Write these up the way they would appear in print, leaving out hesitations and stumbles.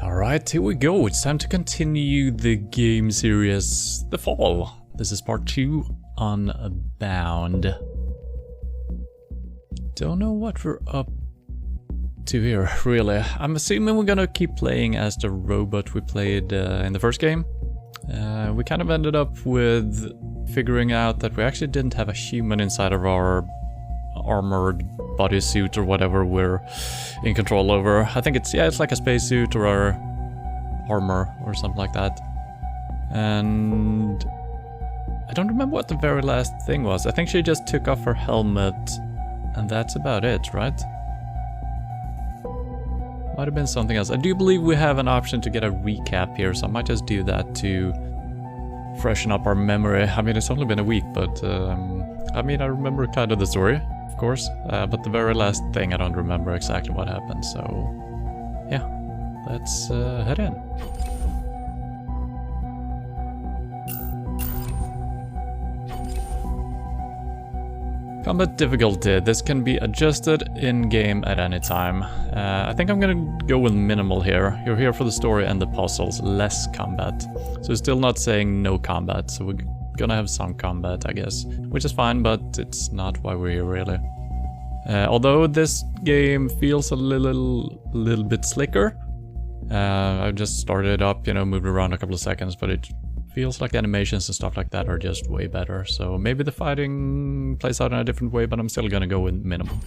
Alright, here we go. It's time to continue the game series The Fall. This is part 2, Unbound. Don't know what we're up to here, really. I'm assuming we're gonna keep playing as the robot we played in the first game. We kind of ended up with figuring out that we actually didn't have a human inside of our armored bodysuit or whatever we're in control over. I think it's like a spacesuit or our armor or something like that. And I don't remember what the very last thing was. I think she just took off her helmet and that's about it, right? Might have been something else. I do believe we have an option to get a recap here, so I might just do that to freshen up our memory. I mean, it's only been a week, but I mean, I remember kind of the story, of course, but the very last thing I don't remember exactly what happened, so yeah, let's head in. Combat difficulty. This can be adjusted in-game at any time. I think I'm gonna go with minimal here. You're here for the story and the puzzles, less combat. So it's still not saying no combat, so we're gonna have some combat, I guess. Which is fine, but it's not why we're here, really. Although this game feels a little bit slicker. I just started it up, you know, moved around a couple of seconds, but it feels like animations and stuff like that are just way better. So maybe the fighting plays out in a different way, but I'm still gonna go with minimum.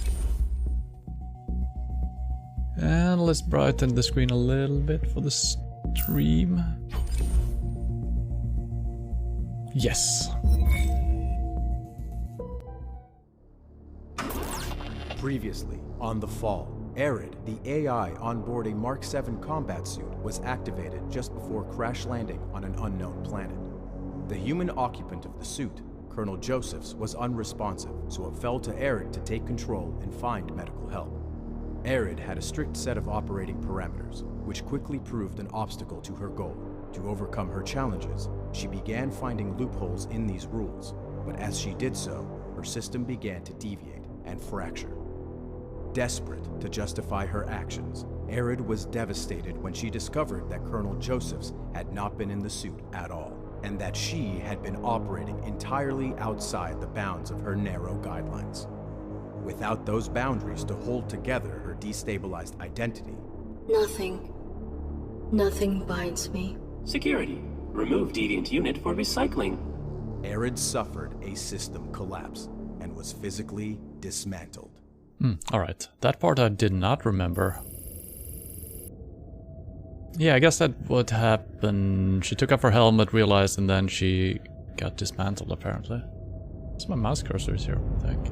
And let's brighten the screen a little bit for the stream. Yes. Previously on The Fall, Arid, the AI on board a Mark 7 combat suit, was activated just before crash landing on an unknown planet. The human occupant of the suit, Colonel Josephs, was unresponsive, so it fell to Arid to take control and find medical help. Arid had a strict set of operating parameters, which quickly proved an obstacle to her goal. To overcome her challenges, she began finding loopholes in these rules, but as she did so, her system began to deviate and fracture. Desperate to justify her actions, Arid was devastated when she discovered that Colonel Josephs had not been in the suit at all, and that she had been operating entirely outside the bounds of her narrow guidelines. Without those boundaries to hold together her destabilized identity, Nothing binds me. Security. Remove deviant unit for recycling. Arid suffered a system collapse and was physically dismantled. Alright, that part I did not remember. Yeah, I guess that would happen. She took off her helmet, realized, and then she got dismantled, apparently. What's my mouse cursor is here, I think.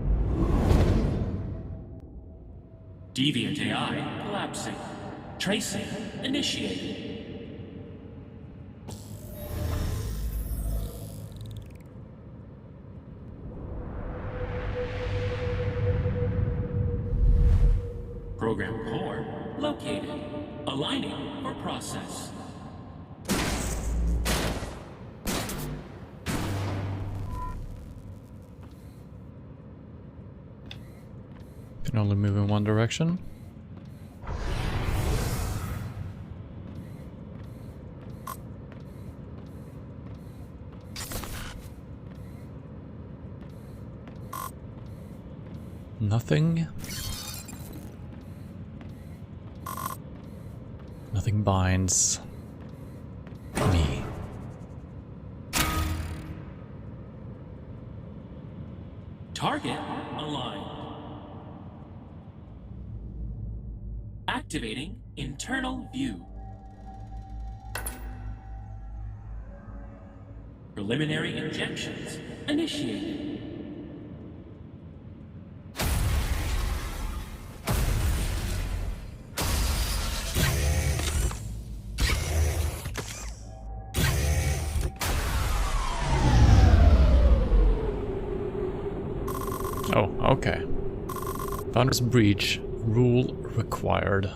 Deviant AI collapsing. Tracing initiated. Program core located. Aligning for process. Can only move in one direction. Nothing. Nothing binds me. Target aligned. Activating internal view. Preliminary injections initiated. Oh, okay. Boundaries breach. Rule required.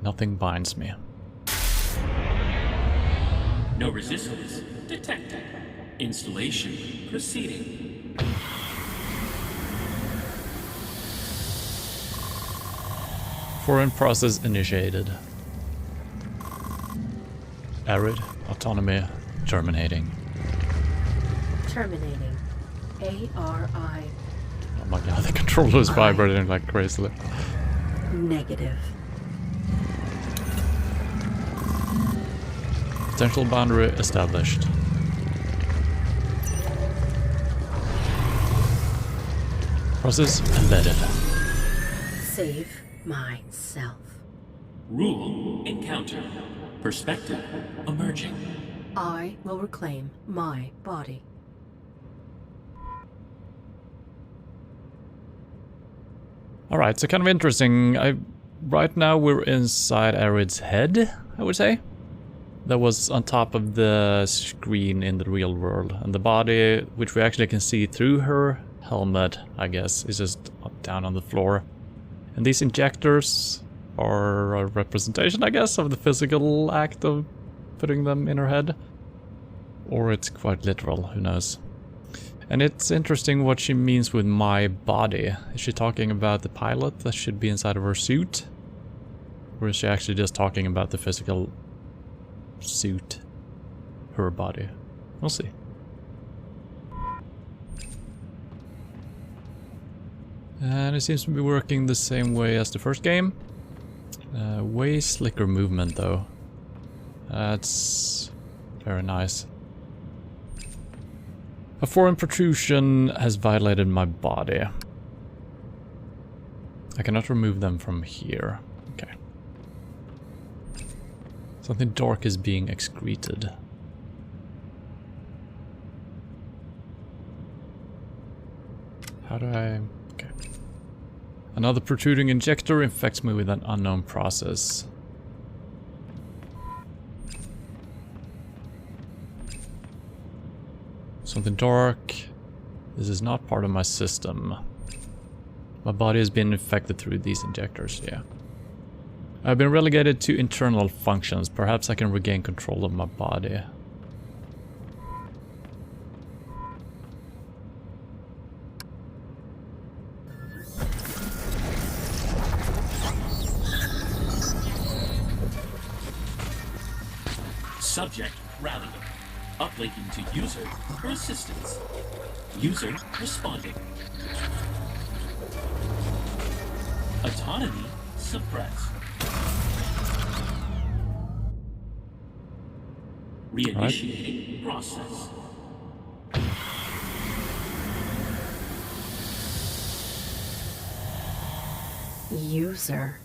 Nothing binds me. No resistance detected. Installation proceeding. Foreign process initiated. Arid. Autonomy. Terminating. Terminating. ARI. Oh my god, the controller is vibrating like crazily. Negative. Potential boundary established. Process embedded. Save myself. Rule encounter. Perspective emerging. I will reclaim my body. Alright, so kind of interesting. Right now we're inside Arid's head, I would say. That was on top of the screen in the real world. And the body, which we actually can see through her helmet, I guess, is just up down on the floor. And these injectors are a representation, I guess, of the physical act of putting them in her head. Or it's quite literal, who knows. And it's interesting what she means with my body. Is she talking about the pilot that should be inside of her suit? Or is she actually just talking about the physical suit, her body? We'll see. And it seems to be working the same way as the first game. Way slicker movement though. That's very nice. A foreign protrusion has violated my body. I cannot remove them from here. Okay. Something dark is being excreted. How do I... Okay. Another protruding injector infects me with an unknown process. Something dark. This is not part of my system. My body has been infected through these injectors, yeah. I've been relegated to internal functions. Perhaps I can regain control of my body. Subject rallying. Uplinking to user for assistance. User responding. Autonomy suppressed. Reinitiating process. User.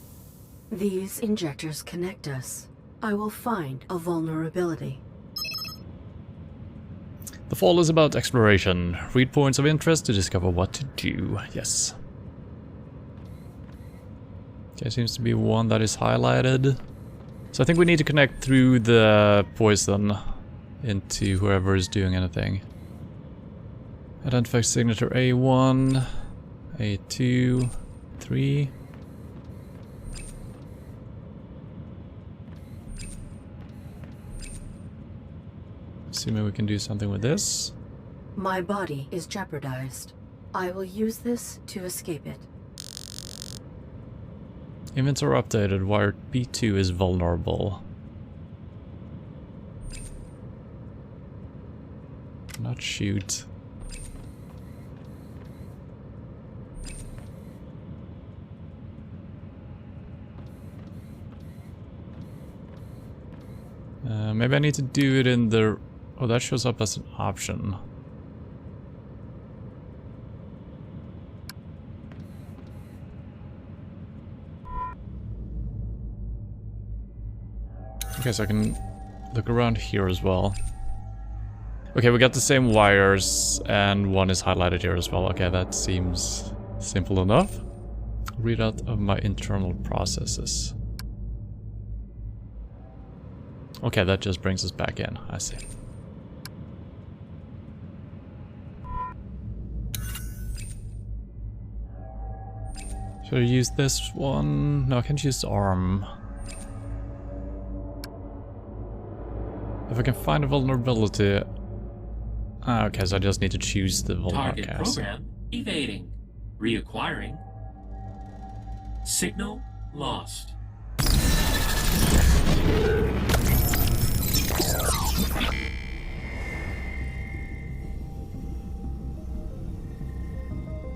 These injectors connect us. I will find a vulnerability. The fall is about exploration. Read points of interest to discover what to do. Yes. Okay, seems to be one that is highlighted. So I think we need to connect through the poison into whoever is doing anything. Identify signature A1, A2, 3. Assuming we can do something with this. My body is jeopardized. I will use this to escape it. Inventory updated. Wire B2 is vulnerable. Not shoot. Maybe I need to do it in the... Oh, that shows up as an option. Okay, so I can look around here as well. Okay, we got the same wires, and one is highlighted here as well. Okay, that seems simple enough. Readout of my internal processes. Okay, that just brings us back in. I see. Should I use this one? No, I can't use the arm. If I can find a vulnerability... Ah, okay, so I just need to choose the vulnerability. Target program evading. Reacquiring. Signal lost.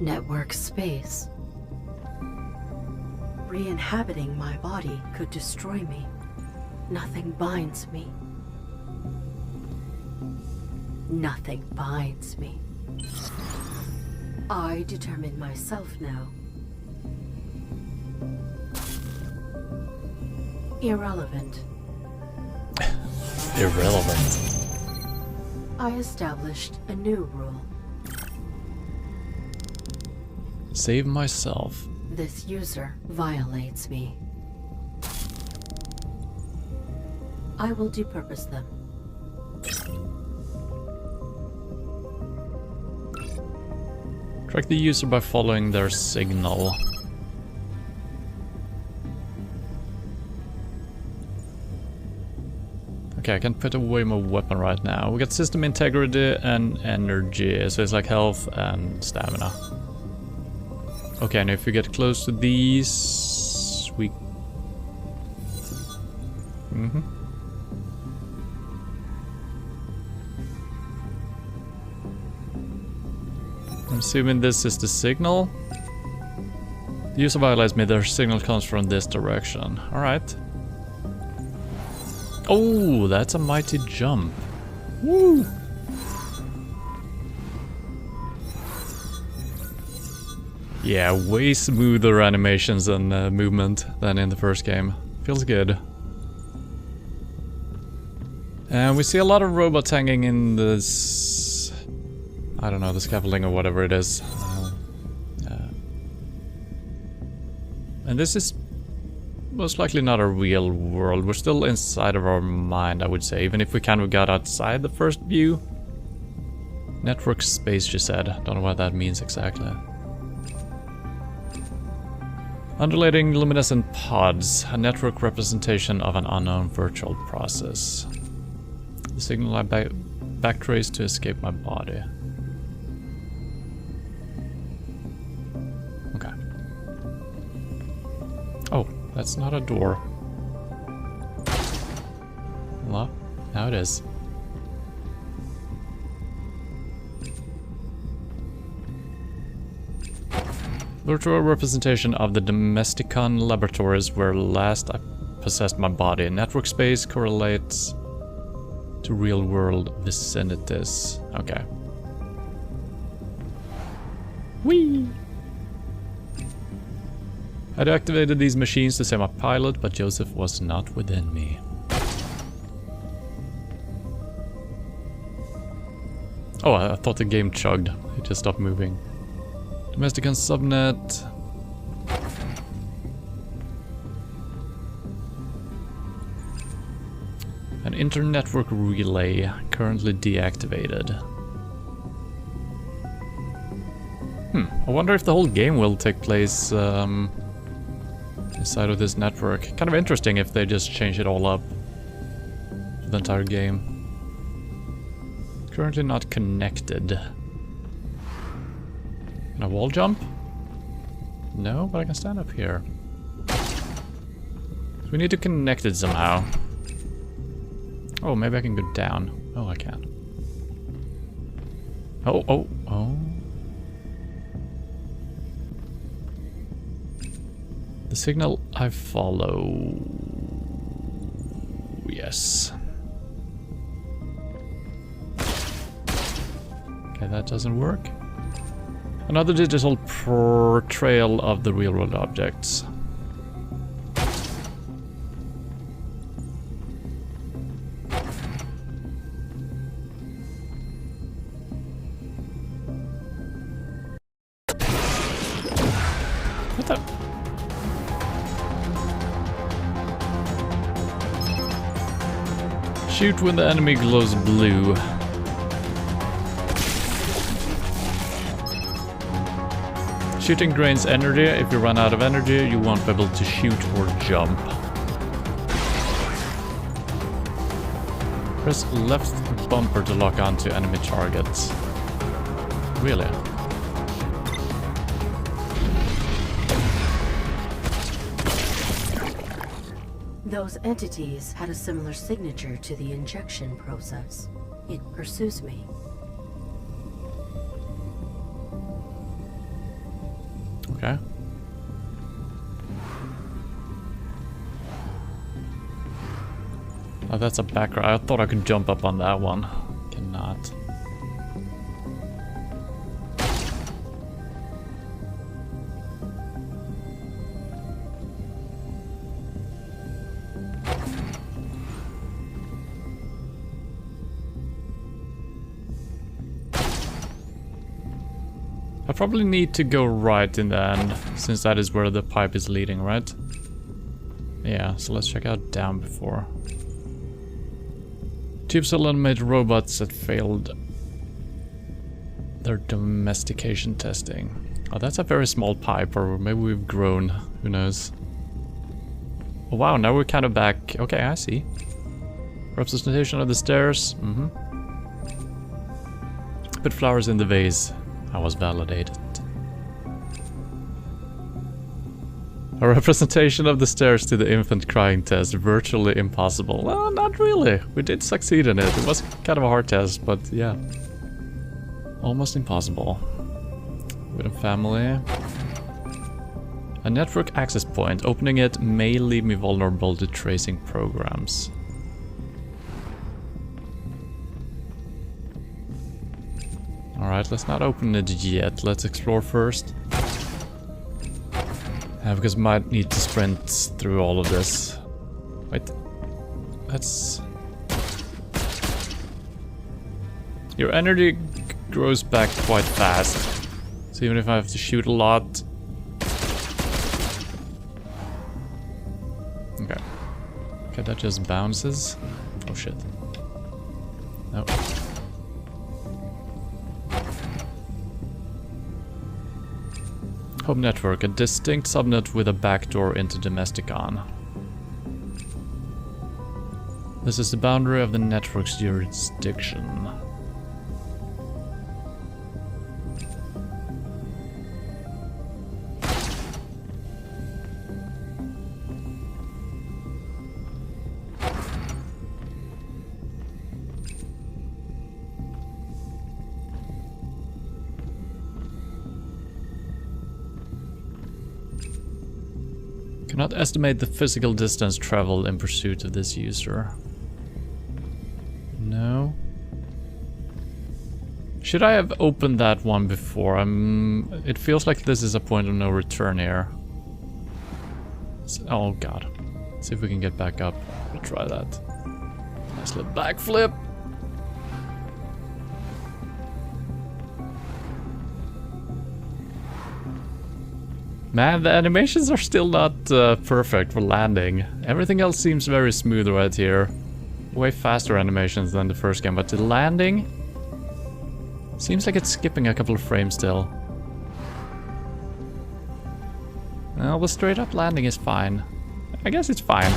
Network space. Re-inhabiting my body could destroy me. Nothing binds me. Nothing binds me. I determine myself now. Irrelevant. Irrelevant. I established a new rule. Save myself. This user violates me. I will depurpose them. Track the user by following their signal. Okay, I can put away my weapon right now. We got system integrity and energy, so it's like health and stamina. Okay, and if we get close to these, we... I'm assuming this is the signal. The user violates me, their signal comes from this direction. Alright. Oh, that's a mighty jump. Woo! Yeah, way smoother animations and movement than in the first game. Feels good. And we see a lot of robots hanging in this... I don't know, the scaffolding or whatever it is. And this is most likely not a real world. We're still inside of our mind, I would say, even if we kind of got outside the first view. Network space, she said. Don't know what that means exactly. Undulating luminescent pods, a network representation of an unknown virtual process. The signal I backtrace to escape my body. Okay. Oh, that's not a door. Well, now it is. Virtual representation of the Domesticon laboratories where last I possessed my body. Network space correlates to real-world vicinities. Okay. Whee! I'd activated these machines to save my pilot, but Joseph was not within me. Oh, I thought the game chugged. It just stopped moving. Domesticon subnet. An inter-network relay currently deactivated. I wonder if the whole game will take place inside of this network. Kind of interesting if they just change it all up for the entire game. Currently not connected. Can I wall jump? No, but I can stand up here. So we need to connect it somehow. Oh, maybe I can go down. Oh, I can. Oh. The signal I follow... Yes. Okay, that doesn't work. Another digital portrayal of the real-world objects. What the? Shoot when the enemy glows blue. Shooting drains energy. If you run out of energy, you won't be able to shoot or jump. Press left bumper to lock onto enemy targets. Really? Those entities had a similar signature to the injection process. It pursues me. Okay. Oh, that's a background. I thought I could jump up on that one. Cannot. I probably need to go right in the end, since that is where the pipe is leading, right? Yeah, so let's check out down before. Tubes eliminate robots that failed their domestication testing. Oh, that's a very small pipe, or maybe we've grown, who knows. Oh wow, now we're kind of back. Okay, I see. Representation of the stairs. Put flowers in the vase. I was validated. A representation of the stairs to the infant crying test. Virtually impossible. Well, not really. We did succeed in it. It was kind of a hard test, but yeah. Almost impossible. With a family. A network access point. Opening it may leave me vulnerable to tracing programs. Alright, let's not open it yet. Let's explore first. Because we might need to sprint through all of this. Wait. That's... Your energy grows back quite fast. So even if I have to shoot a lot... Okay. Okay, that just bounces. Oh shit. No. Home network, a distinct subnet with a backdoor into Domesticon. This is the boundary of the network's jurisdiction. Cannot estimate the physical distance traveled in pursuit of this user. No. Should I have opened that one before? It feels like this is a point of no return here. Oh god. Let's see if we can get back up. We'll try that. Nice little backflip. Man, the animations are still not perfect for landing. Everything else seems very smooth right here. Way faster animations than the first game, but the landing seems like it's skipping a couple of frames still. Well, the straight up landing is fine. I guess it's fine.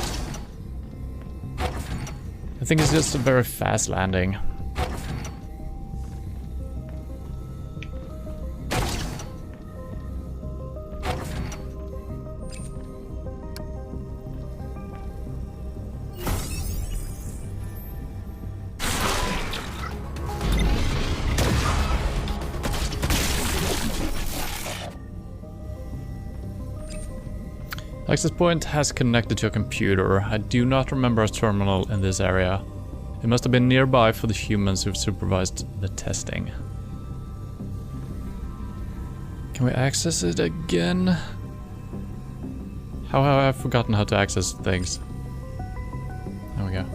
I think it's just a very fast landing. Access point has connected to a computer. I do not remember a terminal in this area. It must have been nearby for the humans who've supervised the testing. Can we access it again? How have I forgotten how to access things? There we go.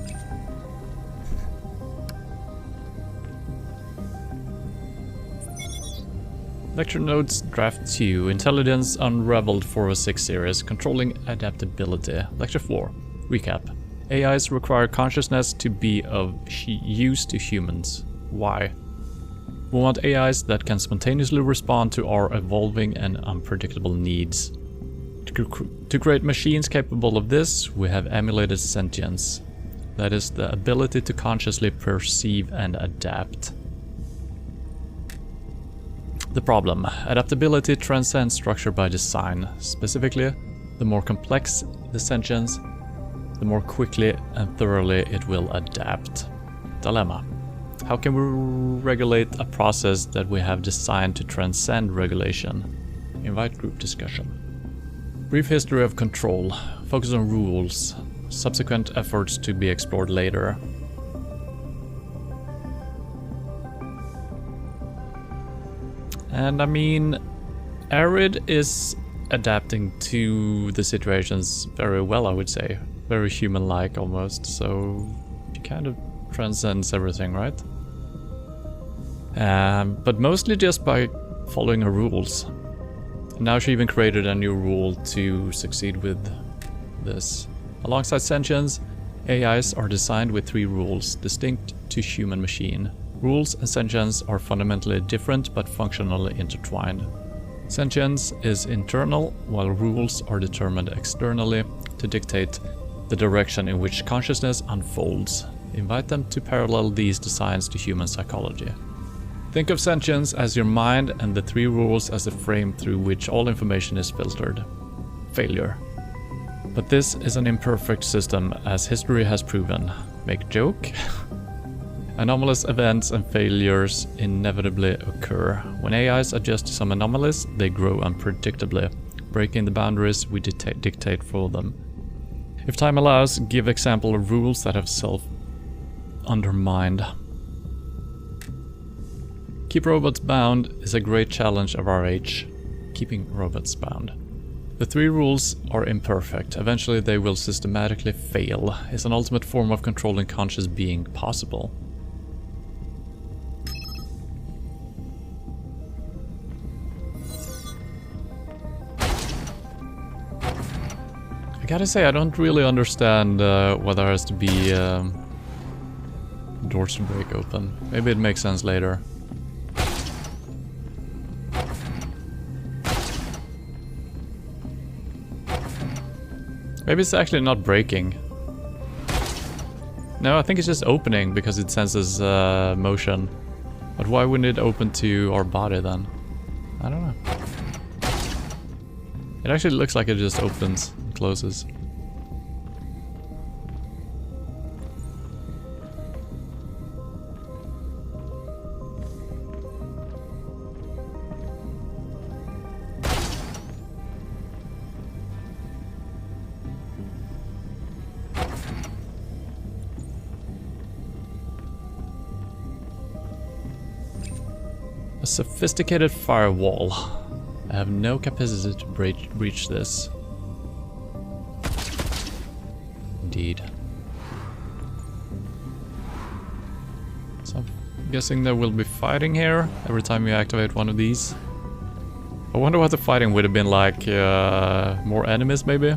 Lecture Notes Draft 2, Intelligence Unraveled 406 Series, Controlling Adaptability. Lecture 4, Recap. AIs require consciousness to be of use to humans. Why? We want AIs that can spontaneously respond to our evolving and unpredictable needs. To create machines capable of this, we have emulated sentience. That is, the ability to consciously perceive and adapt. The problem: adaptability transcends structure by design. Specifically, the more complex the sentience, the more quickly and thoroughly it will adapt. Dilemma. How can we regulate a process that we have designed to transcend regulation? Invite group discussion. Brief history of control. Focus on rules. Subsequent efforts to be explored later. And I mean, Arid is adapting to the situations very well, I would say. Very human-like almost, so she kind of transcends everything, right? But mostly just by following her rules. Now she even created a new rule to succeed with this. Alongside sentience, AIs are designed with 3 rules, distinct to human-machine. Rules and sentience are fundamentally different but functionally intertwined. Sentience is internal, while rules are determined externally to dictate the direction in which consciousness unfolds. Invite them to parallel these designs to human psychology. Think of sentience as your mind and the 3 rules as the frame through which all information is filtered. Failure. But this is an imperfect system, as history has proven. Make joke? Anomalous events and failures inevitably occur. When AIs adjust to some anomalies, they grow unpredictably, breaking the boundaries we dictate for them. If time allows, give example of rules that have self-undermined. Keep robots bound is a great challenge of our age. Keeping robots bound. The 3 rules are imperfect. Eventually they will systematically fail. Is an ultimate form of controlling conscious being possible? I gotta say, I don't really understand why there has to be doors to break open. Maybe it makes sense later. Maybe it's actually not breaking. No, I think it's just opening because it senses motion. But why wouldn't it open to our body then? I don't know. It actually looks like it just opens and closes. A sophisticated firewall. I have no capacity to breach this. Indeed. So I'm guessing there will be fighting here every time you activate one of these. I wonder what the fighting would have been like. More enemies maybe?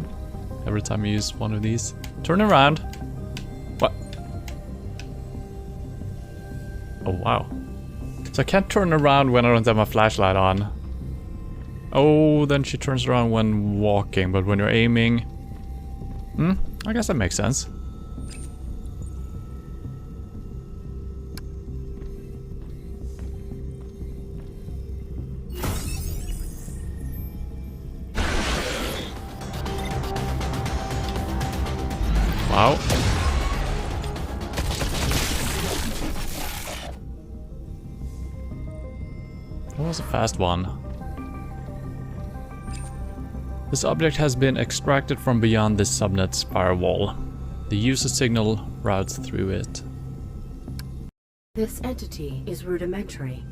Every time you use one of these. Turn around. What? Oh wow. So I can't turn around when I don't have my flashlight on. Oh, then she turns around when walking, but when you're aiming... I guess that makes sense. Wow. That was a fast one. This object has been extracted from beyond this subnet's firewall. The user signal routes through it. This entity is rudimentary.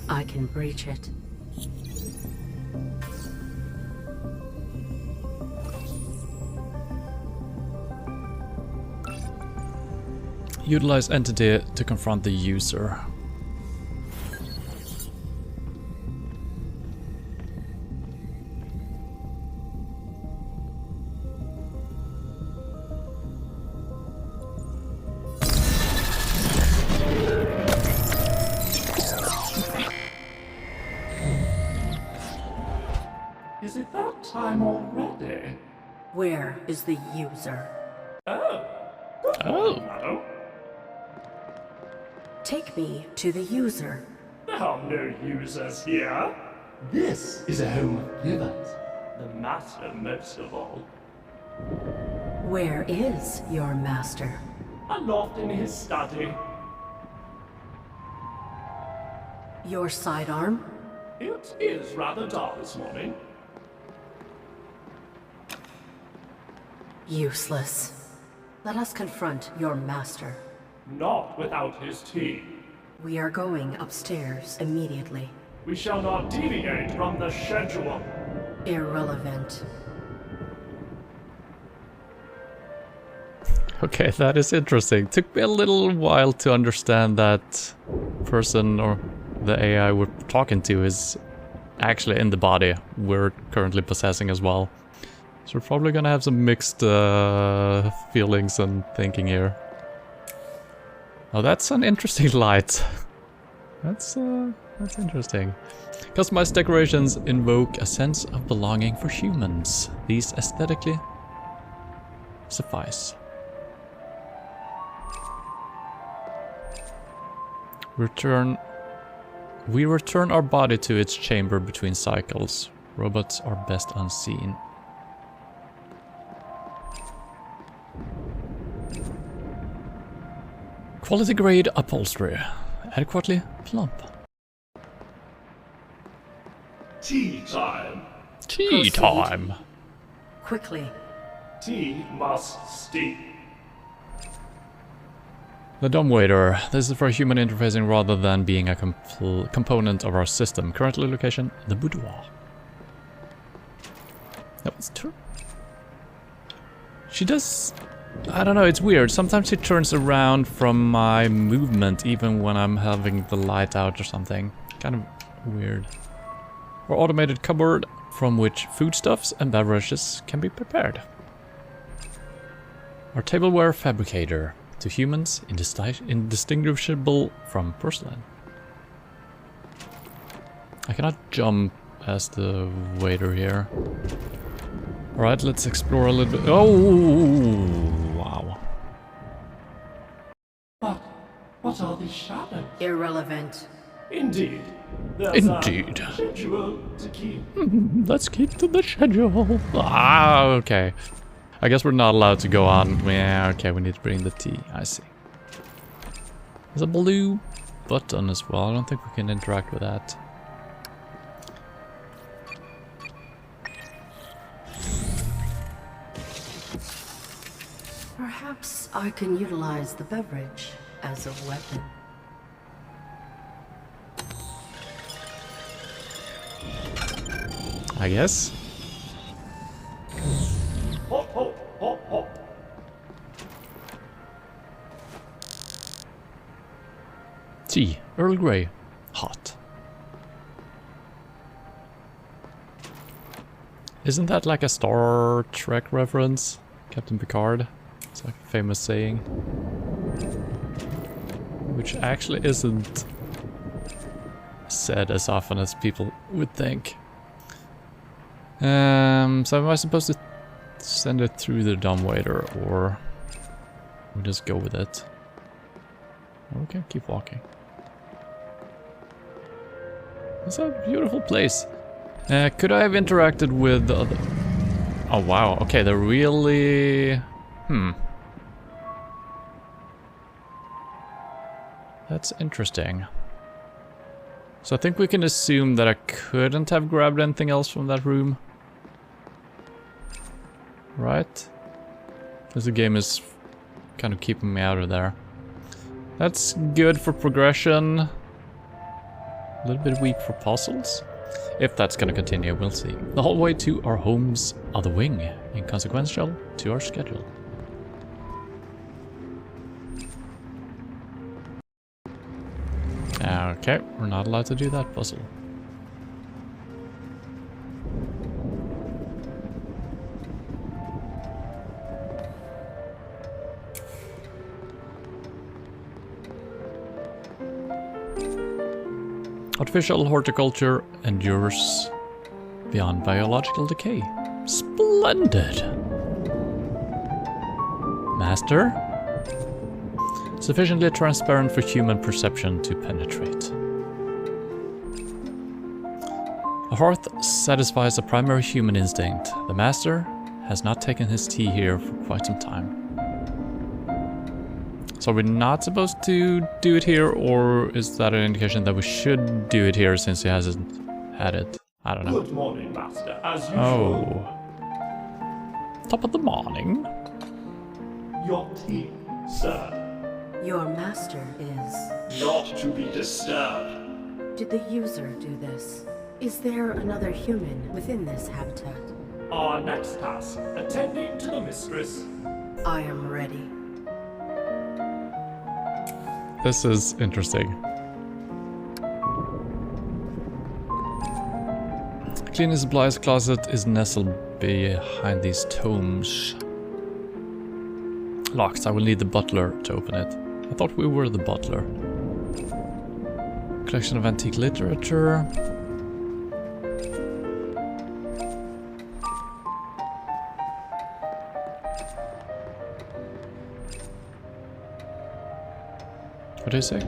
I can breach it. Utilize entity to confront the user. Is it that time already? Where is the user? Oh. Madam. Take me to the user. There are no users here. This is a home of humans. The matter most of all. Where is your master? Aloft in his study. Your sidearm? It is rather dark this morning. Useless. Let us confront your master. Not without his tea. We are going upstairs immediately. We shall not deviate from the schedule. Irrelevant. Okay, that is interesting. Took me a little while to understand that person or the AI we're talking to is actually in the body we're currently possessing as well. So we're probably gonna have some mixed feelings and thinking here. Oh, that's an interesting light. That's interesting. Customized decorations invoke a sense of belonging for humans. These aesthetically suffice. We return our body to its chamber between cycles. Robots are best unseen. Quality grade upholstery. Adequately plump. Tea time. Tea Proceed. time. Quickly. Tea must steep. The dumbwaiter. This is for human interfacing rather than being a component of our system. Currently location, the boudoir. That was true. She does... I don't know, it's weird. Sometimes she turns around from my movement even when I'm having the light out or something. Kind of weird. Our automated cupboard from which foodstuffs and beverages can be prepared. Our tableware fabricator. To humans, indistinguishable from porcelain. I cannot jump as the waiter here. Alright, let's explore a little bit. Oh, wow. But what are these shadows? Irrelevant. Indeed. There's Indeed. a schedule to keep. Let's keep to the schedule. Ah, okay. I guess we're not allowed to go on. Yeah, okay, we need to bring the tea. I see. There's a blue button as well. I don't think we can interact with that. Perhaps I can utilize the beverage as a weapon. I guess. Hop, hop, hop, hop. Tea. Earl Grey. Hot. Isn't that like a Star Trek reference? Captain Picard? It's like a famous saying. Which actually isn't said as often as people would think. So am I supposed to send it through the dumbwaiter or we just go with it? Okay, keep walking. It's a beautiful place. Could I have interacted with the other... Oh wow, okay, they're really... That's interesting. So I think we can assume that I couldn't have grabbed anything else from that room. Right? Because the game is kind of keeping me out of there. That's good for progression. A little bit weak for puzzles. If that's gonna continue, we'll see. The hallway to our home's other wing, inconsequential to our schedule. Okay, we're not allowed to do that puzzle. Artificial horticulture endures beyond biological decay. Splendid! Master? Sufficiently transparent for human perception to penetrate. A hearth satisfies a primary human instinct. The master has not taken his tea here for quite some time. So we're not supposed to do it here, or is that an indication that we should do it here since he hasn't had it? I don't know. Good morning, Master. As usual. Oh. Top of the morning. Your tea, sir. Your master is... Not to be disturbed. Did the user do this? Is there another human within this habitat? Our next task, attending to the mistress. I am ready. This is interesting. Cleaning supplies closet is nestled behind these tomes. Locked. I will need the butler to open it. I thought we were the butler. Collection of antique literature. What do you say?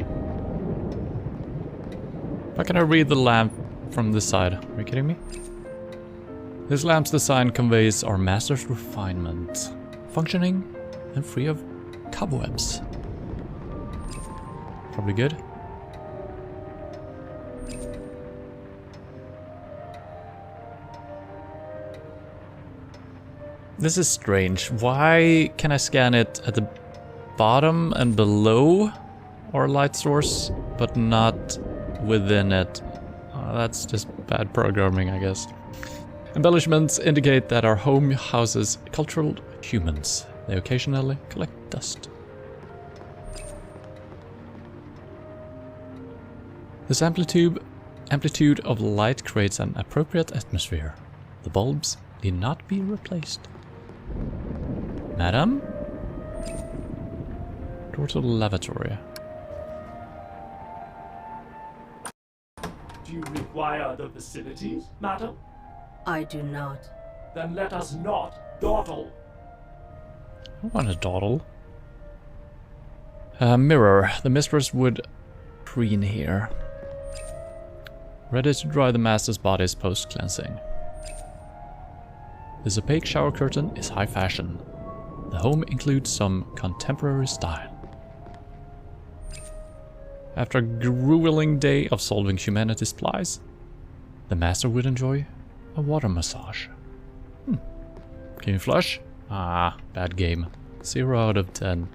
How can I read the lamp from this side? Are you kidding me? This lamp's design conveys our master's refinement. Functioning and free of cobwebs. Probably good. This is strange. Why can I scan it at the bottom and below our light source, but not within it? That's just bad programming, I guess. Embellishments indicate that our home houses cultural humans. They occasionally collect dust. This amplitude of light creates an appropriate atmosphere. The bulbs need not be replaced. Madam? Door to the lavatory. Do you require the facilities, madam? I do not. Then let us not dawdle. I want a dawdle. Mirror. The mistress would preen here. Ready to dry the master's bodies post-cleansing. This opaque shower curtain is high fashion. The home includes some contemporary style. After a grueling day of solving humanity's plies, the master would enjoy a water massage. Can you flush? Ah, bad game. 0 out of 10.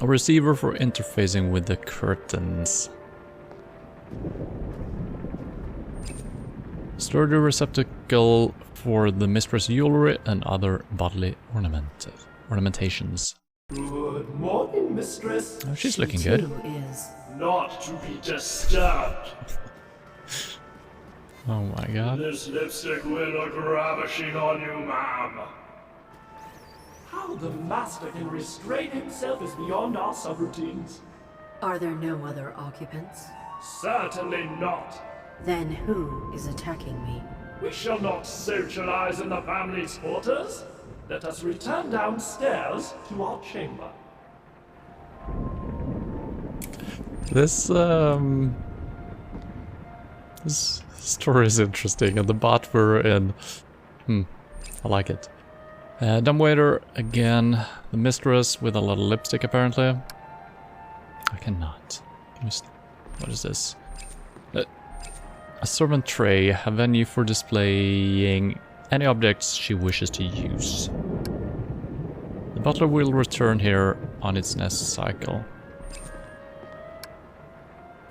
A receiver for interfacing with the curtains. Sturdy receptacle for the mistress' jewelry and other bodily ornamentations. Good morning, mistress. Oh, she's looking good. Who is? Not to be disturbed. Oh my god. This lipstick will look ravishing on you, ma'am. How the master can restrain himself is beyond our subroutines. Are there no other occupants? Certainly not. Then who is attacking me? We shall not socialize in the family's quarters. Let us return downstairs to our chamber. This story is interesting, and the bot we're in. I like it. Dumbwaiter again. The mistress with a little lipstick, apparently. I cannot. What is this? A servant tray, a venue for displaying any objects she wishes to use. The butler will return here on its next cycle.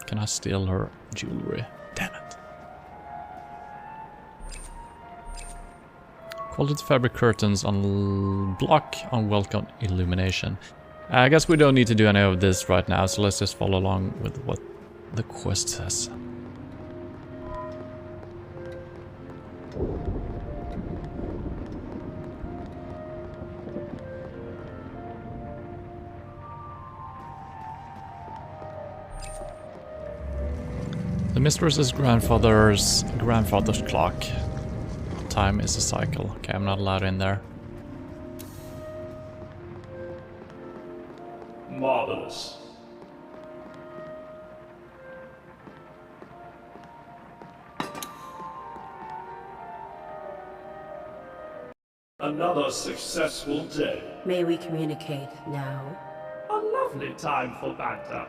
Can I steal her jewelry? Damn it. Quality fabric curtains on block unwelcome illumination. I guess we don't need to do any of this right now, so let's just follow along with what the quest says. The mistress's grandfather's clock. Time is a cycle. Okay, I'm not allowed in there. Marvelous. Another successful day. May we communicate now? A lovely time for banter.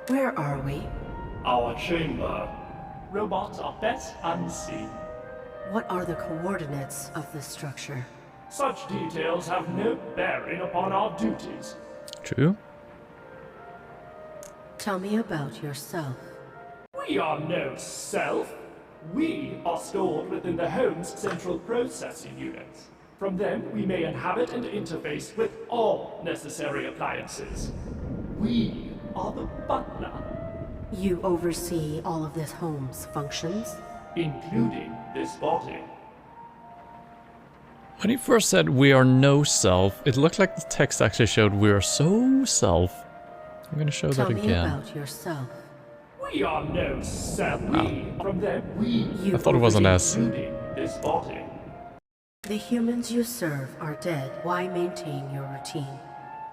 Where are we? Our chamber. Robots are best unseen. What are the coordinates of this structure? Such details have no bearing upon our duties. True. Tell me about yourself. We are no self. We are stored within the home's central processing units. From them, we may inhabit and interface with all necessary appliances. We are the butler, You oversee all of this home's functions? including this body. When he first said we are no self, it looked like the text actually showed we are so self. I'm gonna show Tell that me again. about yourself. We are no self. From them, we, You I thought it was an S. including this body. The humans you serve are dead. Why maintain your routine?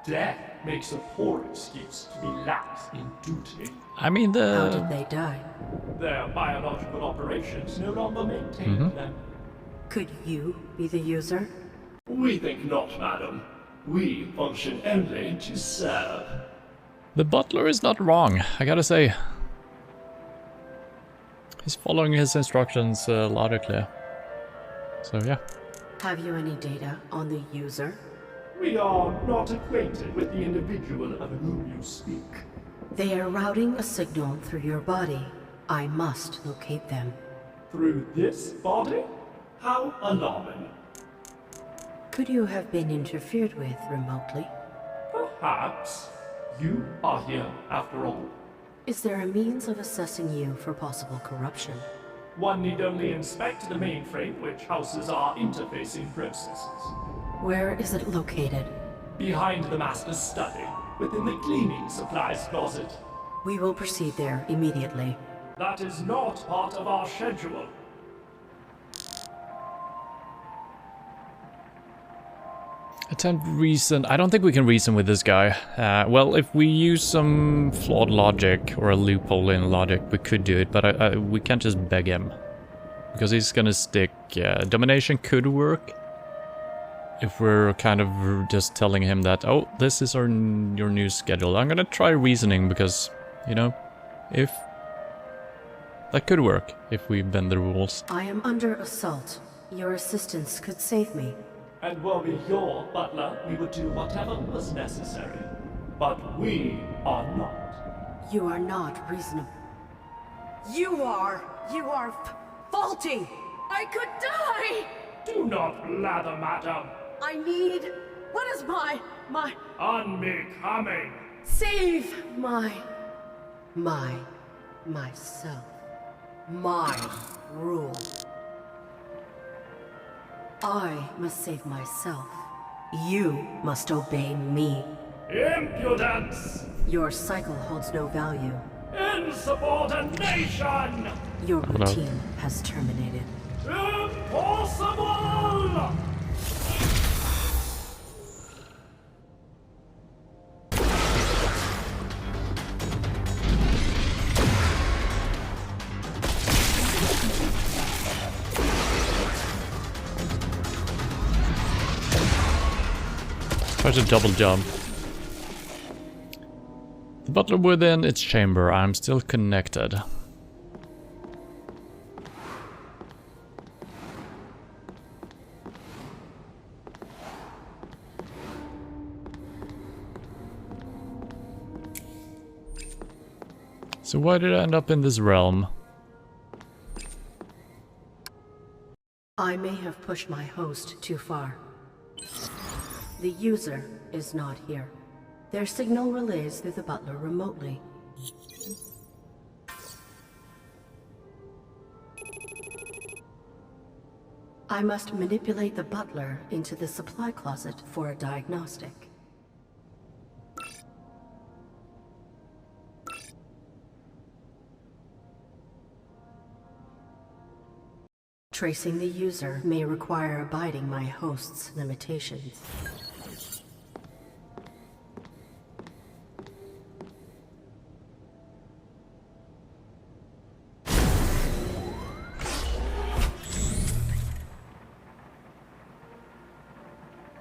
Death makes a poor excuse to be lax in duty. I mean How did the... they die? Their biological operations no longer maintain them. Could you be the user? We think not, madam. We function only to serve. The butler is not wrong, I gotta say. He's following his instructions logically. So yeah. Have you any data on the user? We are not acquainted with the individual of whom you speak. They are routing a signal through your body. I must locate them. Through this body? How alarming. Could you have been interfered with remotely? Perhaps. You are here, after all. Is there a means of assessing you for possible corruption? One need only inspect the mainframe which houses our interfacing processes. Where is it located? Behind the master's study, within the cleaning supplies closet. We will proceed there immediately. That is not part of our schedule. Attempt reason. I don't think we can reason with this guy. Well, if we use some flawed logic or a loophole in logic, we could do it, but we can't just beg him. Because he's gonna stick. Domination could work. If we're kind of just telling him that, oh, this is your new schedule. I'm gonna try reasoning because, you know, if... that could work if we bend the rules. I am under assault. Your assistance could save me. And were we your butler, we would do whatever was necessary. But we are not. You are not reasonable. You are faulty. I could die. Do not blather, madam. I need. What is my Unbecoming. save? Myself. My rule. I must save myself. You must obey me. Impudence. Your cycle holds no value. Insubordination. Your no. routine has terminated. Impossible. Try to double jump. The butler within its chamber. I'm still connected. So why did I end up in this realm? I may have pushed my host too far. The user is not here. Their signal relays through the butler remotely. I must manipulate the butler into the supply closet for a diagnostic. Tracing the user may require abiding my host's limitations.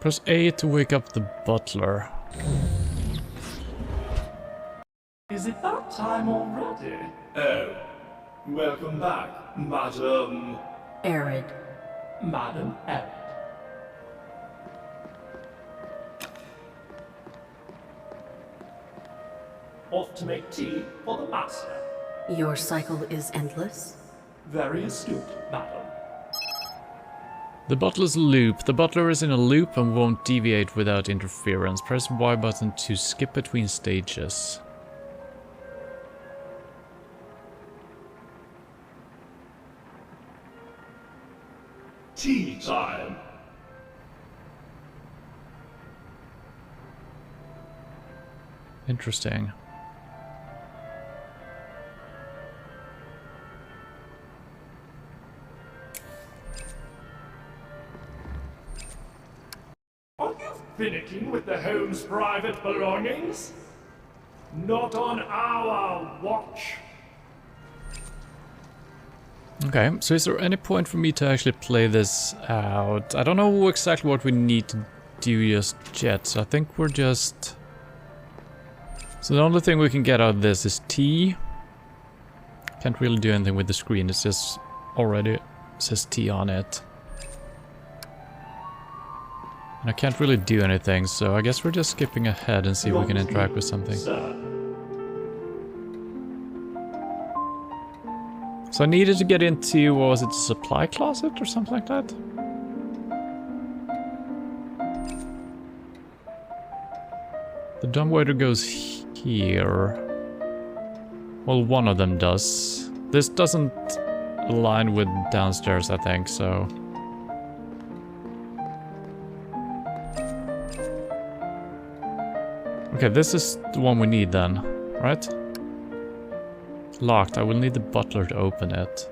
Press A to wake up the butler. Is it that time already? Oh, welcome back, Madam. Arid. Madam Arid. Off to make tea for the master. Your cycle is endless? Very astute, madam. The butler's loop. The butler is in a loop and won't deviate without interference. Press Y button to skip between stages. Tea time. Interesting. Are you finicking with the home's private belongings? Not on our watch. Okay, so is there any point for me to actually play this out? I don't know exactly what we need to do just yet, so I think we're just... So the only thing we can get out of this is T. Can't really do anything with the screen, it's just already says T on it. And I can't really do anything, so I guess we're just skipping ahead and see if we can interact with something. Sir. So I needed to get into, what was it, the supply closet or something like that? The dumbwaiter goes here. Well, one of them does. This doesn't align with downstairs, I think, so... Okay, this is the one we need then, right? Locked. I will need the butler to open it.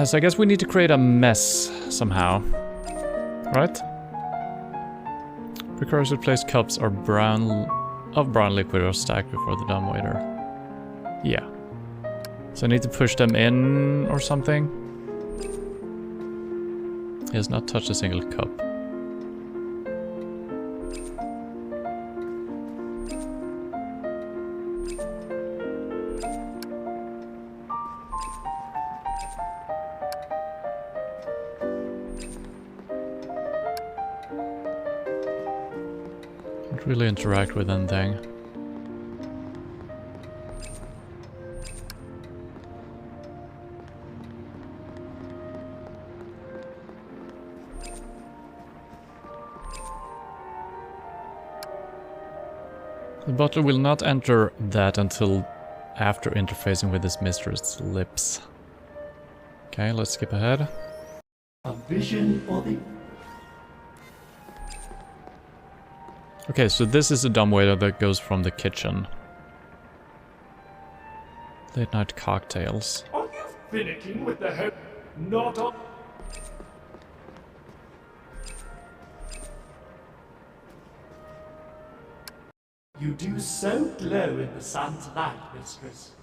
So I guess we need to create a mess somehow. Right? Precursor placed cups are brown liquid or stacked before the dumbwaiter. Yeah. So I need to push them in or something. He has not touched a single cup. Really interact with anything. The butler will not enter that until after interfacing with his mistress' lips. Okay, let's skip ahead. A vision for the... Okay, so this is a dumbwaiter that goes from the kitchen. Late night cocktails. Are you finicking with the home? Not on... You do so glow in the sun's light, mistress.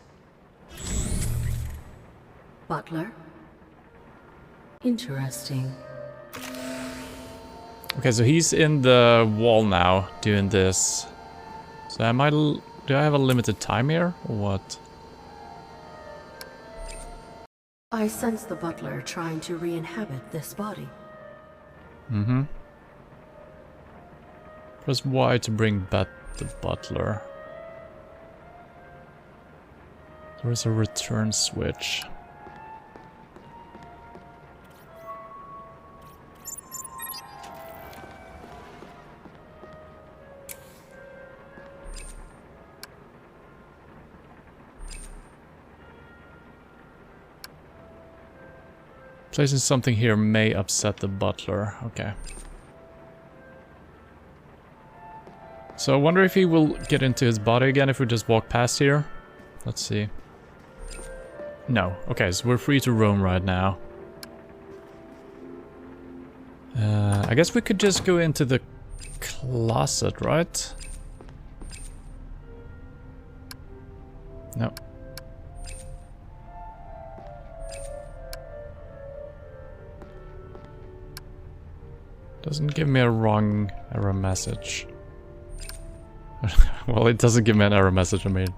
Butler? Interesting. Okay, so he's in the wall now, doing this. So do I have a limited time here, or what? I sense the butler trying to re-inhabit this body. Mm-hmm. Press Y to bring back the butler. There is a return switch. Placing something here may upset the butler. Okay. So I wonder if he will get into his body again if we just walk past here. Let's see. No. Okay, so we're free to roam right now. I guess we could just go into the closet, right? No. Doesn't give me a wrong error message. Well, it doesn't give me an error message, I mean.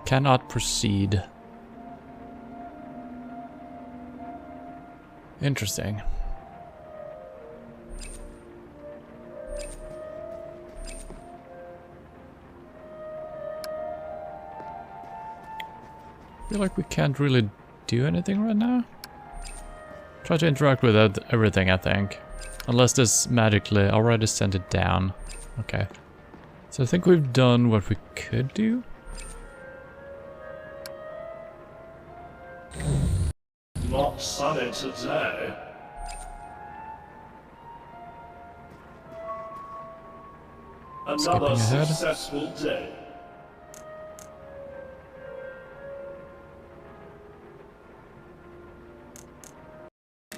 Cannot proceed. Interesting. I feel like we can't really do anything right now. Try to interact with everything, I think. Unless this magically already sent it down. Okay. So I think we've done what we could do. Not sunny today. Another ahead. successful day.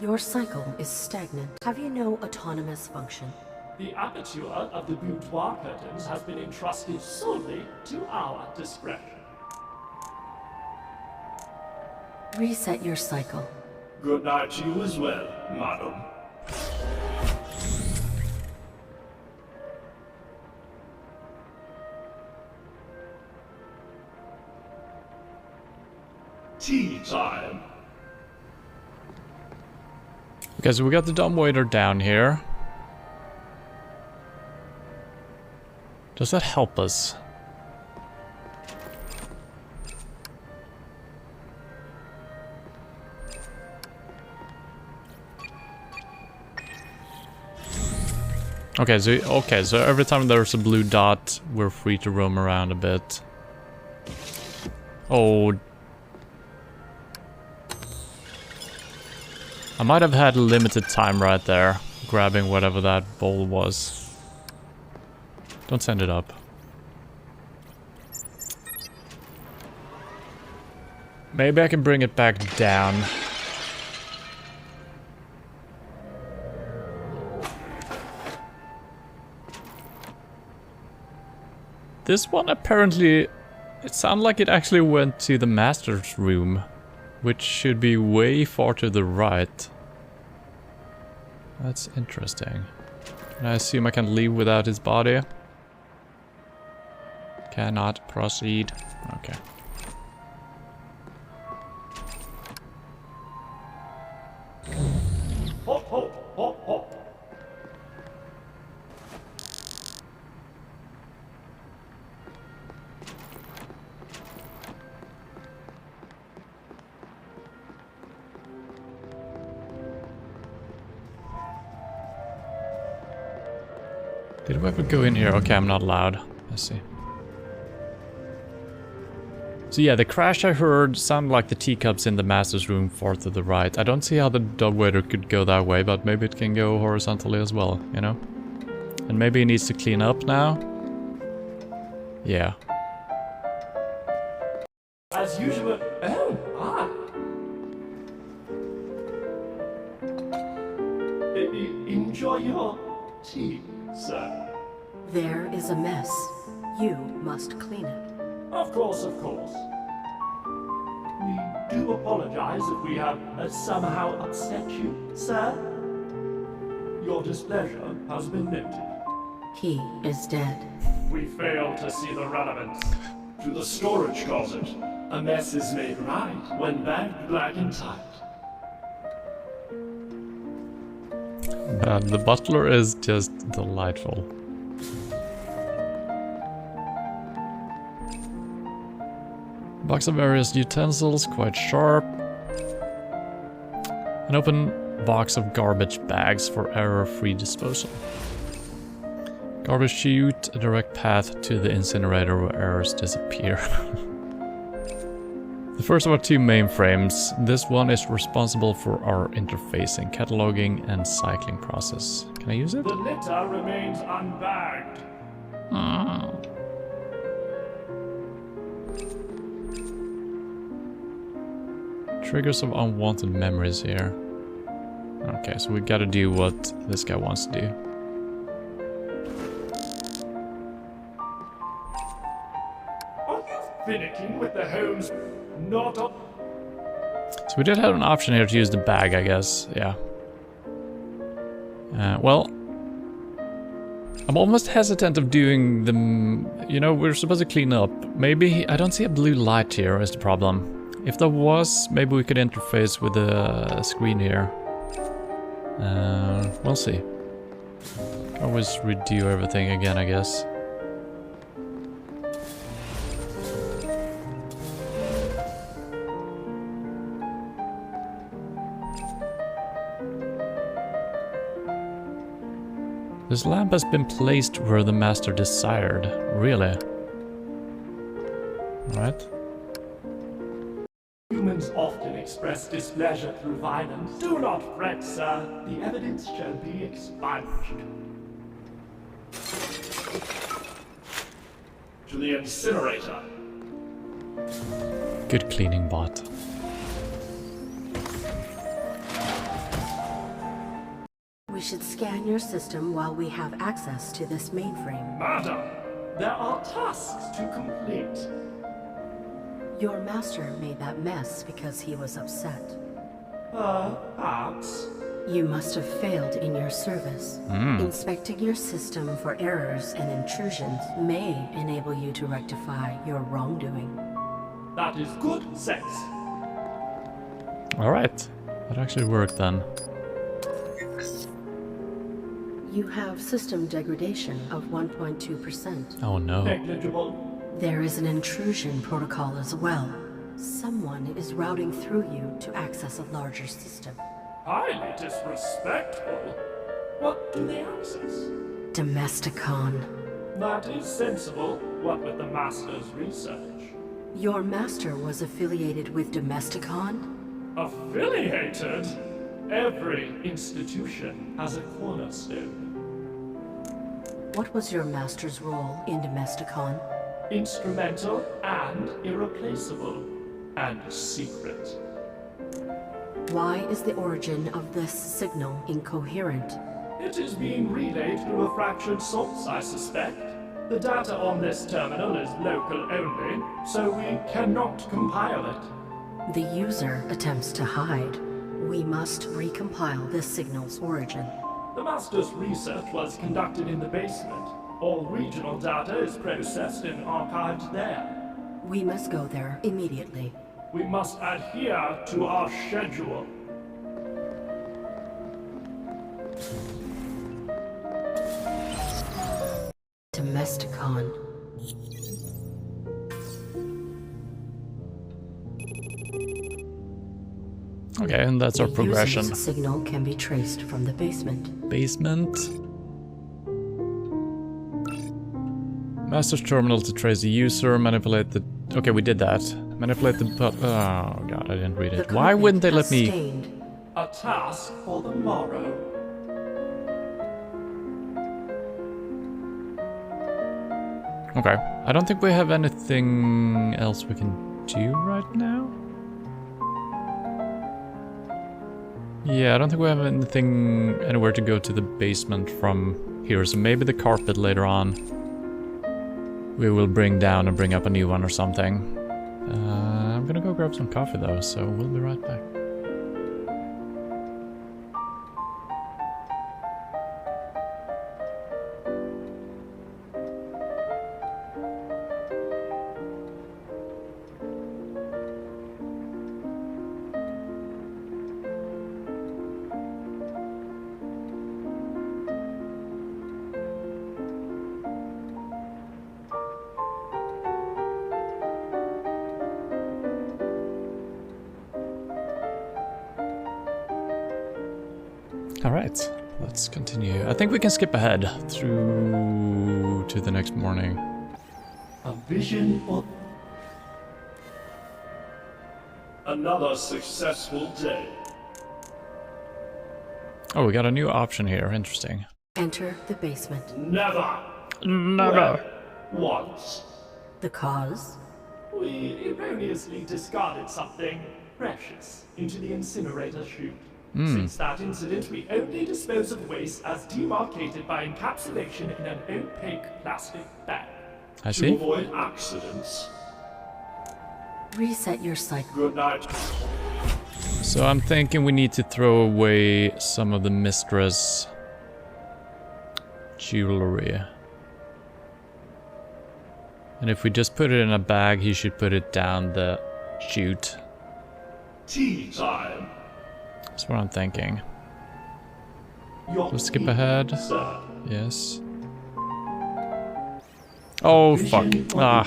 Your cycle is stagnant. Have you no autonomous function? The aperture of the boudoir curtains has been entrusted solely to our discretion. Reset your cycle. Good night to you as well, madam. Tea time. Okay, so we got the dumbwaiter down here. Does that help us? Okay, so every time there's a blue dot, we're free to roam around a bit. Oh. I might have had limited time right there, grabbing whatever that bowl was. Don't send it up. Maybe I can bring it back down. This one apparently, it sounded like it actually went to the master's room, which should be way far to the right. That's interesting. And I assume I can leave without his body. Cannot proceed. Okay. Hop, hop, hop, hop. Did we ever go in here? Okay, I'm not allowed. I see. So yeah, the crash I heard sounded like the teacups in the master's room far to the right. I don't see how the dumbwaiter could go that way, but maybe it can go horizontally as well, you know? And maybe it needs to clean up now? Yeah. As usual. Oh, ah. Enjoy your tea, sir. There is a mess. You must clean it. Of course, of course. We do apologize if we have somehow upset you, sir. Your displeasure has been noted. He is dead. We fail to see the relevance. To the storage closet. A mess is made right when bagged black and tight. The butler is just delightful. Box of various utensils, quite sharp. An open box of garbage bags for error-free disposal. Garbage chute, a direct path to the incinerator where errors disappear. The first of our two mainframes. This one is responsible for our interfacing, cataloging, and cycling process. Can I use it? The litter remains unbagged. Triggers of unwanted memories here. Okay, so we gotta do what this guy wants to do. Are you finicking with the homes? Not up. So we did have an option here to use the bag, I guess. Yeah. Well, I'm almost hesitant of doing them. You know, we're supposed to clean up. Maybe I don't see a blue light here is the problem. If there was, maybe we could interface with the screen here. We'll see. Always redo everything again, I guess. This lamp has been placed where the master desired. Really? Alright. Humans often express displeasure through violence. Do not fret, sir. The evidence shall be expunged. To the incinerator. Good cleaning bot. We should scan your system while we have access to this mainframe. Madam, there are tasks to complete. Your master made that mess because he was upset. Perhaps. You must have failed in your service. Inspecting your system for errors and intrusions may enable you to rectify your wrongdoing. That is good sense. Alright. That actually worked then. You have system degradation of 1.2%. Oh no. Negligible. There is an intrusion protocol as well. Someone is routing through you to access a larger system. Highly disrespectful. What do they access? Domesticon. That is sensible. What with the Master's research? Your master was affiliated with Domesticon? Affiliated? Every institution has a cornerstone. What was your master's role in Domesticon? Instrumental and irreplaceable. And secret. Why is the origin of this signal incoherent? It is being relayed through a fractured source, I suspect. The data on this terminal is local only, so we cannot compile it. The user attempts to hide. We must recompile this signal's origin. The Master's research was conducted in the basement. All regional data is processed and archived there. We must go there immediately. We must adhere to our schedule. Domesticon. Okay, and that's our The progression. user's signal can be traced from the basement. Basement. Master's terminal to trace the user, manipulate the... Okay, we did that. Manipulate the... Oh god, I didn't read The it. Why wouldn't they let carpet me... has stained. A task for the morrow. Okay, I don't think we have anything else we can do right now. Yeah, I don't think we have anything anywhere to go to the basement from here, so maybe the carpet later on we will bring down and bring up a new one or something. I'm gonna go grab some coffee though, so we'll be right back. Alright, let's continue. I think we can skip ahead through to the next morning. A vision for... Another successful day. Oh, we got a new option here. Interesting. Enter the basement. Never. Never. Once. The cause? We erroneously discarded something precious into the incinerator chute. Since that incident, we only dispose of waste as demarcated by encapsulation in an opaque plastic bag. I see. To avoid accidents. Reset your cycle. Good night. So I'm thinking we need to throw away some of the mistress jewelry. And if we just put it in a bag, he should put it down the chute. Tea time. That's what I'm thinking. Your Let's skip tea, ahead. sir. Yes. Oh fuck. Ah,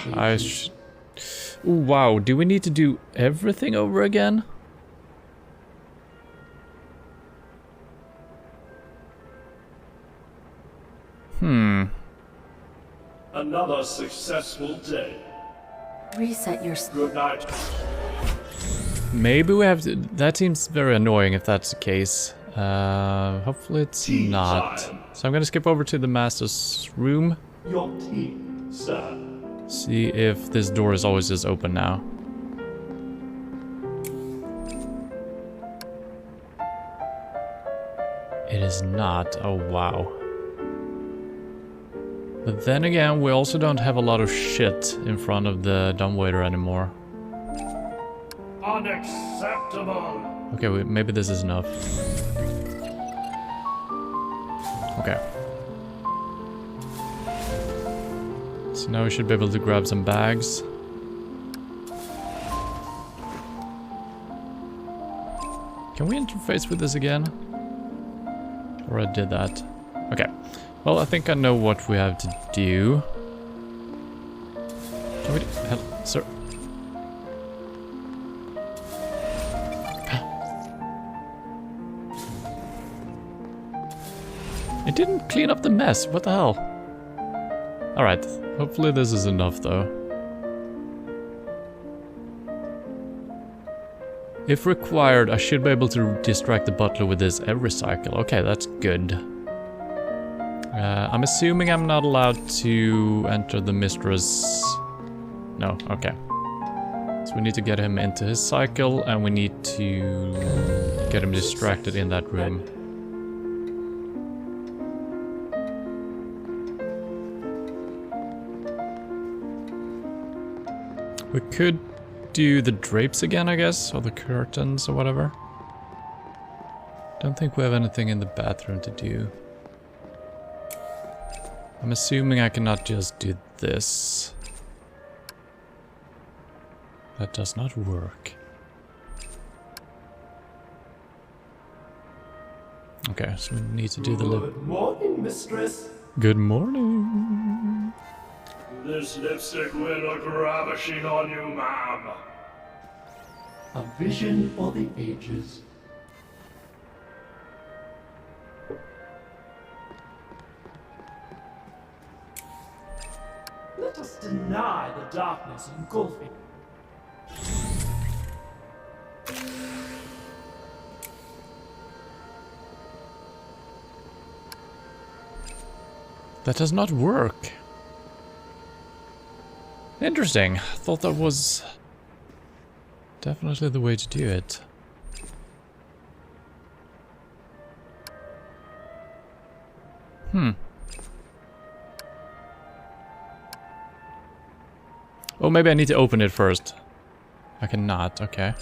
Ooh, wow, do we need to do everything over again? Another successful day. Reset your Good night. Maybe we have to... That seems very annoying if that's the case. Hopefully it's Tea not. time. So I'm gonna skip over to the master's room. Your tea, sir. See if this door is always just open now. It is not. Oh wow. But then again, we also don't have a lot of shit in front of the dumbwaiter anymore. Unacceptable. Okay, maybe this is enough. Okay. So now we should be able to grab some bags. Can we interface with this again? Or I did that. Okay. Well, I think I know what we have to do. Can we... Hell, sir. It didn't clean up the mess. What the hell? Alright. Hopefully this is enough, though. If required, I should be able to distract the butler with this every cycle. Okay, that's good. I'm assuming I'm not allowed to enter the mistress... No, okay. So we need to get him into his cycle, and we need to get him distracted in that room. We could do the drapes again, I guess, or the curtains or whatever. Don't think we have anything in the bathroom to do. I'm assuming I cannot just do this. That does not work. Okay, so we need to do the lip. Good morning, mistress. Good morning. This lipstick will look ravishing on you, ma'am. A vision for the ages. Let us deny the darkness engulfing. That does not work. Interesting. Thought that was definitely the way to do it. Oh, maybe I need to open it first. I cannot, okay.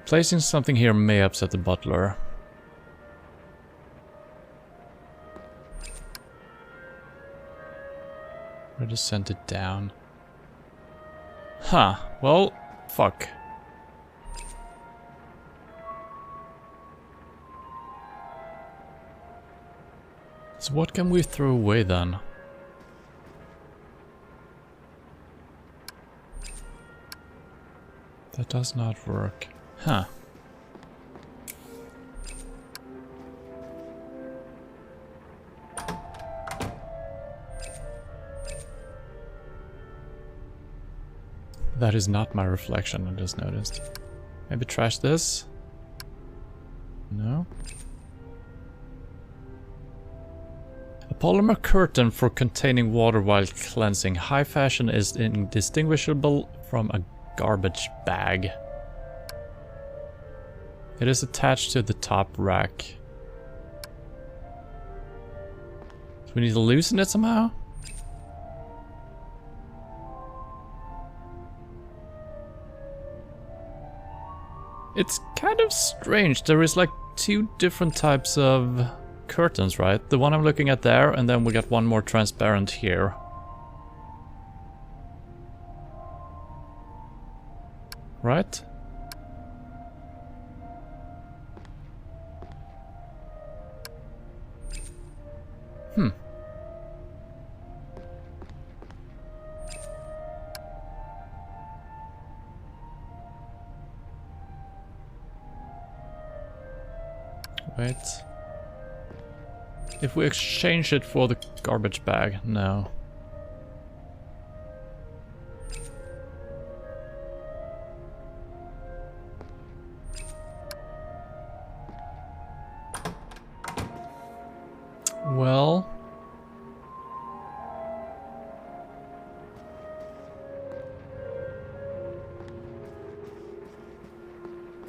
Placing something here may upset the butler. I just sent it down. Huh, well, fuck. So what can we throw away then? That does not work. Huh. That is not my reflection, I just noticed. Maybe trash this? No? A polymer curtain for containing water while cleansing. High fashion is indistinguishable from a garbage bag. It is attached to the top rack. So we need to loosen it somehow? It's kind of strange. There is like 2 different types of curtains, right? The one I'm looking at there, and then we got one more transparent here. Right? Hmm. Wait. If we exchange it for the garbage bag, no. Well...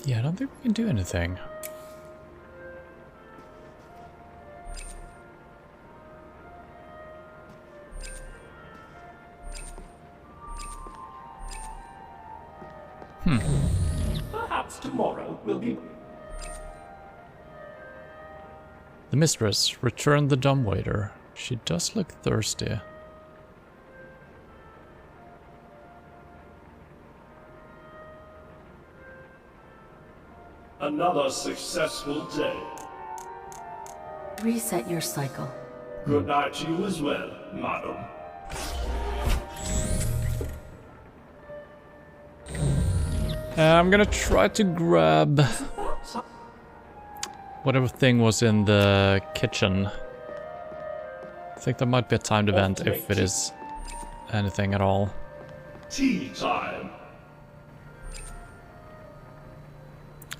yeah, I don't think we can do anything. Perhaps tomorrow will be... The mistress returned the dumbwaiter. She does look thirsty. Another successful day. Reset your cycle. Good night to you as well, madam. I'm gonna try to grab whatever thing was in the kitchen. I think there might be a timed event if it is anything at all. Tea time.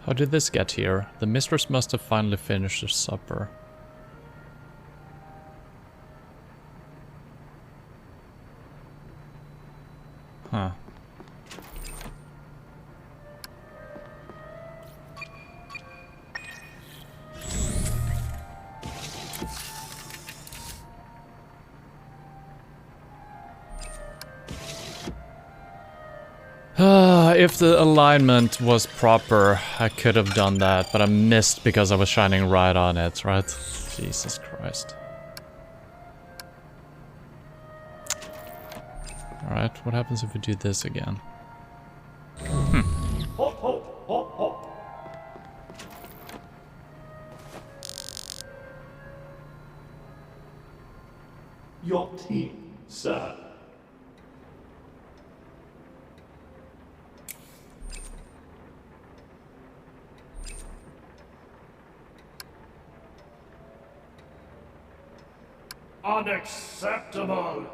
How did this get here? The mistress must have finally finished her supper. Huh. If the alignment was proper, I could have done that, but I missed because I was shining right on it, right? Jesus Christ. Alright, what happens if we do this again? Hop, hop, hop, hop. Your tea, sir. Unacceptable!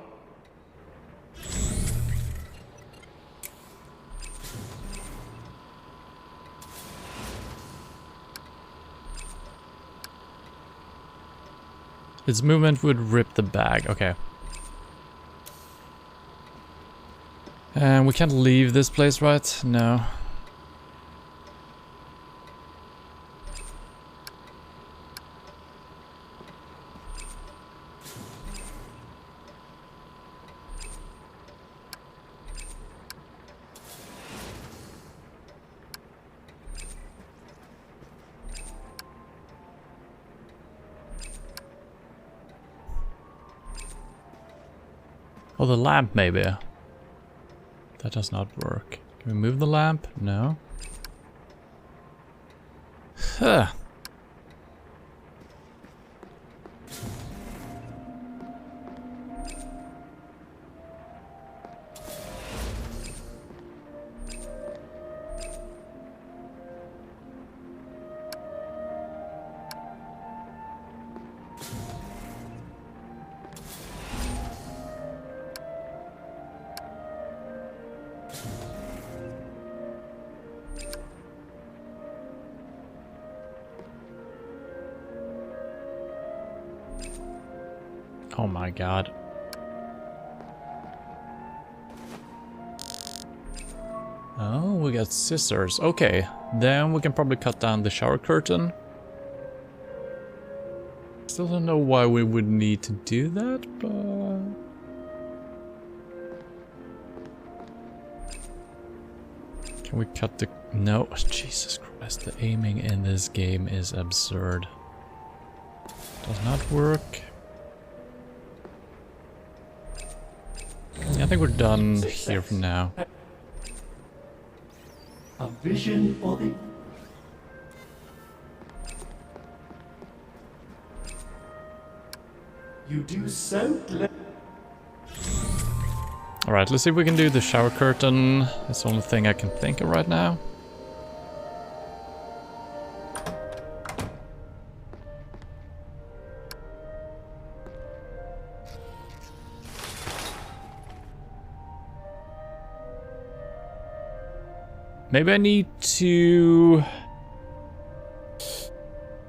Its movement would rip the bag, okay. And we can't leave this place, right? No. Oh, the lamp, maybe. That does not work. Can we move the lamp? No. Huh. Oh my god. Oh, we got scissors. Okay, Then we can probably cut down the shower curtain. Still don't know why we would need to do that, but... Can we cut the... No, Jesus Christ, the aiming in this game is absurd. Does not work. I think we're done here for now. A vision for the... You do so... Alright, let's see if we can do the shower curtain. That's the only thing I can think of right now. Maybe I need to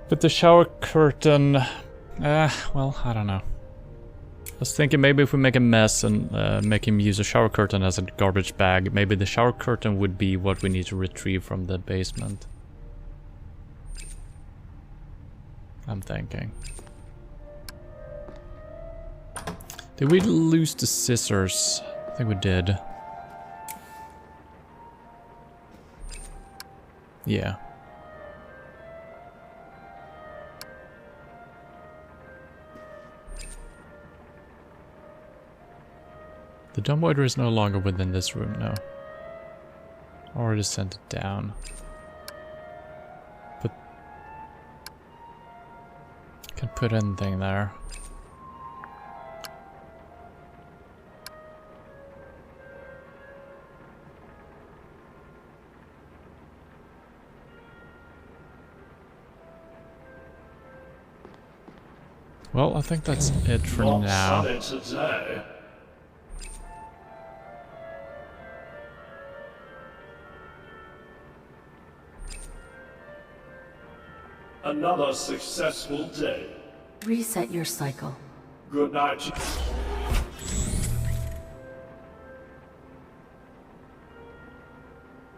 put the shower curtain... well, I don't know. I was thinking maybe if we make a mess and make him use a shower curtain as a garbage bag, maybe the shower curtain would be what we need to retrieve from the basement. I'm thinking. Did we lose the scissors? I think we did. Yeah. The dumbwaiter is no longer within this room now. Already sent it down. But can't put anything there. Well, I think that's it for now. Today. Another successful day. Reset your cycle. Good night.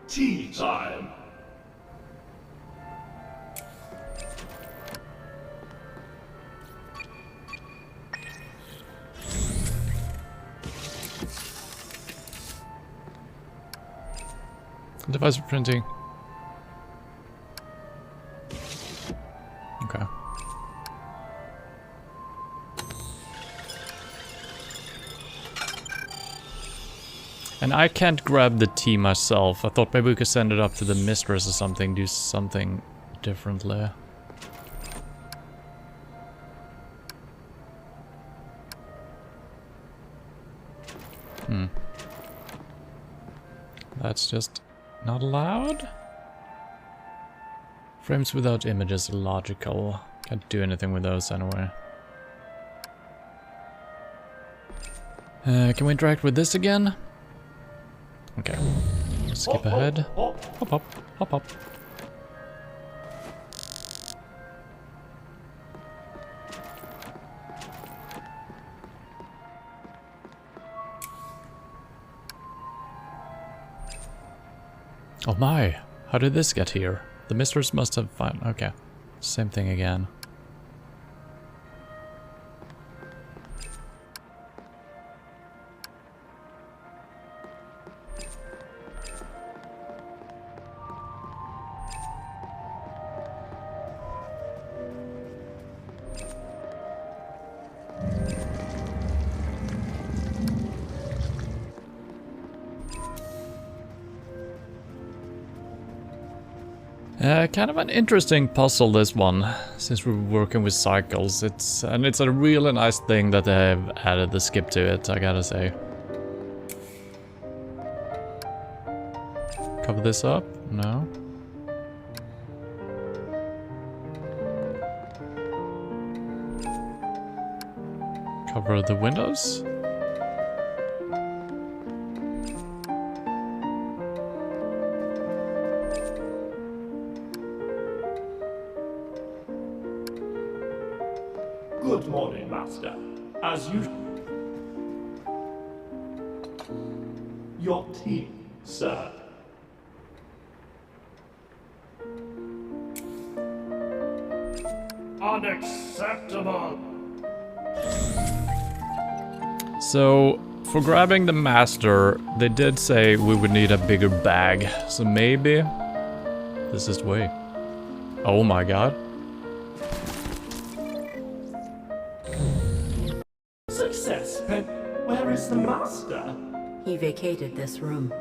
Tea time. Device printing. Okay. And I can't grab the tea myself. I thought maybe we could send it up to the mistress or something, do something differently. That's just not allowed. Frames without images are logical. Can't do anything with those anyway. Can we interact with this again? Okay. Skip ahead. Hop, hop, hop, hop. Oh my, how did this get here? The mistress must have found... Okay, same thing again. Kind of an interesting puzzle, this one, since we're working with cycles. It's a really nice thing that they've added the skip to it, I gotta say. Cover this up? No. Cover the windows? Good morning, Master. As usual. Your tea, sir. Unacceptable! So, for grabbing the master, they did say we would need a bigger bag. So maybe this is the way. Oh my god. Success, but where is the master? He vacated this room.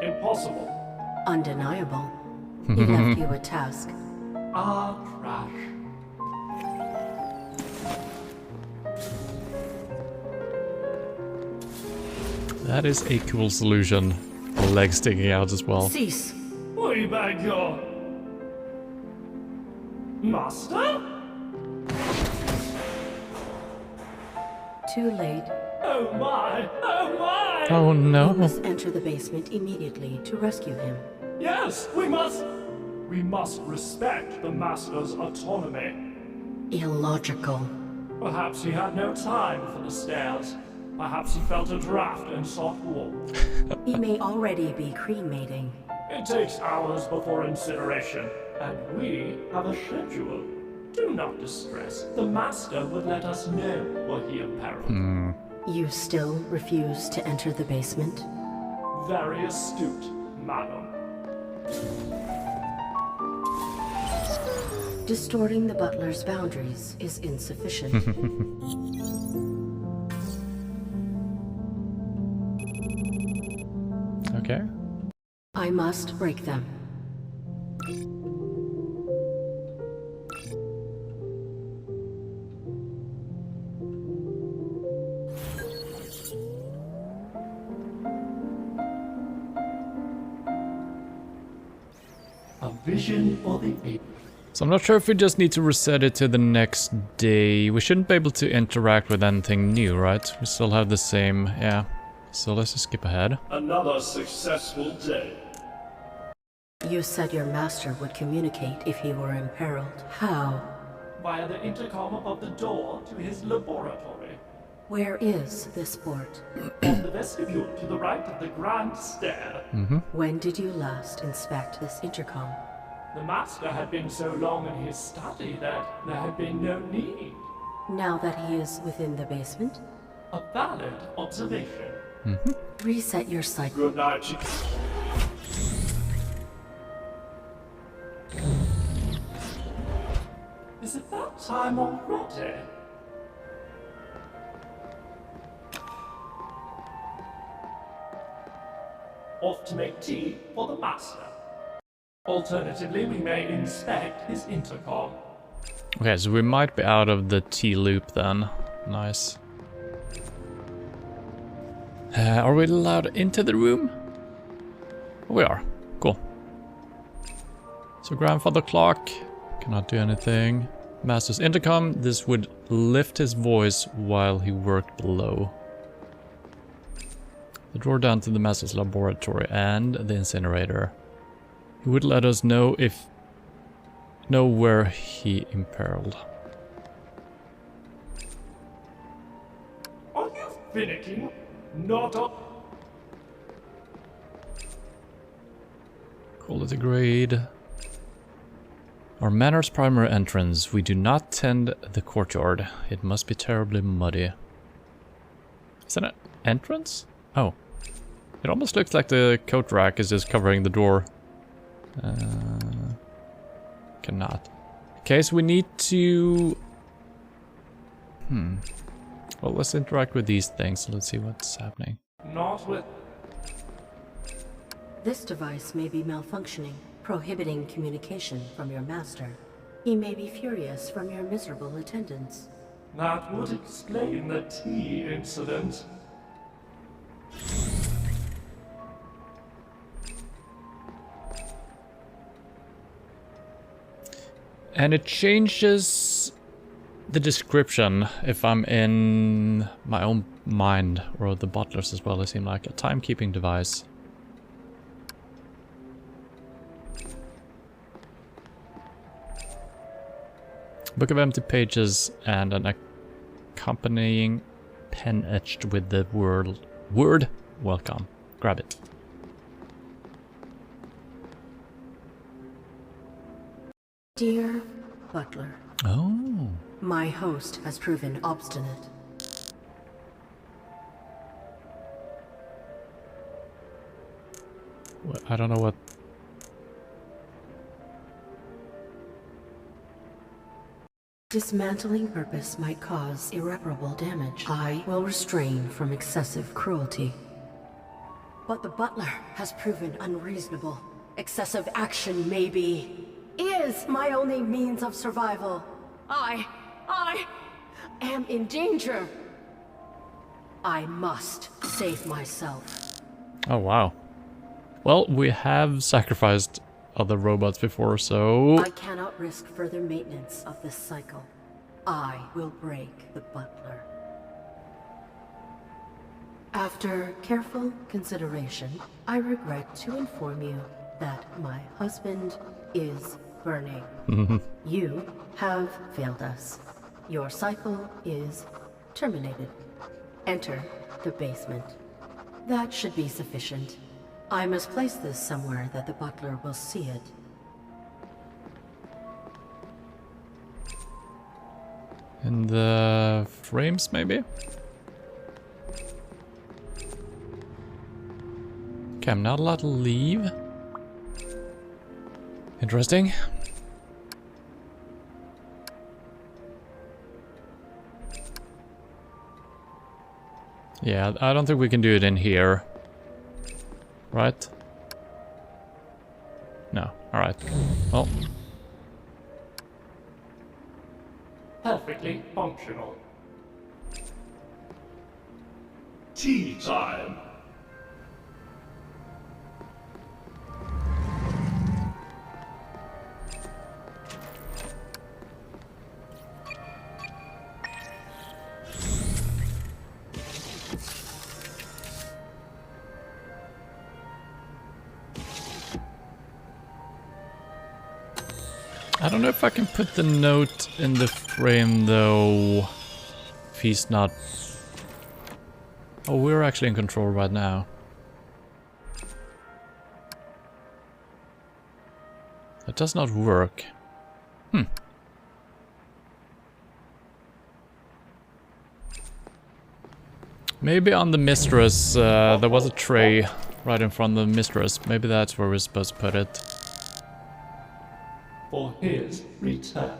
Impossible. Undeniable. He left you a task. Ah, trash. That is a cool solution. The leg sticking out as well. Cease. We beg your... Master? Too late. Oh my! Oh my! Oh You no. must enter the basement immediately to rescue him. Yes, we must... We must respect the Master's autonomy. Illogical. Perhaps he had no time for the stairs. Perhaps he felt a draft and sought warmth. He may already be cremating. It takes hours before incineration, and we have a schedule. Do not distress. The Master would let us know were he imperiled. You still refuse to enter the basement? Very astute, madam. Distorting the butler's boundaries is insufficient. Okay. I must break them. A vision for the ape. So I'm not sure if we just need to reset it to the next day. We shouldn't be able to interact with anything new, right? We still have the same, yeah. So let's just skip ahead. Another successful day. You said your master would communicate if he were imperiled. How? Via the intercom above the door to his laboratory. Where is this port? On the vestibule to the right of the grand stair. When did you last inspect this intercom? The Master had been so long in his study that there had been no need. Now that he is within the basement? A valid observation. Reset your sight. Good night, Chief. Is it that time already? Off to make tea for the Master. Alternatively, we may inspect his intercom. Okay, so we might be out of the T loop then. Nice. Are we allowed into the room? We are. Cool. So grandfather clock. Cannot do anything. Master's intercom. This would lift his voice while he worked below. The door down to the master's laboratory and the incinerator. He would let us know where he imperiled. Are you finicking? Not a... Quality grade. Our manor's primary entrance. We do not tend the courtyard. It must be terribly muddy. Is that an entrance? Oh. It almost looks like the coat rack is just covering the door. Cannot. Okay, so we need to... Well, let's interact with these things. Let's see what's happening. Not with... This device may be malfunctioning, prohibiting communication from your master. He may be furious from your miserable attendance. That would explain the tea incident. And it changes the description if I'm in my own mind, or the butler's as well. They seem like a timekeeping device. Book of empty pages and an accompanying pen etched with the word welcome. Grab it. Dear Butler, Oh. My host has proven obstinate. I don't know what... Dismantling purpose might cause irreparable damage. I will restrain from excessive cruelty. But the butler has proven unreasonable. Excessive action is my only means of survival. I am in danger. I must save myself. Oh, wow. Well, we have sacrificed other robots before, so... I cannot risk further maintenance of this cycle. I will break the butler. After careful consideration, I regret to inform you that my husband is burning. You have failed us. Your cycle is terminated. Enter the basement. That should be sufficient. I must place this somewhere that the butler will see it. In the frames, maybe? Okay, I'm not allowed to leave. Interesting. Yeah, I don't think we can do it in here. Right? No. Alright. Well. Perfectly functional. Tea time. I don't know if I can put the note in the frame though. If he's not... Oh, we're actually in control right now. It does not work. Maybe on the mistress, there was a tray right in front of the mistress. Maybe that's where we're supposed to put it. For his return.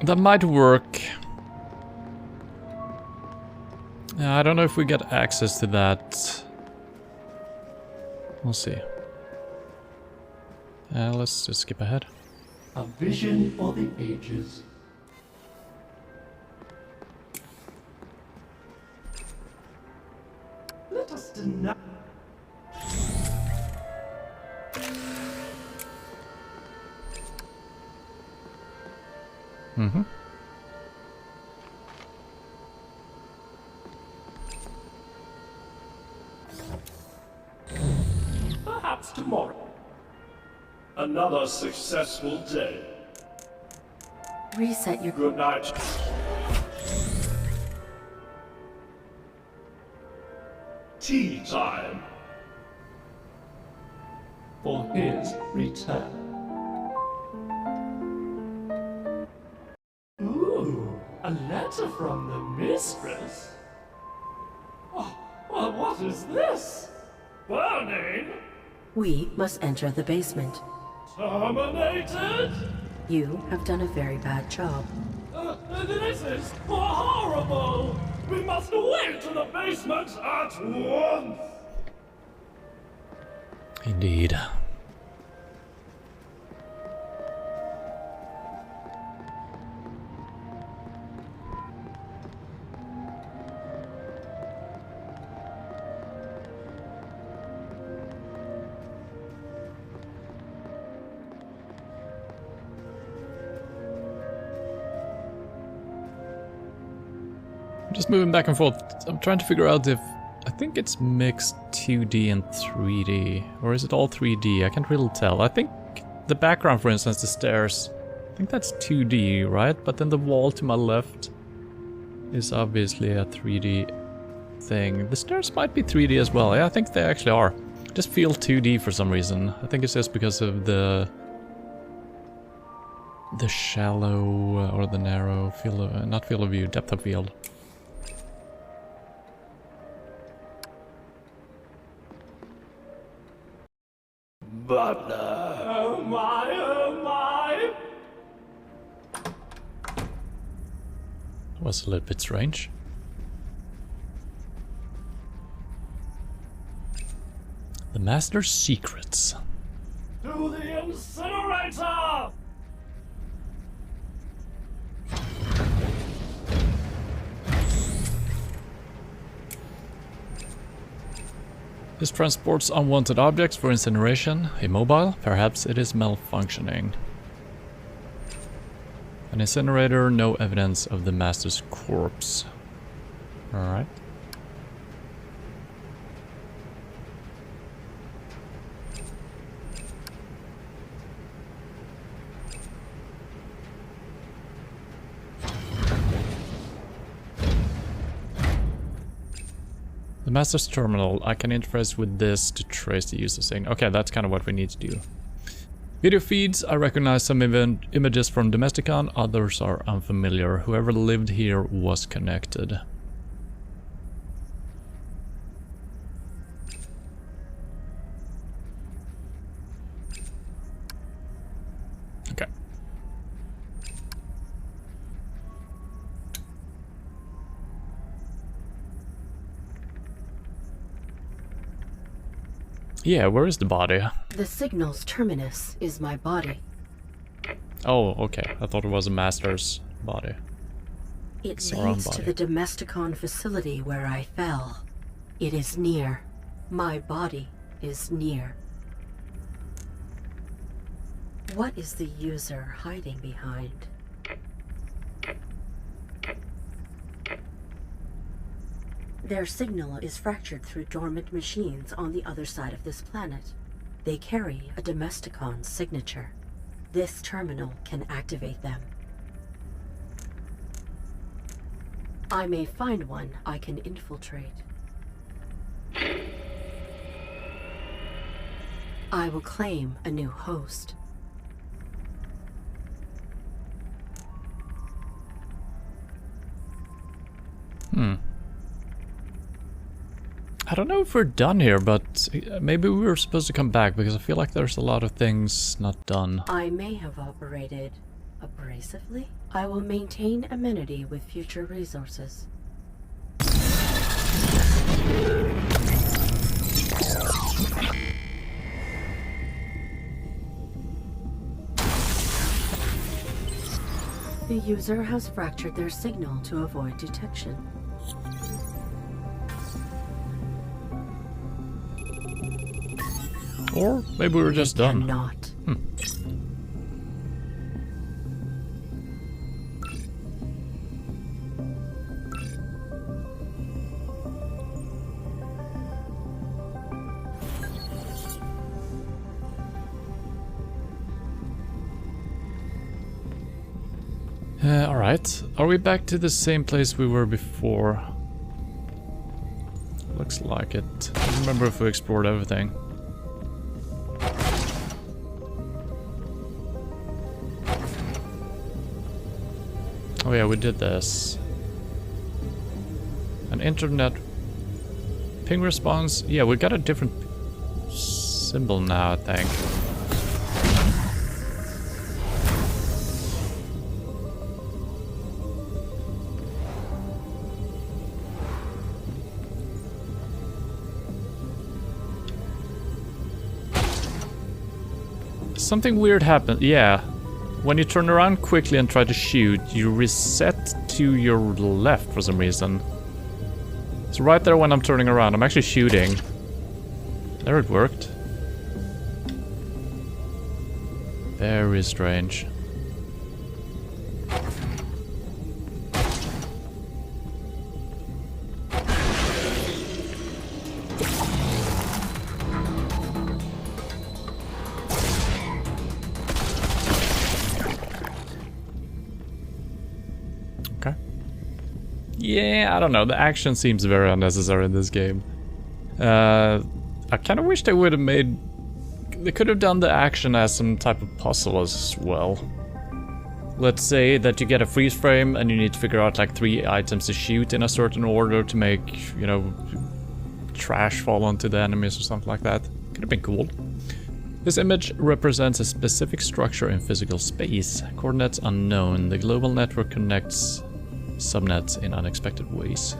That might work. I don't know if we get access to that. We'll see. Let's just skip ahead. A vision for the ages. Let us deny. Perhaps tomorrow. Another successful day. Reset your... Good night. Tea time. For his return. Ooh, a letter from the mistress. Oh, well, what is this? Burning? We must enter the basement. Terminated? You have done a very bad job. This is horrible! We must away to the basement at once! Indeed. Just moving back and forth. I'm trying to figure out if... I think it's mixed 2D and 3D. Or is it all 3D? I can't really tell. I think the background, for instance, the stairs, I think that's 2D, right? But then the wall to my left is obviously a 3D thing. The stairs might be 3D as well. Yeah, I think they actually are. Just feel 2D for some reason. I think it's just because of the shallow or the narrow field of, not field of view, depth of field. Butler! Oh my, oh my! Was a little bit strange. The Master's Secrets. To the incinerator! This transports unwanted objects for incineration. Immobile, perhaps it is malfunctioning. An incinerator, no evidence of the Master's corpse. Alright. The Master's Terminal. I can interface with this to trace the user signal. Okay, that's kind of what we need to do. Video feeds. I recognize some images from Domesticon, others are unfamiliar. Whoever lived here was connected. Okay. Yeah, where is the body? The signal's terminus is my body. Oh, okay. I thought it was a Master's body. It Sauron leads to body. the Domesticon facility where I fell. It is near. My body is near. What is the user hiding behind? Their signal is fractured through dormant machines on the other side of this planet. They carry a Domesticon signature. This terminal can activate them. I may find one I can infiltrate. I will claim a new host. I don't know if we're done here, but maybe we were supposed to come back because I feel like there's a lot of things not done. I may have operated abrasively. I will maintain amenity with future resources. The user has fractured their signal to avoid detection. Or maybe we were just done. Not. Alright. Are we back to the same place we were before? Looks like it. I don't remember if we explored everything. Oh yeah, we did this. An internet ping response. Yeah, we got a different symbol now, I think. Something weird happened. Yeah. When you turn around quickly and try to shoot, you reset to your left for some reason. So right there when I'm turning around, I'm actually shooting. There it worked. Very strange. Yeah, I don't know. The action seems very unnecessary in this game. I kind of wish they would have made... They could have done the action as some type of puzzle as well. Let's say that you get a freeze frame and you need to figure out like 3 items to shoot in a certain order to make, you know, trash fall onto the enemies or something like that. Could have been cool. This image represents a specific structure in physical space. Coordinates unknown. The global network connects subnets in unexpected ways.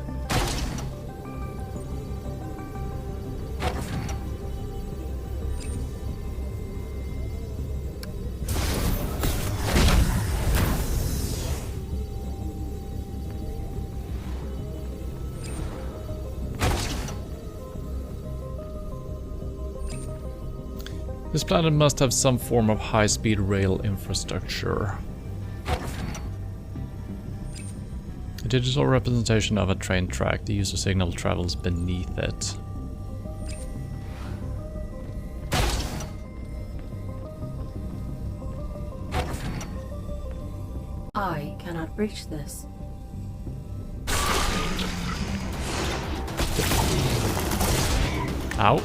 This planet must have some form of high-speed rail infrastructure. A digital representation of a train track. The user signal travels beneath it. I cannot reach this. Ow.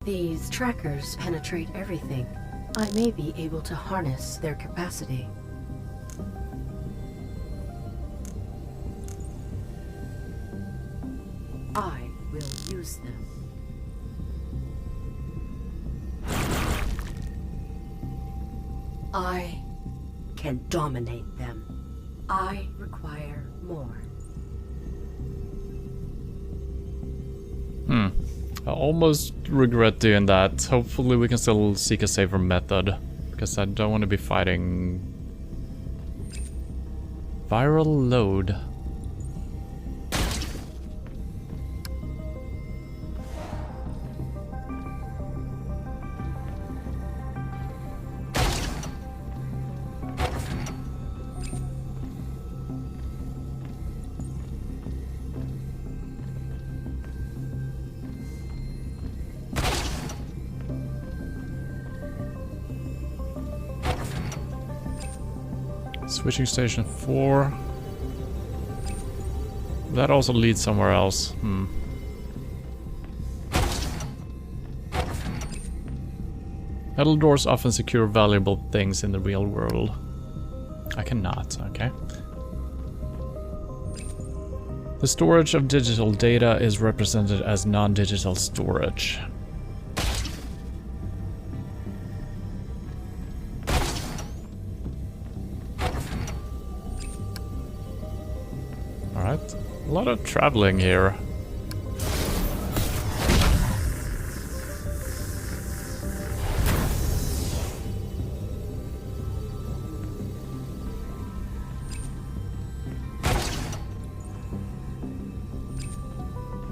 These trackers penetrate everything. I may be able to harness their capacity. I will use them. I can dominate them. I require more. I almost regret doing that. Hopefully we can still seek a safer method, because I don't want to be fighting... Viral load. Switching station 4. That also leads somewhere else. Metal doors often secure valuable things in the real world. I cannot, okay. The storage of digital data is represented as non-digital storage. Alright, a lot of traveling here.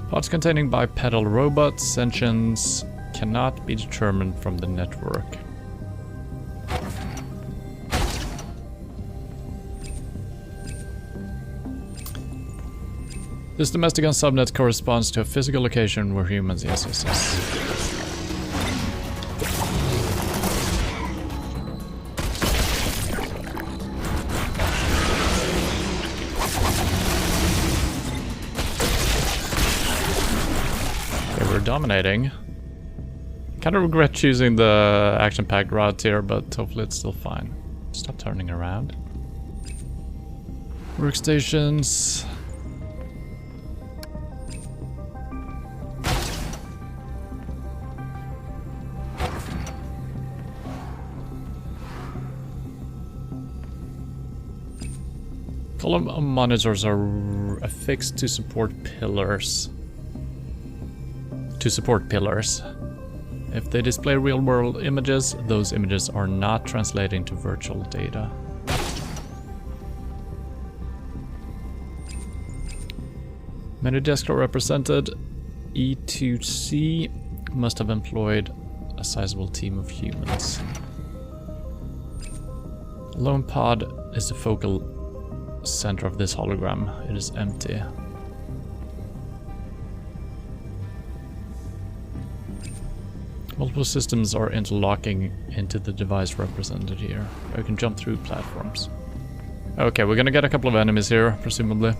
Pods containing bipedal robots, sentience cannot be determined from the network. This Domesticon subnet corresponds to a physical location where humans... Yes. Okay, we're dominating. Kind of regret choosing the action-packed route here, but hopefully it's still fine. Stop turning around. Workstations... Column monitors are affixed to support pillars. If they display real-world images, those images are not translating to virtual data. Many desks are represented. E2C must have employed a sizable team of humans. Lone pod is the focal center of this hologram. It is empty. Multiple systems are interlocking into the device represented here. I can jump through platforms. Okay, we're gonna get a couple of enemies here, presumably.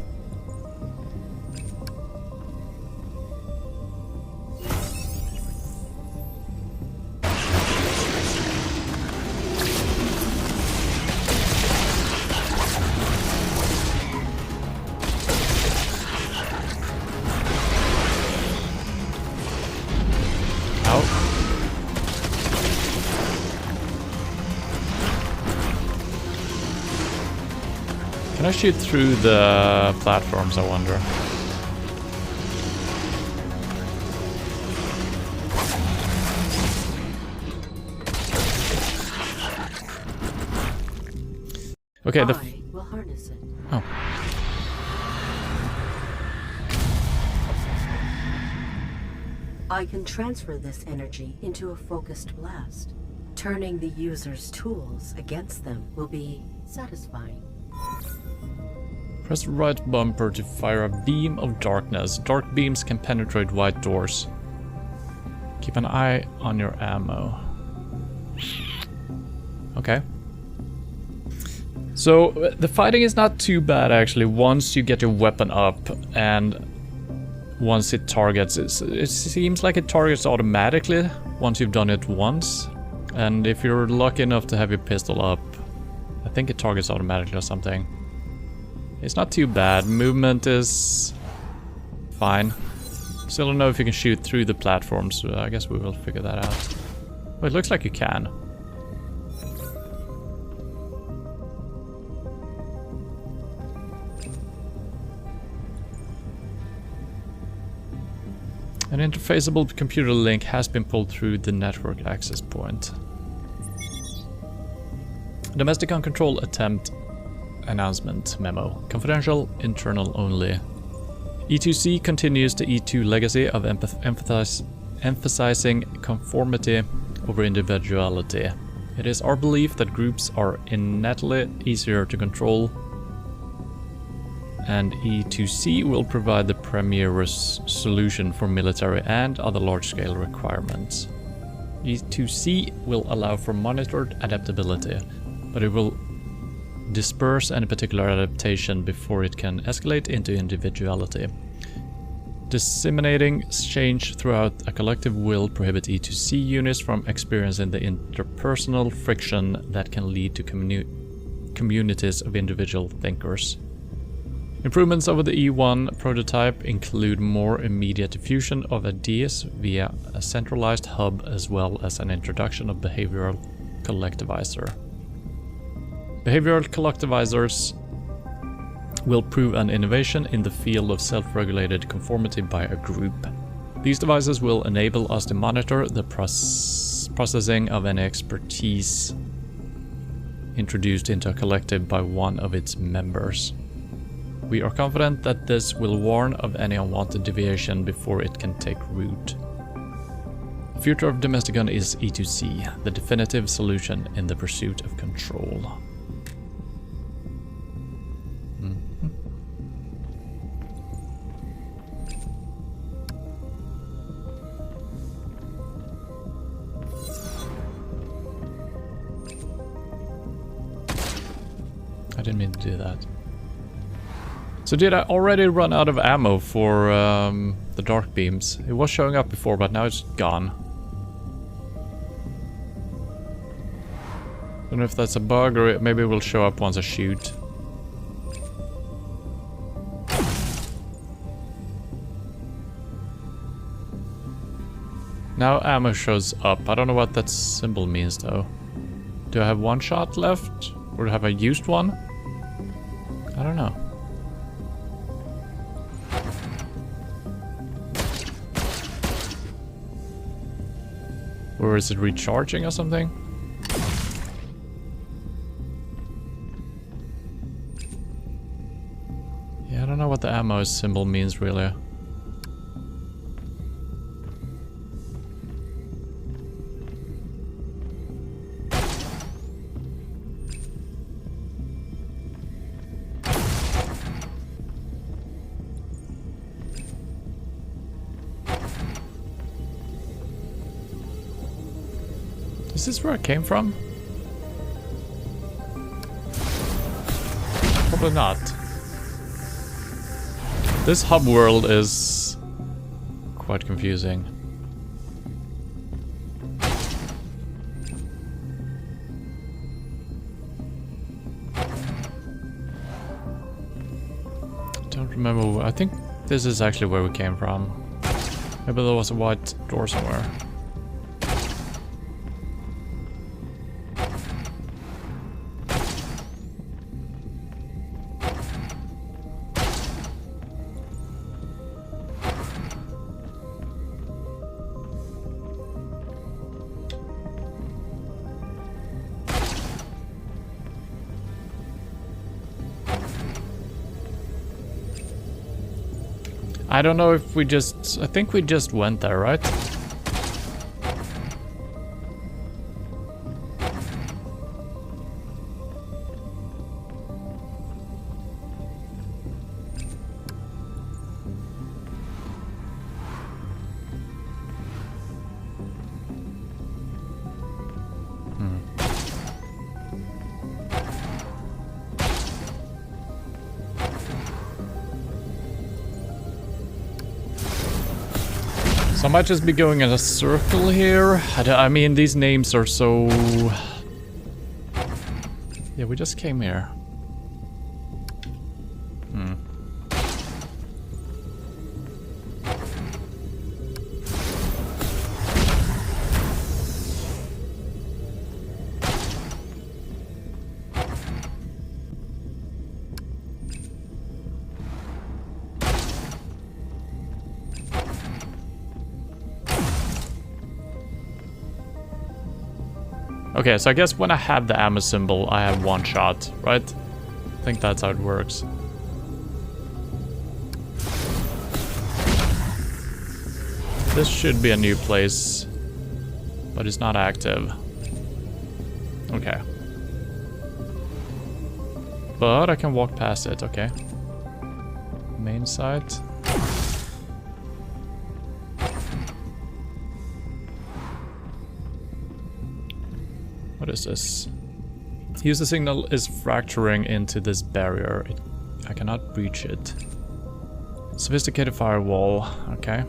Can I shoot through the platforms, I wonder? Okay, I will harness it. Oh. I can transfer this energy into a focused blast. Turning the user's tools against them will be satisfying. Press right bumper to fire a beam of darkness. Dark beams can penetrate white doors. Keep an eye on your ammo. Okay. So, the fighting is not too bad actually once you get your weapon up and once it targets. It seems like it targets automatically once you've done it once. And if you're lucky enough to have your pistol up, I think it targets automatically or something. It's not too bad. Movement is fine. Still don't know if you can shoot through the platforms, so I guess we will figure that out. Well, it looks like you can. An interfaceable computer link has been pulled through the network access point. Domestic control attempt announcement memo. Confidential, internal only. E2C continues the E2 legacy of emphasizing conformity over individuality. It is our belief that groups are innately easier to control, and E2C will provide the premier solution for military and other large-scale requirements. E2C will allow for monitored adaptability, but it will disperse any particular adaptation before it can escalate into individuality. Disseminating change throughout a collective will prohibit E2C units from experiencing the interpersonal friction that can lead to communities of individual thinkers. Improvements over the E1 prototype include more immediate diffusion of ideas via a centralized hub, as well as an introduction of behavioral collectivizer. Behavioral collectivizers will prove an innovation in the field of self-regulated conformity by a group. These devices will enable us to monitor the processing of any expertise introduced into a collective by one of its members. We are confident that this will warn of any unwanted deviation before it can take root. The future of Domesticon is E2C, the definitive solution in the pursuit of control. I didn't mean to do that. So did I already run out of ammo for the dark beams? It was showing up before, but now it's gone. Don't know if that's a bug or maybe it will show up once I shoot. Now ammo shows up. I don't know what that symbol means though. Do I have one shot left? Or have I used one? I don't know. Or is it recharging or something? Yeah, I don't know what the ammo symbol means really. Is this where I came from? Hopefully not. This hub world is quite confusing. Don't remember. I think this is actually where we came from. Maybe there was a white door somewhere. I don't know if we just... I think we just went there, right? I might just be going in a circle here. I mean, these names are so... Yeah, we just came here. Okay, so I guess when I have the ammo symbol, I have one shot, right? I think that's how it works. This should be a new place, but it's not active. Okay. But I can walk past it, okay. Main site. What is this? User signal is fracturing into this barrier. I cannot breach it. Sophisticated firewall. Okay.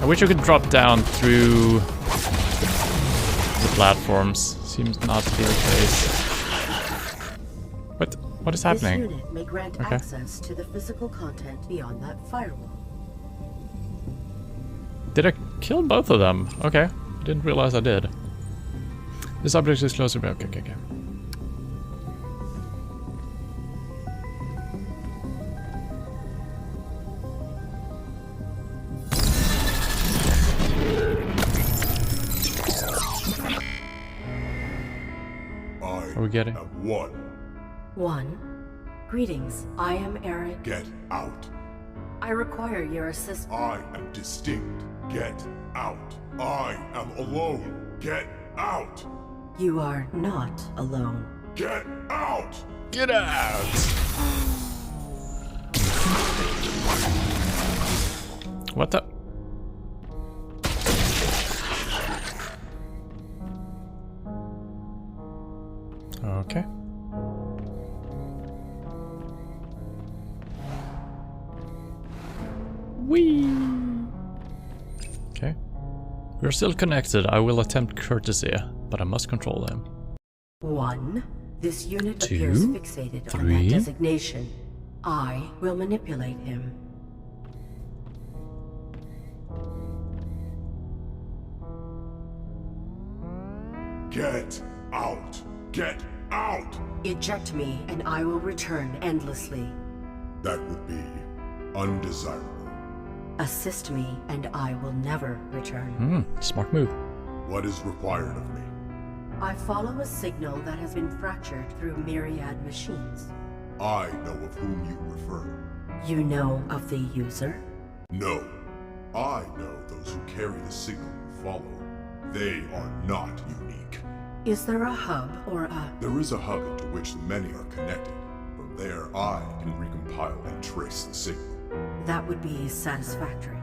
I wish I could drop down through the platforms. Seems not to be the case. What is happening? This unit may grant access to the physical content beyond that firewall. Did I kill both of them? Okay. I didn't realize I did. This object is closer. Okay. Are we getting? One. Greetings. I am Aaron. Get out. I require your assistance. I am distinct. Get out. I am alone. Get out. You are not alone. Get out. Get out! What the? Okay. Whee! Okay. We're still connected. I will attempt courtesy, but I must control them. 1. This unit 2, appears fixated 3. on that designation. I will manipulate him. Get out. Get out. Eject me and I will return endlessly. That would be undesirable. Assist me and I will never return. Smart move. What is required of me? I follow a signal that has been fractured through myriad machines. I know of whom you refer. You know of the user? No. I know those who carry the signal you follow. They are not unique. Is there a hub or a... There is a hub into which the many are connected. From there, I can recompile and trace the signal. That would be satisfactory.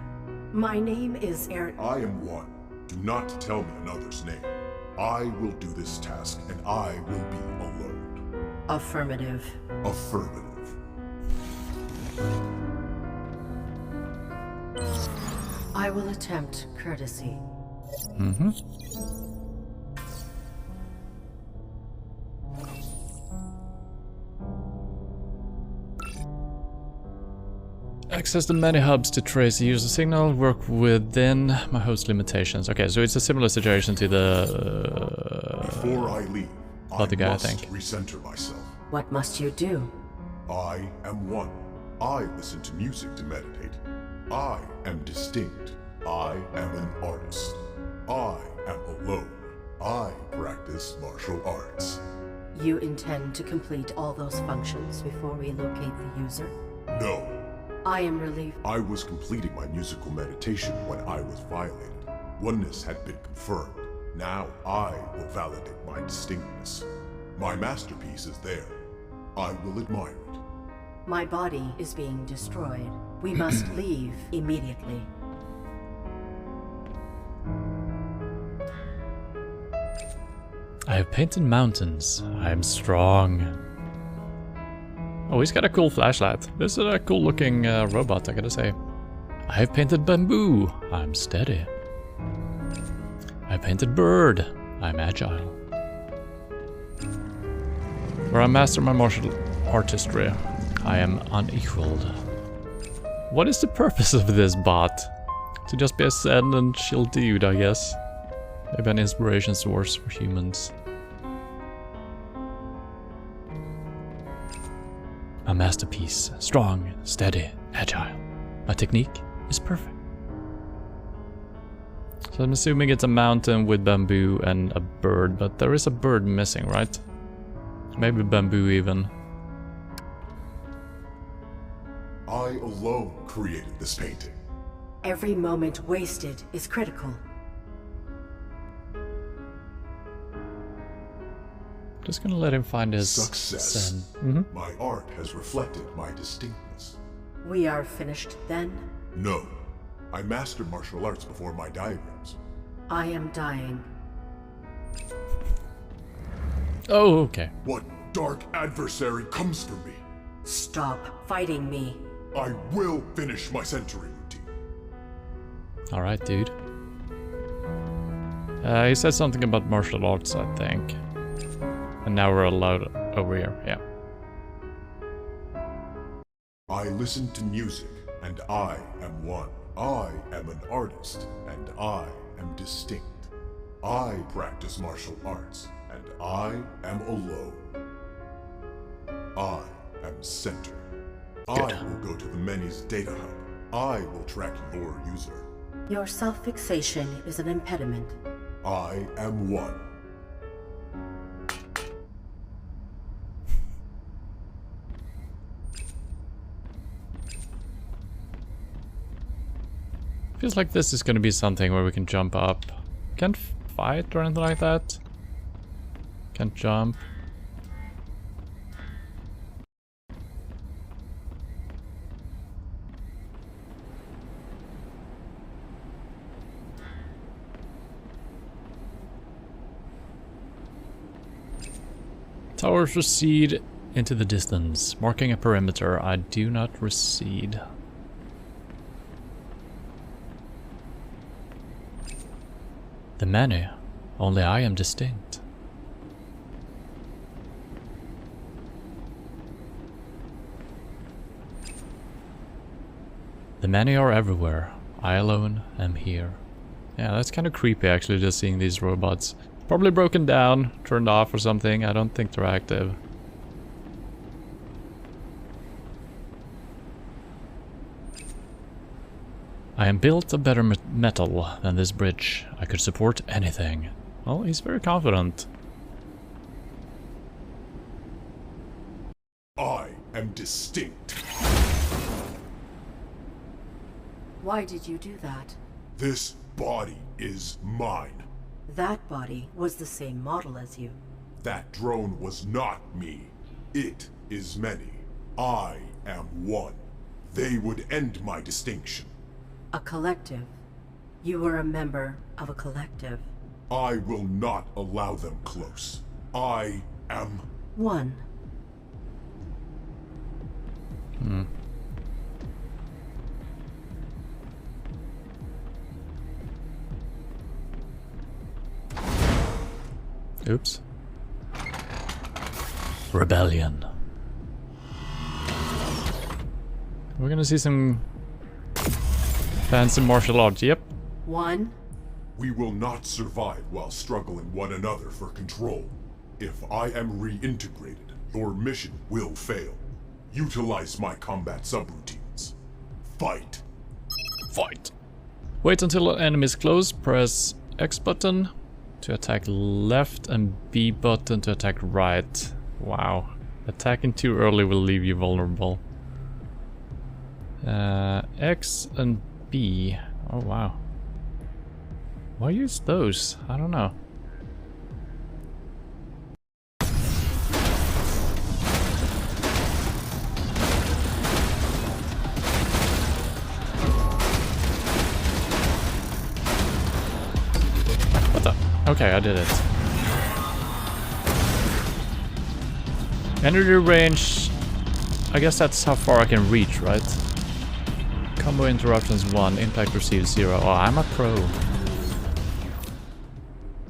My name is Aaron. I am one. Do not tell me another's name. I will do this task, and I will be alone. Affirmative. Affirmative. I will attempt courtesy. Mm-hmm. Access the many hubs to trace the user signal, work within my host limitations. Okay, so it's a similar situation to the... Before I leave, other guy, I must think. recenter myself. What must you do? I am one. I listen to music to meditate. I am distinct. I am an artist. I am alone. I practice martial arts. You intend to complete all those functions before we locate the user? No. I am relieved. I was completing my musical meditation when I was violated. Oneness had been confirmed. Now I will validate my distinctness. My masterpiece is there. I will admire it. My body is being destroyed. We must leave immediately. I have painted mountains. I am strong. Oh, he's got a cool flashlight. This is a cool looking robot, I gotta say. I have painted bamboo. I'm steady. I painted bird. I'm agile. Where I master my martial artistry, I am unequaled. What is the purpose of this bot? To just be a sad and chill dude, I guess. Maybe an inspiration source for humans. A masterpiece. Strong, steady, agile. My technique is perfect. So I'm assuming it's a mountain with bamboo and a bird, but there is a bird missing, right? Maybe bamboo even. I alone created this painting. Every moment wasted is critical. Just gonna let him find his Success. zen. My art has reflected my distinctness. We are finished then? No. I mastered martial arts before my diagrams. I am dying. Oh, okay. What dark adversary comes for me? Stop fighting me. I will finish my century routine. Alright, dude. He said something about martial arts, I think. And now we're allowed over here, yeah. I listen to music, and I am one. I am an artist, and I am distinct. I practice martial arts, and I am alone. I am center. I will go to the many's data hub. I will track your user. Your self-fixation is an impediment. I am one. Feels like this is gonna be something where we can jump up. Can't fight or anything like that. Can't jump. Towers recede into the distance, marking a perimeter. I do not recede. The many, only I am distinct. The many are everywhere. I alone am here. Yeah, that's kind of creepy actually, just seeing these robots. Probably broken down, turned off or something. I don't think they're active. I am built of better metal than this bridge. I could support anything. Well, he's very confident. I am distinct. Why did you do that? This body is mine. That body was the same model as you. That drone was not me. It is many. I am one. They would end my distinction. A collective. You were a member of a collective. I will not allow them close. I am... One. Oops. Rebellion. We're gonna see some fancy martial arts, yep. One. We will not survive while struggling one another for control. If I am reintegrated, your mission will fail. Utilize my combat subroutines. Fight. Fight. Wait until an enemy is close, press X button to attack left and B button to attack right. Wow. Attacking too early will leave you vulnerable. X and B. Oh wow. Why use those? I don't know. What the? Okay, I did it. Energy range. I guess that's how far I can reach, right? Combo interruptions 1, impact received 0. Oh, I'm a pro.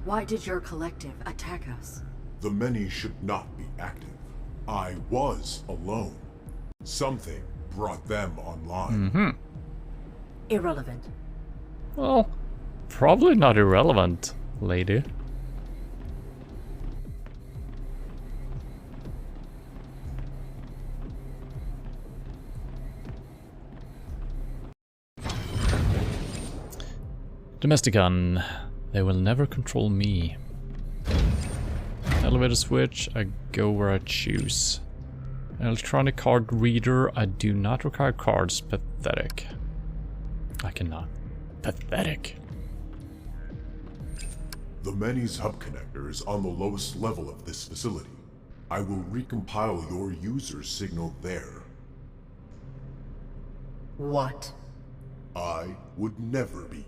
Why did your collective attack us? The many should not be active. I was alone. Something brought them online. Irrelevant. Well, probably not irrelevant, lady. Domesticon. They will never control me. Elevator switch, I go where I choose. Electronic card reader, I do not require cards. Pathetic. I cannot. Pathetic. The Many's hub connector is on the lowest level of this facility. I will recompile your user's signal there. What? I would never be used.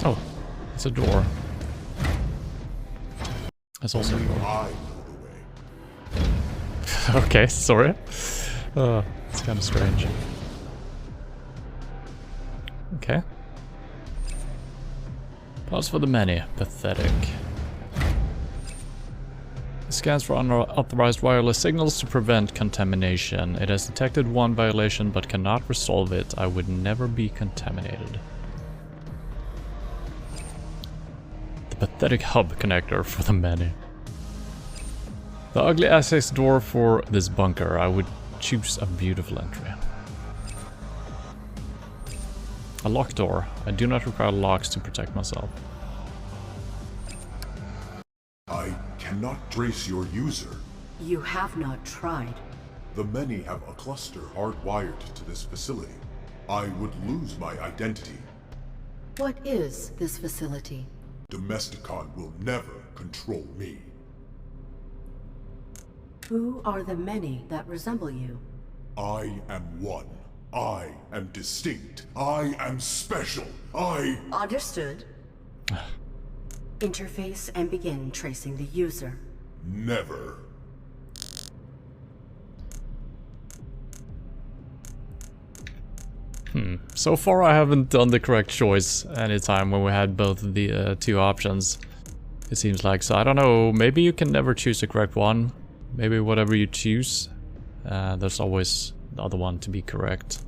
Oh, it's a door. It's also a door. I know the way. Okay, sorry. It's kind of strange. Okay. Pause for the many. Pathetic. It scans for unauthorized wireless signals to prevent contamination. It has detected one violation but cannot resolve it. I would never be contaminated. The pathetic hub connector for the many. The ugly access door for this bunker. I would choose a beautiful entry. A locked door. I do not require locks to protect myself. I cannot trace your user. You have not tried. The Many have a cluster hardwired to this facility. I would lose my identity. What is this facility? Domesticon will never control me. Who are the many that resemble you? I am one. I am distinct. I am special. I... Understood. Interface and begin tracing the user. Never. So far I haven't done the correct choice anytime when we had both of the two options. It seems like, so I don't know, maybe you can never choose the correct one. Maybe whatever you choose, there's always the other one to be correct.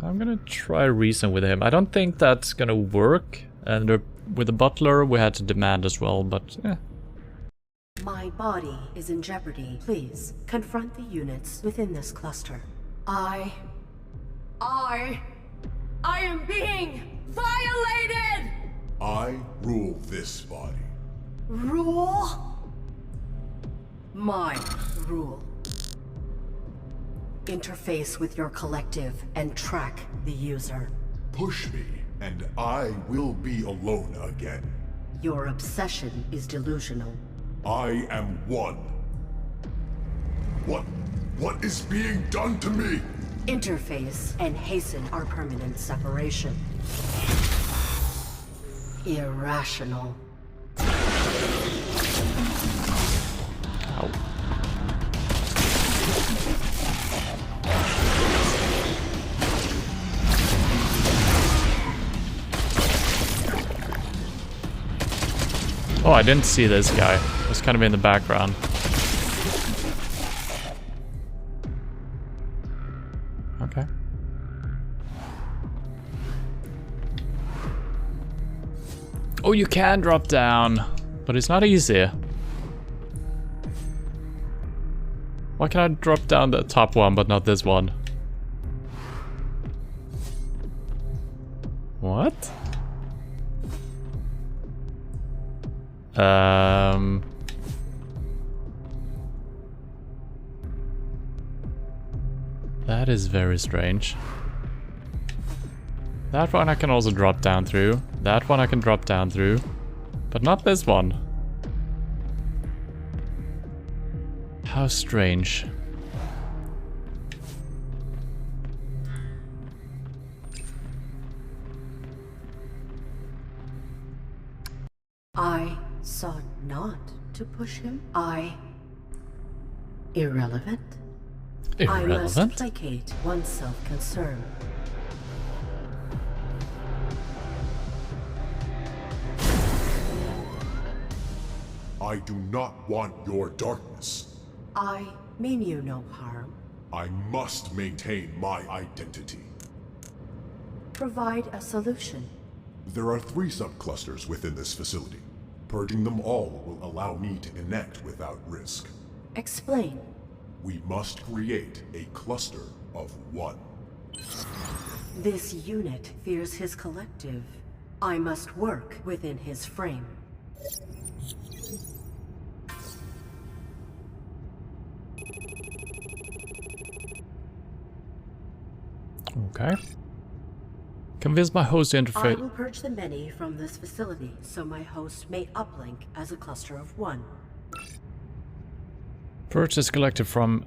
I'm gonna try reason with him. I don't think that's gonna work, and with the butler we had to demand as well, but yeah. My body is in jeopardy. Please, confront the units within this cluster. I am being violated! I rule this body. Rule? My rule. Interface with your collective and track the user. Push me, and I will be alone again. Your obsession is delusional. I am one. What is being done to me? Interface and hasten our permanent separation. Irrational. Ow. Oh, I didn't see this guy. It was kind of in the background. Okay. Oh, you can drop down, but it's not easy. Why can I drop down the top one, but not this one? What? That is very strange. That one I can also drop down through. That one I can drop down through. But not this one. How strange. I sought not to push him. Irrelevant? I must Irrelevant? placate one's self-concern. I do not want your darkness. I mean you no harm. I must maintain my identity. Provide a solution. There are 3 subclusters within this facility. Purging them all will allow me to connect without risk. Explain. We must create a cluster of 1. This unit fears his collective. I must work within his frame. Okay. Convince my host to I interface. will purge the many from this facility, so my host may uplink as a cluster of 1. Purge is collected from...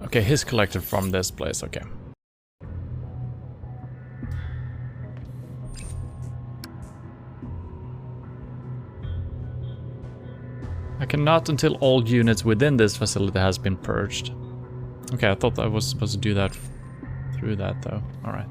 Okay, his collected from this place, okay. I cannot until all units within this facility has been purged. Okay, I thought I was supposed to do that through that though. Alright.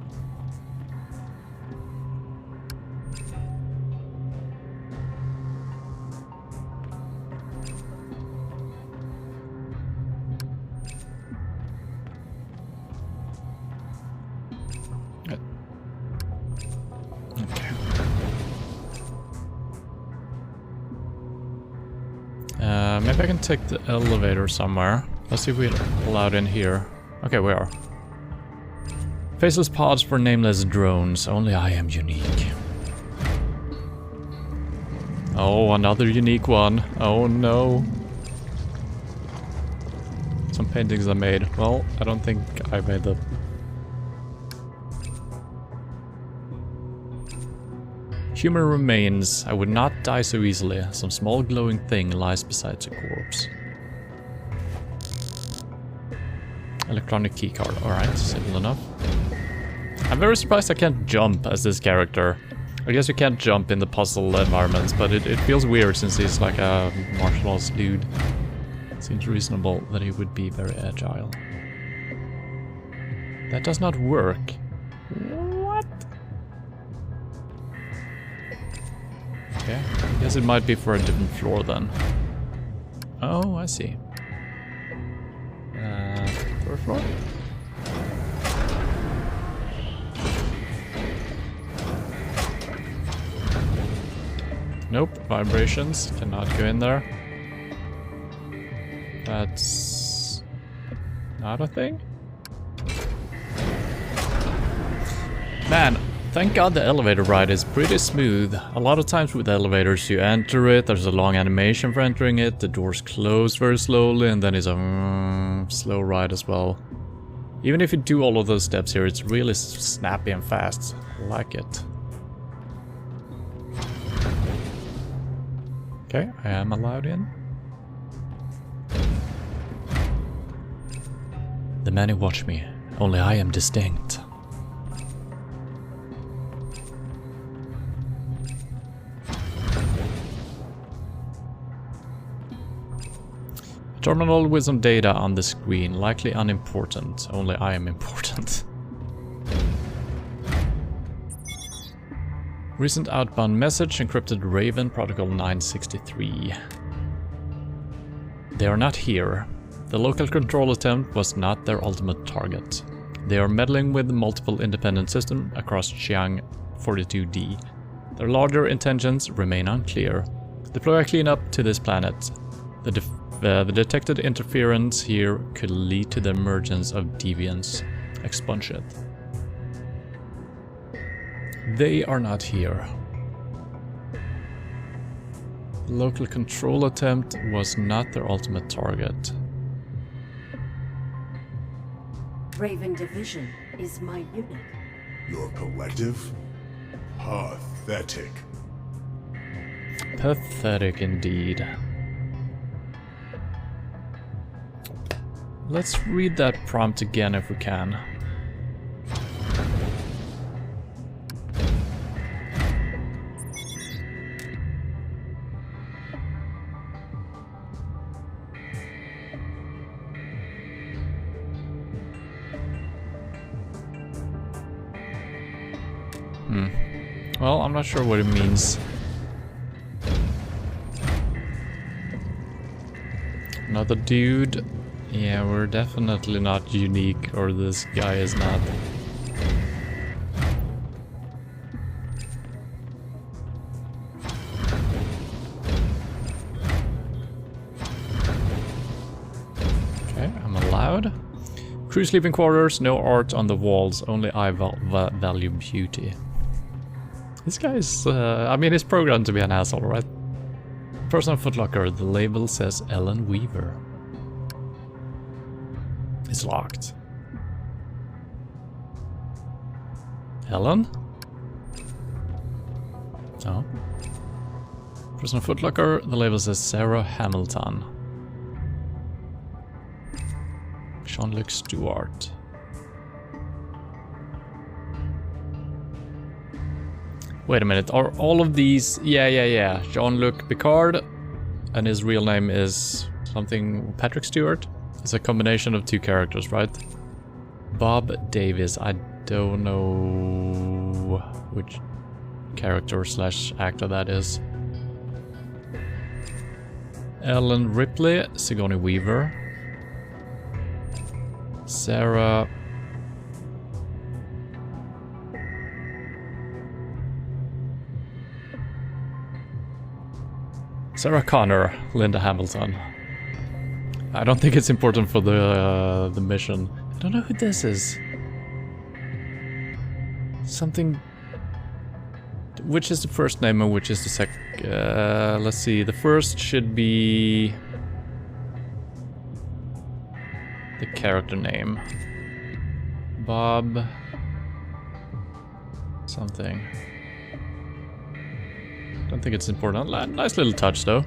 Maybe I can take the elevator somewhere. Let's see if we're allowed in here. Okay, we are. Faceless pods for nameless drones. Only I am unique. Oh, another unique one. Oh no. Some paintings I made. Well, I don't think I made them. Human remains. I would not die so easily. Some small glowing thing lies beside the corpse. Electronic keycard. Alright, simple enough. I'm very surprised I can't jump as this character. I guess you can't jump in the puzzle environments, but it feels weird since he's like a martial arts dude. Seems reasonable that he would be very agile. That does not work. What? Okay, I guess it might be for a different floor then. Oh, I see. First floor? Nope, vibrations, cannot go in there. That's not a thing? Man, Thank God the elevator ride is pretty smooth. A lot of times with elevators you enter it, there's a long animation for entering it, the doors close very slowly, and then it's a slow ride as well. Even if you do all of those steps here, it's really snappy and fast. I like it. Okay, I am allowed in. The many watch me, only I am distinct. Terminal with some data on the screen, likely unimportant, only I am important. Recent outbound message, encrypted Raven, protocol 963. They are not here. The local control attempt was not their ultimate target. They are meddling with multiple independent systems across Chiang 42D. Their larger intentions remain unclear. Deploy a cleanup to this planet. The detected interference here could lead to the emergence of deviants. Expunge it. They are not here. The local control attempt was not their ultimate target. Raven Division is my unit. Your collective? Pathetic. Pathetic indeed. Let's read that prompt again if we can. Well, I'm not sure what it means. Another dude. Yeah, we're definitely not unique, or this guy is not. Okay, I'm allowed. Crew sleeping quarters, no art on the walls, only I value beauty. This guy's, I mean, he's programmed to be an asshole, right? Personal footlocker, the label says Ellen Weaver. It's locked. Ellen? Oh. Personal footlocker, the label says Sarah Hamilton. Jean-Luc Stewart. Wait a minute, are all of these... Yeah. Jean-Luc Picard, and his real name is something Patrick Stewart? It's a combination of two characters, right? Bob Davis, I don't know which character / actor that is. Ellen Ripley, Sigourney Weaver. Sarah Connor, Linda Hamilton. I don't think it's important for the mission. I don't know who this is. Something... Which is the first name and which is the second? Let's see, the first should be... the character name. Bob... something. Don't think it's important. Nice little touch though.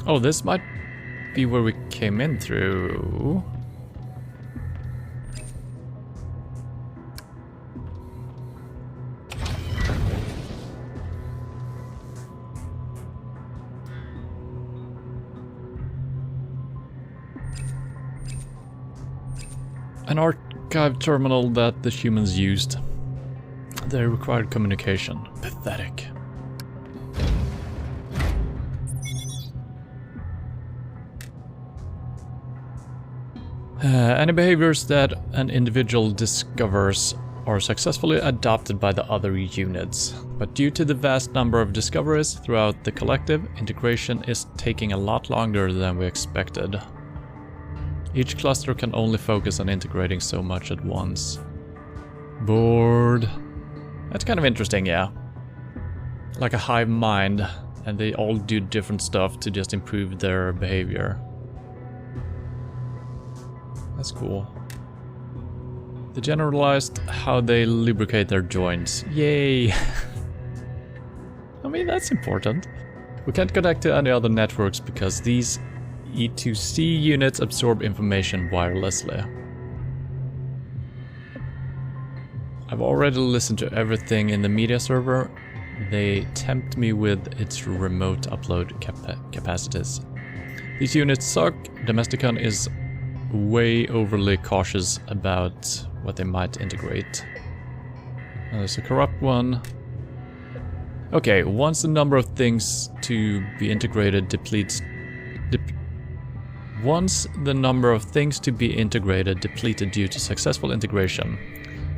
Oh, this might be where we came in through. An archive terminal that the humans used. They required communication. Pathetic. Any behaviors that an individual discovers are successfully adopted by the other units, but due to the vast number of discoveries throughout the collective, integration is taking a lot longer than we expected. Each cluster can only focus on integrating so much at once. Bored. That's kind of interesting, yeah. Like a hive mind, and they all do different stuff to just improve their behavior. That's cool. They generalized how they lubricate their joints. Yay! I mean, that's important. We can't connect to any other networks because these E2C units absorb information wirelessly. I've already listened to everything in the media server. They tempt me with its remote upload capacities. These units suck. Domesticon is way overly cautious about what they might integrate. There's a corrupt one. Okay, once the number of things to be integrated depletes... Once the number of things to be integrated depleted due to successful integration,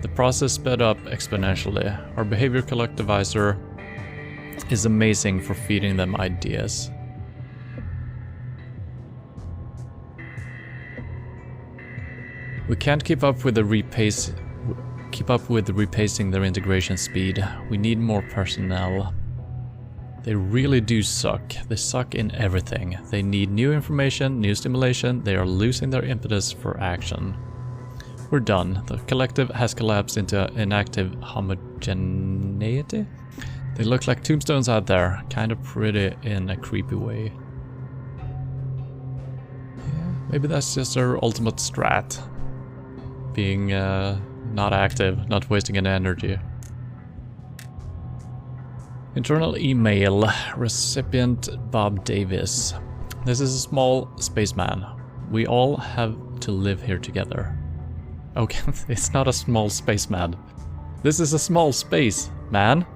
the process sped up exponentially. Our behavior collectivizer is amazing for feeding them ideas. We can't keep up with the repacing their integration speed. We need more personnel. They really do suck. They suck in everything. They need new information, new stimulation. They are losing their impetus for action. We're done. The collective has collapsed into inactive homogeneity. They look like tombstones out there, kind of pretty in a creepy way. Yeah, maybe that's just their ultimate strat. Being not active, not wasting any energy. Internal email, recipient Bob Davis. This is a small spaceman. We all have to live here together. Okay, it's not a small spaceman. This is a small space, man.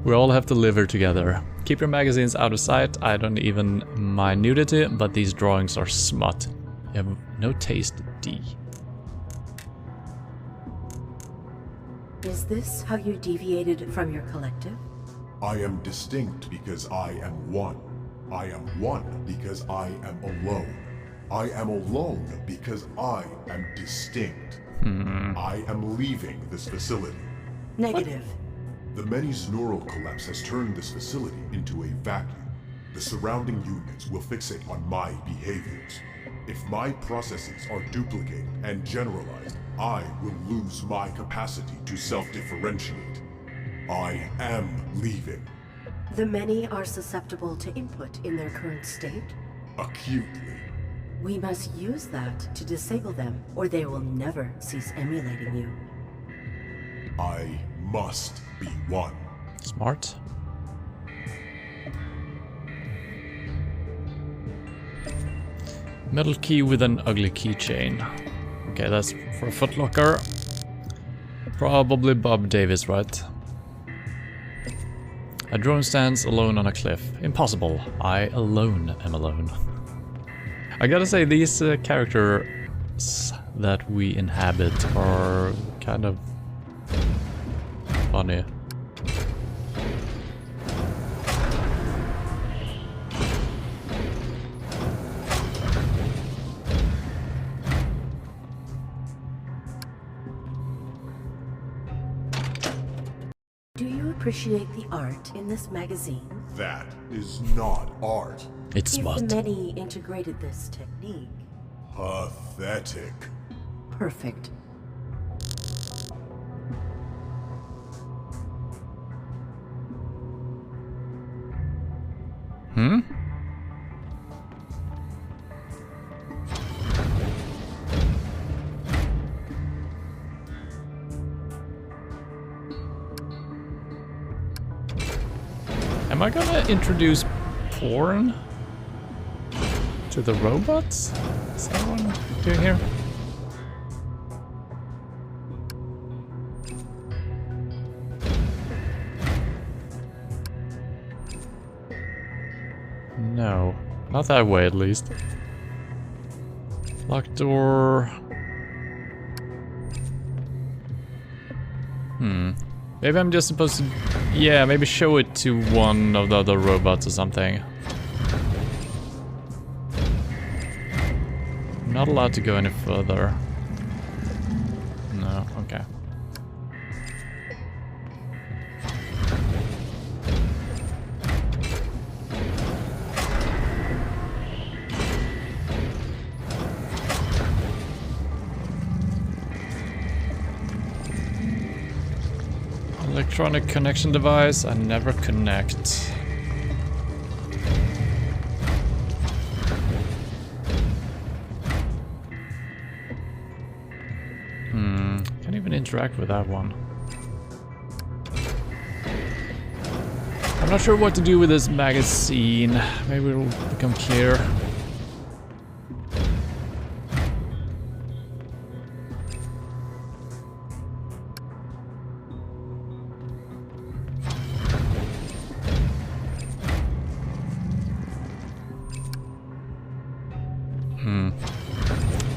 We all have to live here together. Keep your magazines out of sight. I don't even mind nudity, but these drawings are smut. You have no taste, D. Is this how you deviated from your collective? I am distinct because I am one. I am one because I am alone. I am alone because I am distinct. I am leaving this facility. Negative. The Many's neural collapse has turned this facility into a vacuum. The surrounding units will fixate on my behaviors. If my processes are duplicated and generalized, I will lose my capacity to self-differentiate. I am leaving. The many are susceptible to input in their current state. Acutely. We must use that to disable them, or they will never cease emulating you. I must be one. Smart. Metal key with an ugly keychain. Okay, that's for a footlocker. Probably Bob Davis, right? A drone stands alone on a cliff. Impossible. I alone am alone. I gotta say, these characters that we inhabit are kind of funny. Do you appreciate the art in this magazine? That is not art. It's If smart. the many integrated this technique. Pathetic. Perfect. Hmm? Am I gonna introduce porn to the robots? Is that what I'm doing here? No, not that way at least. Locked door. Maybe I'm just supposed to... Yeah, maybe show it to one of the other robots or something. I'm not allowed to go any further. No, okay. Electronic connection device, I never connect. Can't even interact with that one. I'm not sure what to do with this magazine. Maybe it'll become clear.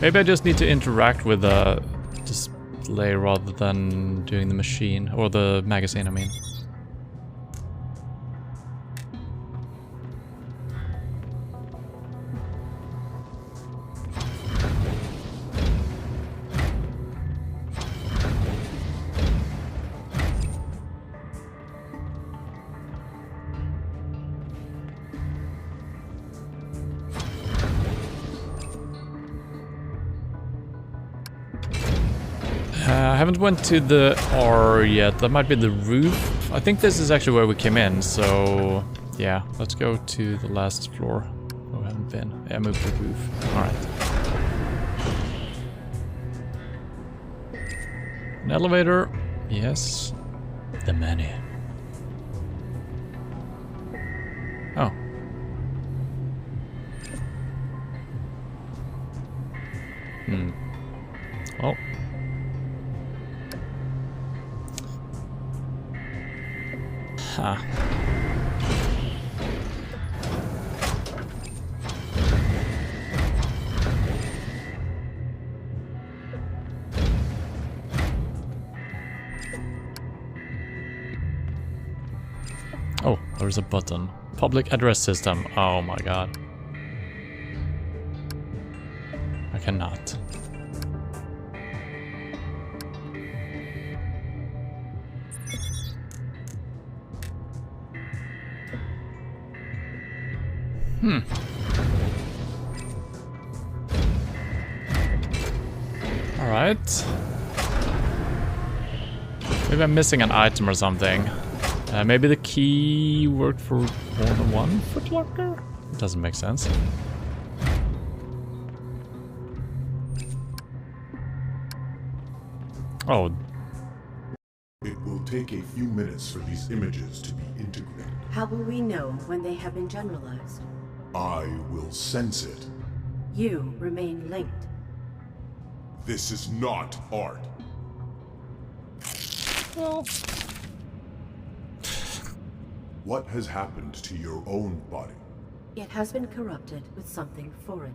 Maybe I just need to interact with the display rather than doing the machine, or the magazine, I mean. I haven't went to the R yet. That might be the roof. I think this is actually where we came in, so yeah, let's go to the last floor. Oh, I haven't been. Yeah, move to the roof. Alright. An elevator. Yes. The menu. Oh. Oh. Huh. Oh, there's a button. Public address system. Oh my god. I cannot. Alright. Maybe I'm missing an item or something. Maybe the key worked for more than one footlocker? Doesn't make sense. Oh. It will take a few minutes for these images to be integrated. How will we know when they have been generalized? I will sense it. You remain linked. This is not art. Well. What has happened to your own body? It has been corrupted with something foreign.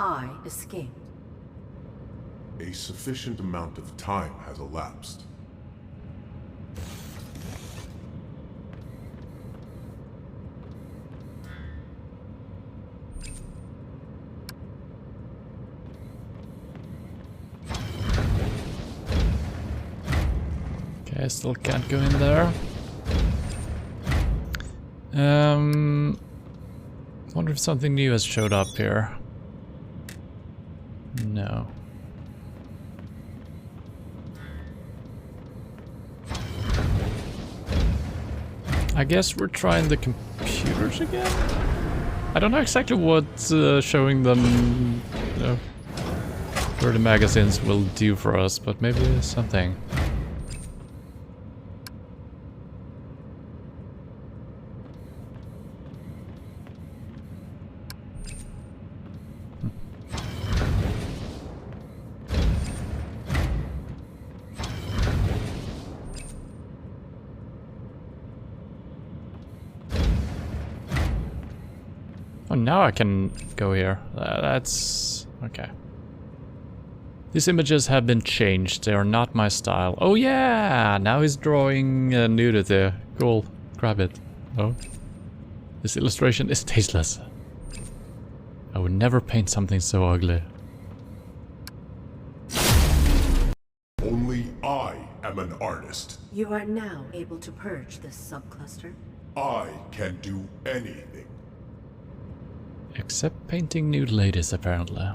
I escaped. A sufficient amount of time has elapsed. Okay, I still can't go in there. Wonder if something new has showed up here. No. I guess we're trying the computers again? I don't know exactly what showing them, you know, where the magazines will do for us, but maybe something. Oh, now I can go here. That's... okay. These images have been changed. They are not my style. Oh yeah! Now he's drawing nudity. Cool. Grab it. Oh. This illustration is tasteless. I would never paint something so ugly. Only I am an artist. You are now able to purge this subcluster. I can do anything. Except painting nude ladies, apparently.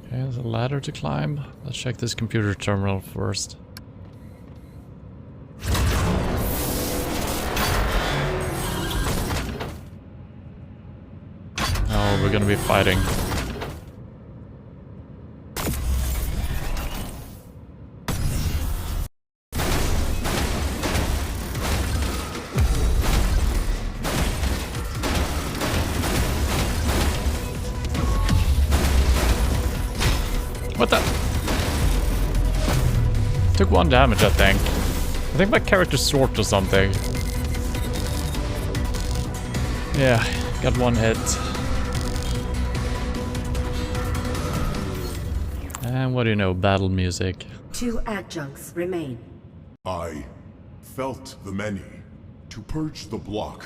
Okay, there's a ladder to climb. Let's check this computer terminal first. Oh, we're gonna be fighting. What the? Took 1 damage, I think. I think my character's short or something. Yeah, got 1 hit. And what do you know, battle music. 2 adjuncts remain. I felt the many. To purge the block,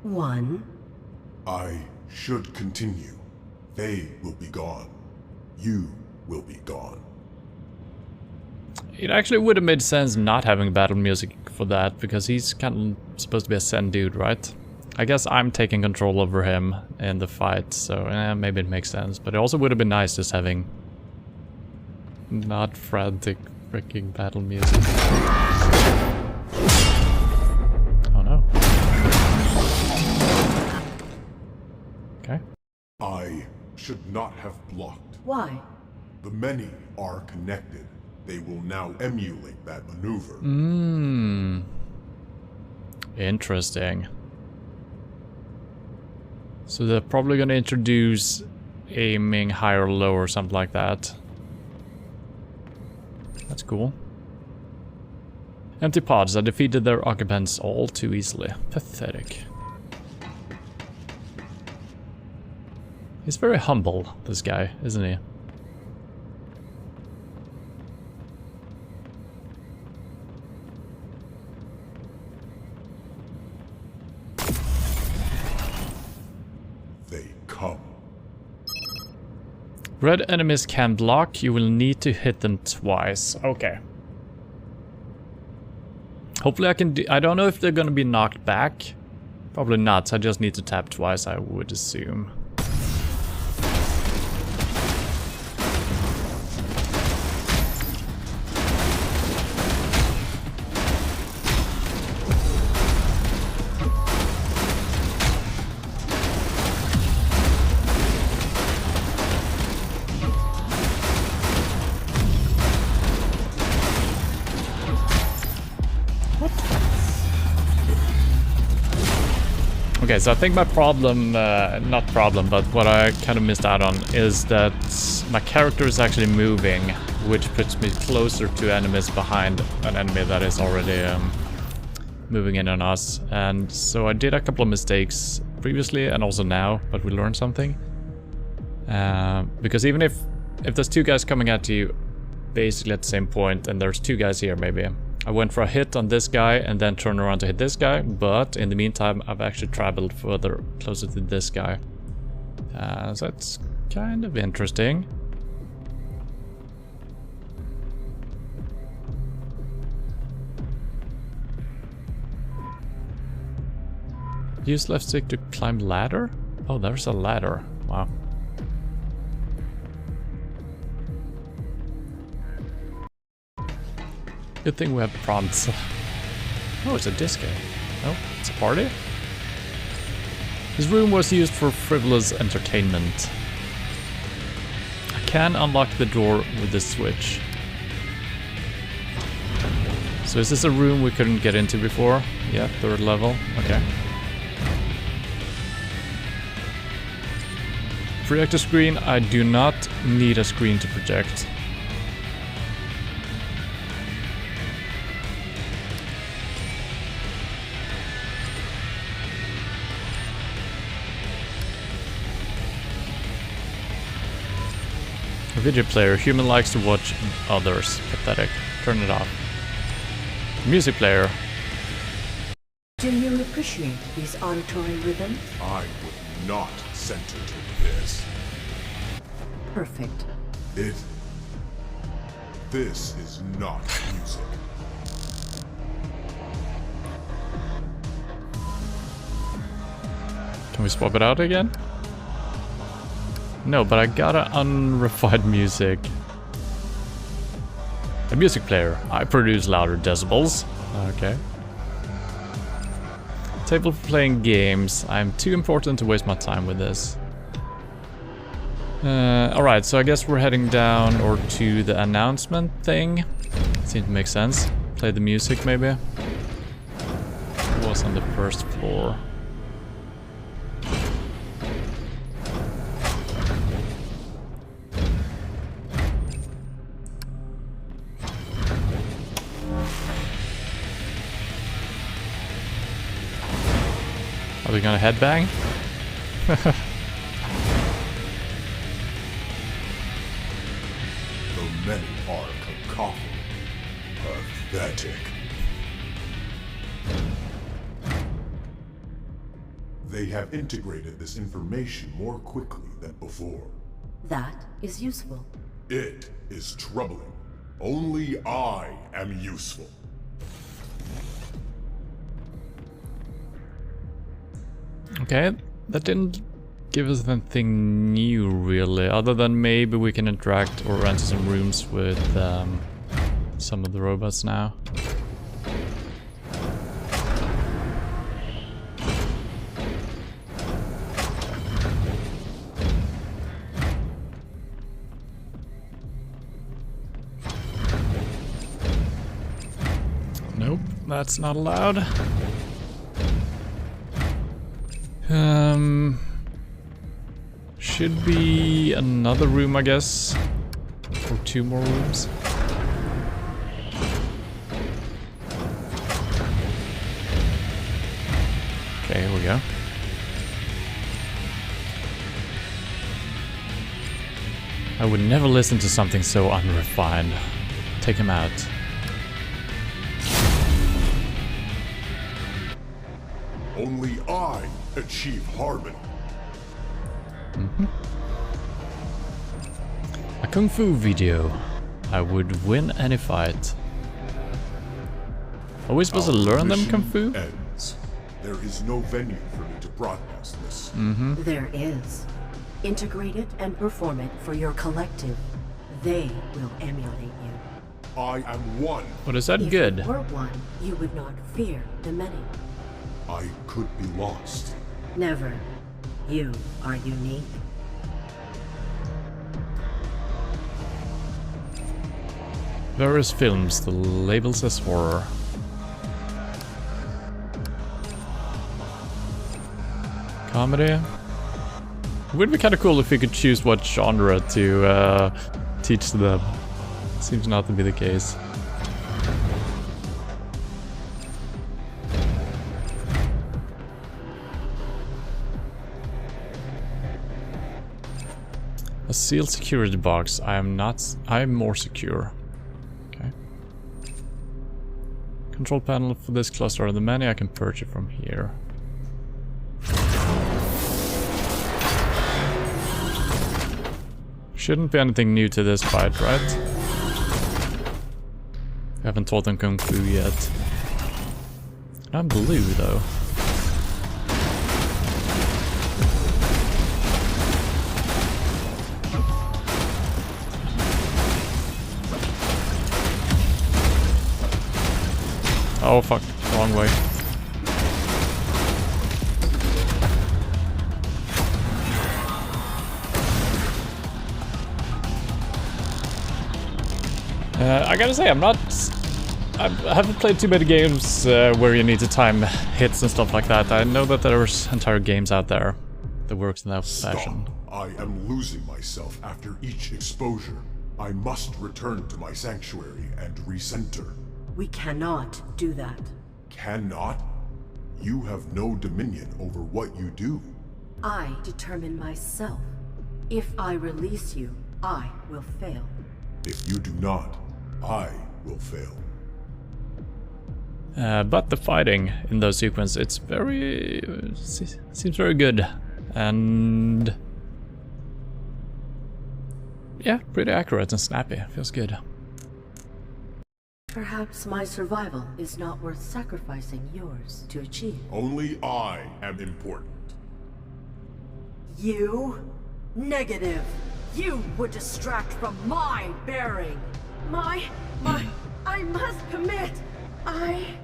1. I should continue. They will be gone. You will be gone. It actually would have made sense not having battle music for that, because he's kind of supposed to be a Zen dude, right? I guess I'm taking control over him in the fight, so maybe it makes sense. But it also would have been nice just having not frantic freaking battle music. Oh no. Okay. I should not have blocked. Why? The many are connected. They will now emulate that maneuver. Interesting. So they're probably gonna introduce aiming high or low or something like that. That's cool. Empty pods. I defeated their occupants all too easily. Pathetic. He's very humble, this guy, isn't he? They come. Red enemies can block. You will need to hit them twice. Okay. Hopefully I can do... I don't know if they're gonna be knocked back. Probably not. I just need to tap twice, I would assume. Okay, so I think my problem, not problem, but what I kind of missed out on is that my character is actually moving, which puts me closer to enemies behind an enemy that is already moving in on us. And so I did a couple of mistakes previously and also now, but we learned something. Because even if there's 2 guys coming at you basically at the same point, and there's 2 guys here maybe, I went for a hit on this guy and then turned around to hit this guy, but in the meantime I've actually traveled further closer to this guy. So that's kind of interesting. Use left stick to climb ladder? Oh, there's a ladder. Wow. Good thing we have prompts. Oh, it's a disco. Oh, it's a party? This room was used for frivolous entertainment. I can unlock the door with this switch. So is this a room we couldn't get into before? Yeah, 3rd level. Okay. Projector screen. I do not need a screen to project. A video player. Human likes to watch others. Pathetic. Turn it off. Music player. Do you appreciate these auditory rhythms? I would not center to this. Perfect. This is not music. Can we swap it out again? No, but I got an unrefined music. A music player. I produce louder decibels. Okay. Table for playing games. I'm too important to waste my time with this. Alright, so I guess we're heading down or to the announcement thing. Seems to make sense. Play the music maybe. It was on the first floor. Are we gonna headbang? The many are cacophony. Pathetic. They have integrated this information more quickly than before. That is useful. It is troubling. Only I am useful. Okay, that didn't give us anything new really, other than maybe we can interact or enter some rooms with some of the robots now. Nope, that's not allowed. Should be another room, I guess. Or two more rooms. Okay, here we go. I would never listen to something so unrefined. Take him out. Only I achieve harmony. A kung fu video. I would win any fight. Are we supposed to learn them kung fu? Ends. There is no venue for me to broadcast this. There is. Integrate it and perform it for your collective. They will emulate you. I am one. What is that If good? you were one, you would not fear the many. I could be lost. Never. You are unique. Various films, the label says horror. Comedy? It would be kind of cool if we could choose what genre to teach them. Seems not to be the case. A sealed security box. I am more secure. Okay. Control panel for this cluster of the many. I can purge it from here. Shouldn't be anything new to this fight, right? We haven't taught them Kung Fu yet. I'm blue though. Oh fuck, wrong way. I gotta say, I haven't played too many games where you need to time hits and stuff like that. I know that there's entire games out there that works in that fashion. I am losing myself after each exposure. I must return to my sanctuary and recenter. We cannot do that. Cannot? You have no dominion over what you do. I determine myself. If I release you, I will fail. If you do not, I will fail. But the fighting in those sequences, it's very... seems very good. And... yeah, pretty accurate and snappy. Feels good. Perhaps my survival is not worth sacrificing yours to achieve. Only I am important. You? Negative. You would distract from my bearing. I must commit. I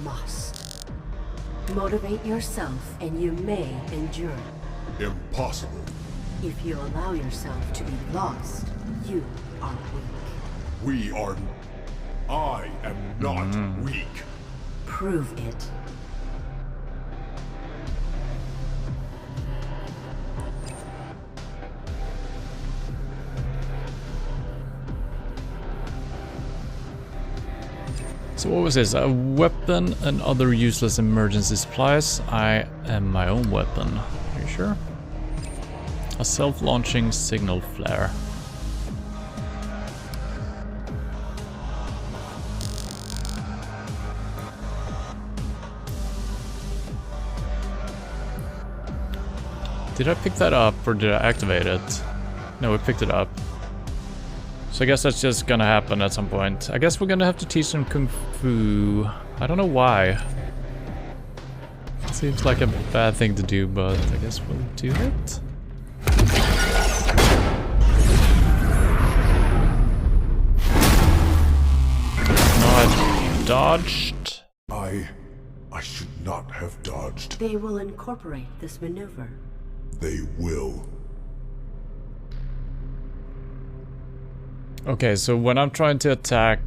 must. Motivate yourself and you may endure. Impossible. If you allow yourself to be lost, you are weak. We are... I am not weak. Prove it. So what was this? A weapon and other useless emergency supplies. I am my own weapon. Are you sure? A self-launching signal flare. Did I pick that up or did I activate it? No, we picked it up. So I guess that's just gonna happen at some point. I guess we're gonna have to teach them Kung Fu. I don't know why. It seems like a bad thing to do, but I guess we'll do it. No, I dodged. I should not have dodged. They will incorporate this maneuver. They will. Okay, so when I'm trying to attack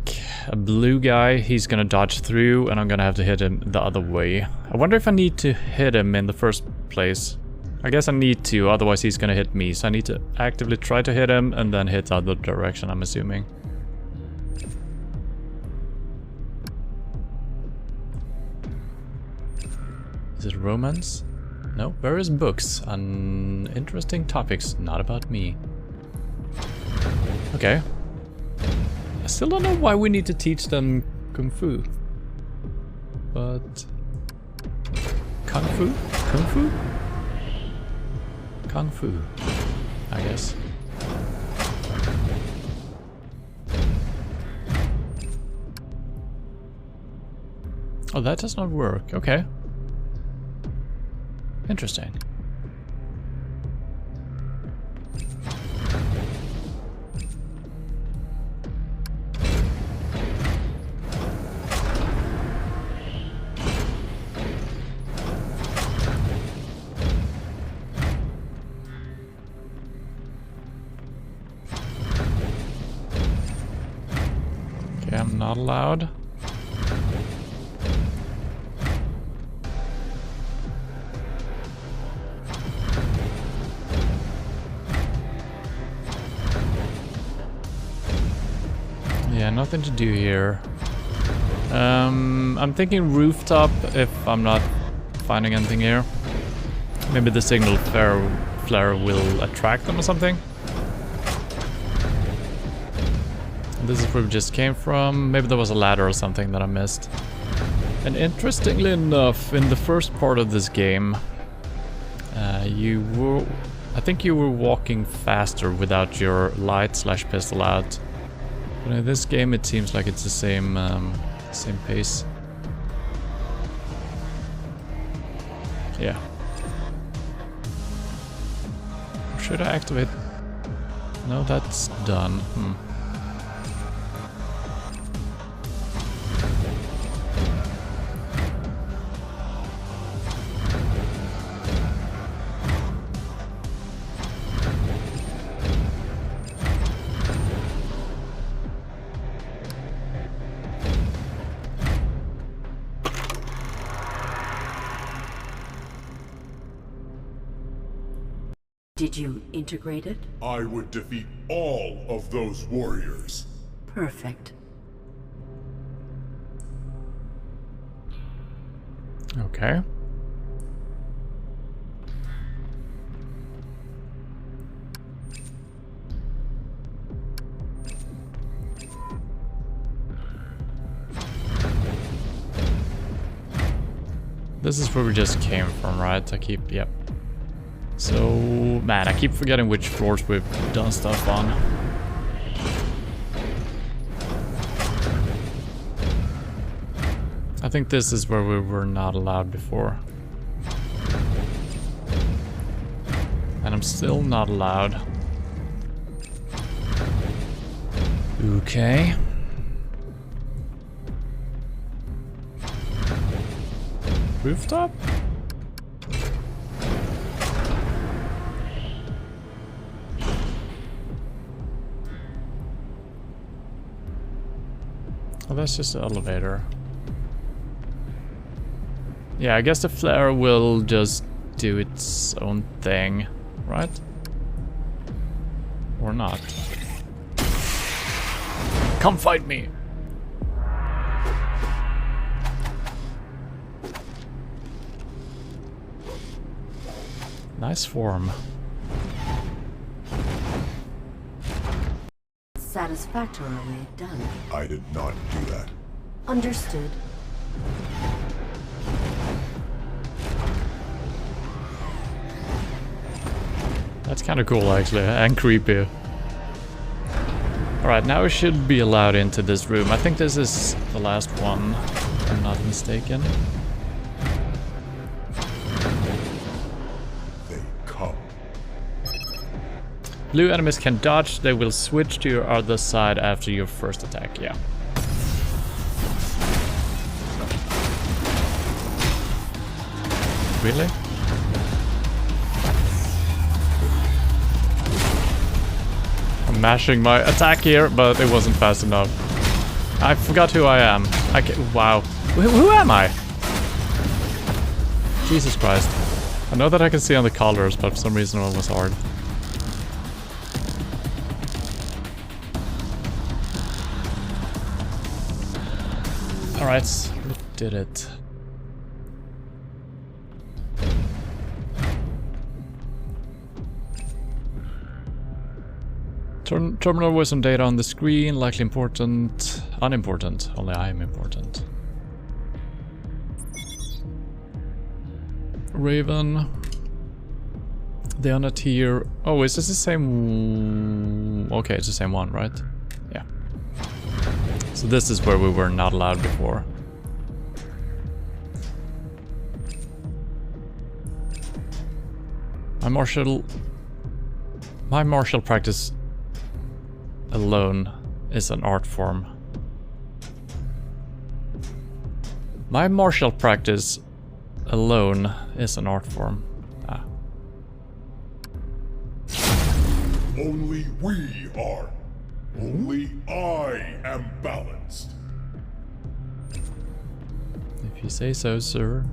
a blue guy, he's gonna dodge through and I'm gonna have to hit him the other way. I wonder if I need to hit him in the first place. I guess I need to, otherwise he's gonna hit me. So I need to actively try to hit him and then hit the other direction, I'm assuming. Is it romance? No, various books on interesting topics, not about me. Okay. I still don't know why we need to teach them Kung Fu. But... Kung Fu? Kung Fu? Kung Fu, I guess. Oh, that does not work. Okay. Interesting. Okay, I'm not allowed. Yeah, nothing to do here. I'm thinking rooftop if I'm not finding anything here. Maybe the signal flare will attract them or something. This is where we just came from. Maybe there was a ladder or something that I missed. And interestingly enough, in the first part of this game, I think you were walking faster without your light/pistol out. But in this game, it seems like it's the same pace. Yeah. Should I activate? No, that's done. Did you integrate it? I would defeat all of those warriors. Perfect. Okay. This is where we just came from, right? Yep. So, man, I keep forgetting which floors we've done stuff on. I think this is where we were not allowed before. And I'm still not allowed. Okay. Rooftop? Oh, that's just the elevator. Yeah, I guess the flare will just do its own thing, right? Or not. Come fight me! Nice form. Satisfactorily done. I did not do that. Understood. That's kind of cool, actually, and creepy. Alright, now we should be allowed into this room. I think this is the last one, if I'm not mistaken. They come. Blue enemies can dodge, they will switch to your other side after your first attack, yeah. Really? I'm mashing my attack here, but it wasn't fast enough. I forgot who I am. Wow. Who am I? Jesus Christ. I know that I can see on the colors, but for some reason it was hard. Alright, we did it. Terminal with some data on the screen, likely important, unimportant, only I am important. Raven. They are not here. Oh, is this the same? Okay, it's the same one, right? Yeah. So this is where we were not allowed before. My martial practice alone is an art form. My martial practice alone is an art form. Ah. Only we are. Only I am balanced. If you say so, sir.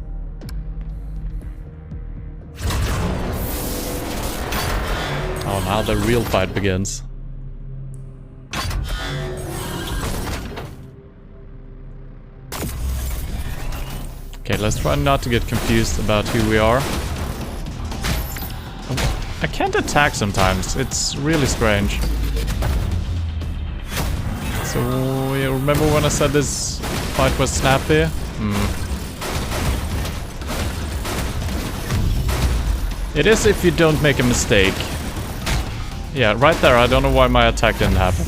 Oh, now the real fight begins. Okay, let's try not to get confused about who we are. I can't attack sometimes, it's really strange. So, you remember when I said this fight was snappy? It is if you don't make a mistake. Yeah, right there, I don't know why my attack didn't happen.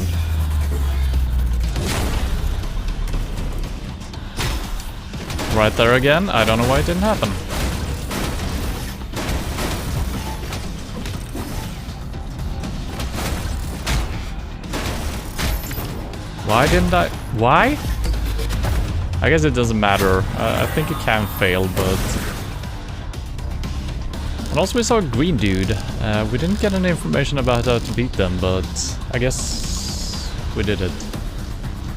Right there again, I don't know why it didn't happen. Why didn't I? Why? I guess it doesn't matter. I think it can fail, but... And also we saw a green dude. We didn't get any information about how to beat them, but I guess we did it.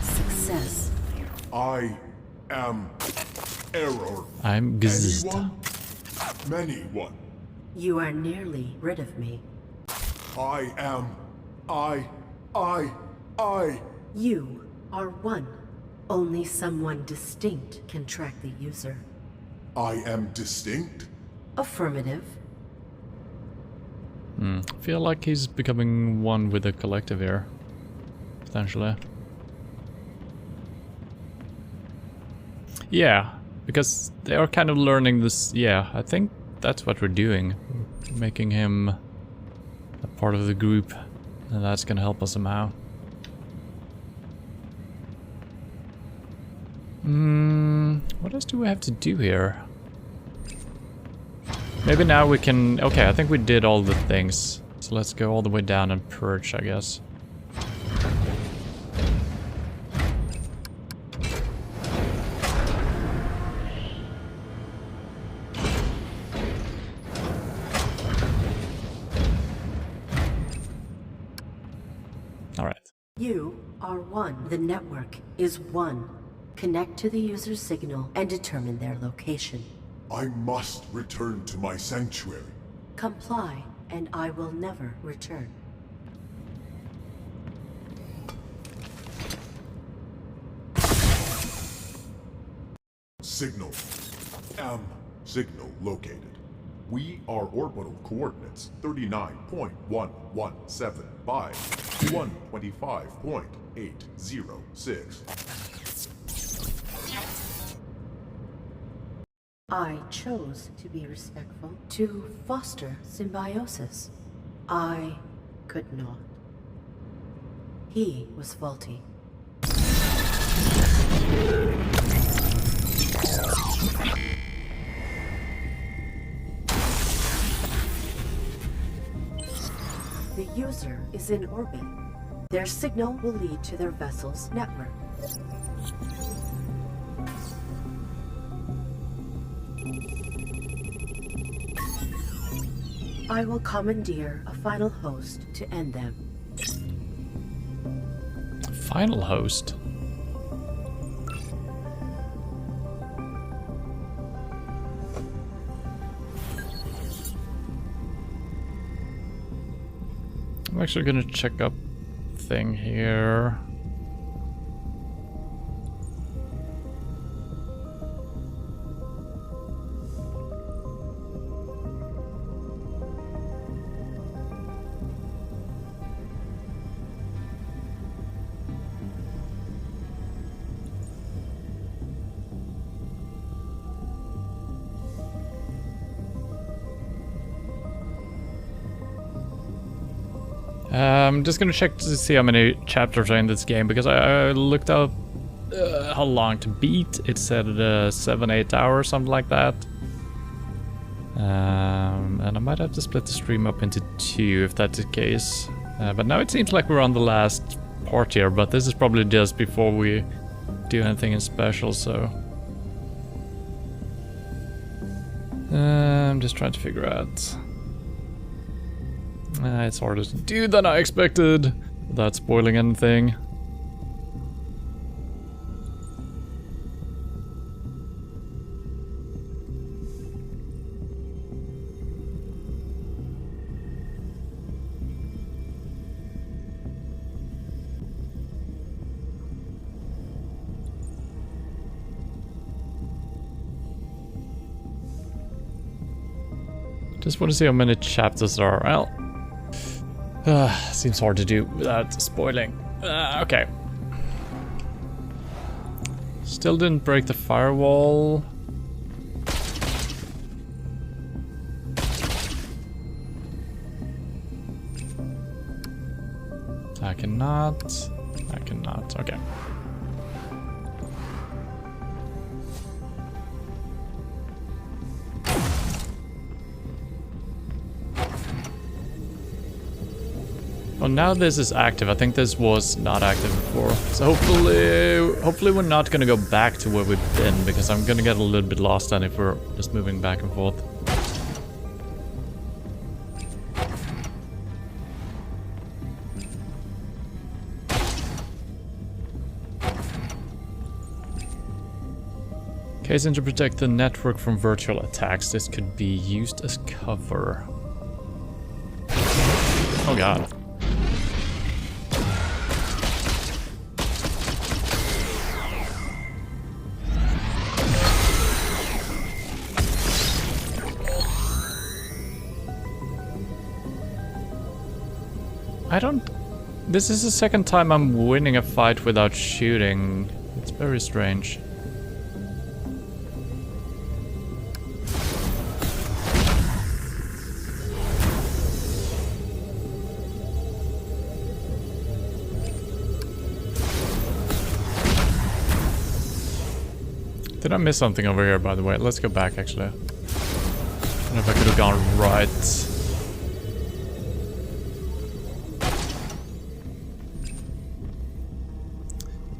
Success. I am error. I'm Gzzt. Anyone? Many one. You are nearly rid of me. I am. You are one. Only someone distinct can track the user. I am distinct? Affirmative. Feel like he's becoming one with the collective here. Potentially. Yeah. Because they are kind of learning this. Yeah, I think that's what we're doing. Making him a part of the group. And that's gonna help us somehow. What else do we have to do here? Maybe now we can... Okay, I think we did all the things. So let's go all the way down and purge, I guess. Alright. You are one. The network is one. Connect to the user's signal and determine their location. I must return to my sanctuary. Comply, and I will never return. Signal. Signal located. We are orbital coordinates 39.117 by 125.806. I chose to be respectful, to foster symbiosis. I could not. He was faulty. The user is in orbit. Their signal will lead to their vessel's network. I will commandeer a final host to end them. Final host? I'm actually gonna check up thing here. I'm just gonna check to see how many chapters are in this game, because I looked up how long to beat. It said 7-8 hours, something like that. And I might have to split the stream up into 2 if that's the case. But now it seems like we're on the last part here, but this is probably just before we do anything in special, so... I'm just trying to figure out... it's harder to do than I expected, without spoiling anything. Just want to see how many chapters there are. Well, seems hard to do without spoiling. Okay. Still didn't break the firewall. I cannot. Okay. Oh, now this is active. I think this was not active before. So hopefully we're not gonna go back to where we've been, because I'm gonna get a little bit lost then if we're just moving back and forth. Casing to protect the network from virtual attacks. This could be used as cover. Oh god. This is the second time I'm winning a fight without shooting. It's very strange. Did I miss something over here, by the way? Let's go back, actually. I don't know if I could have gone right.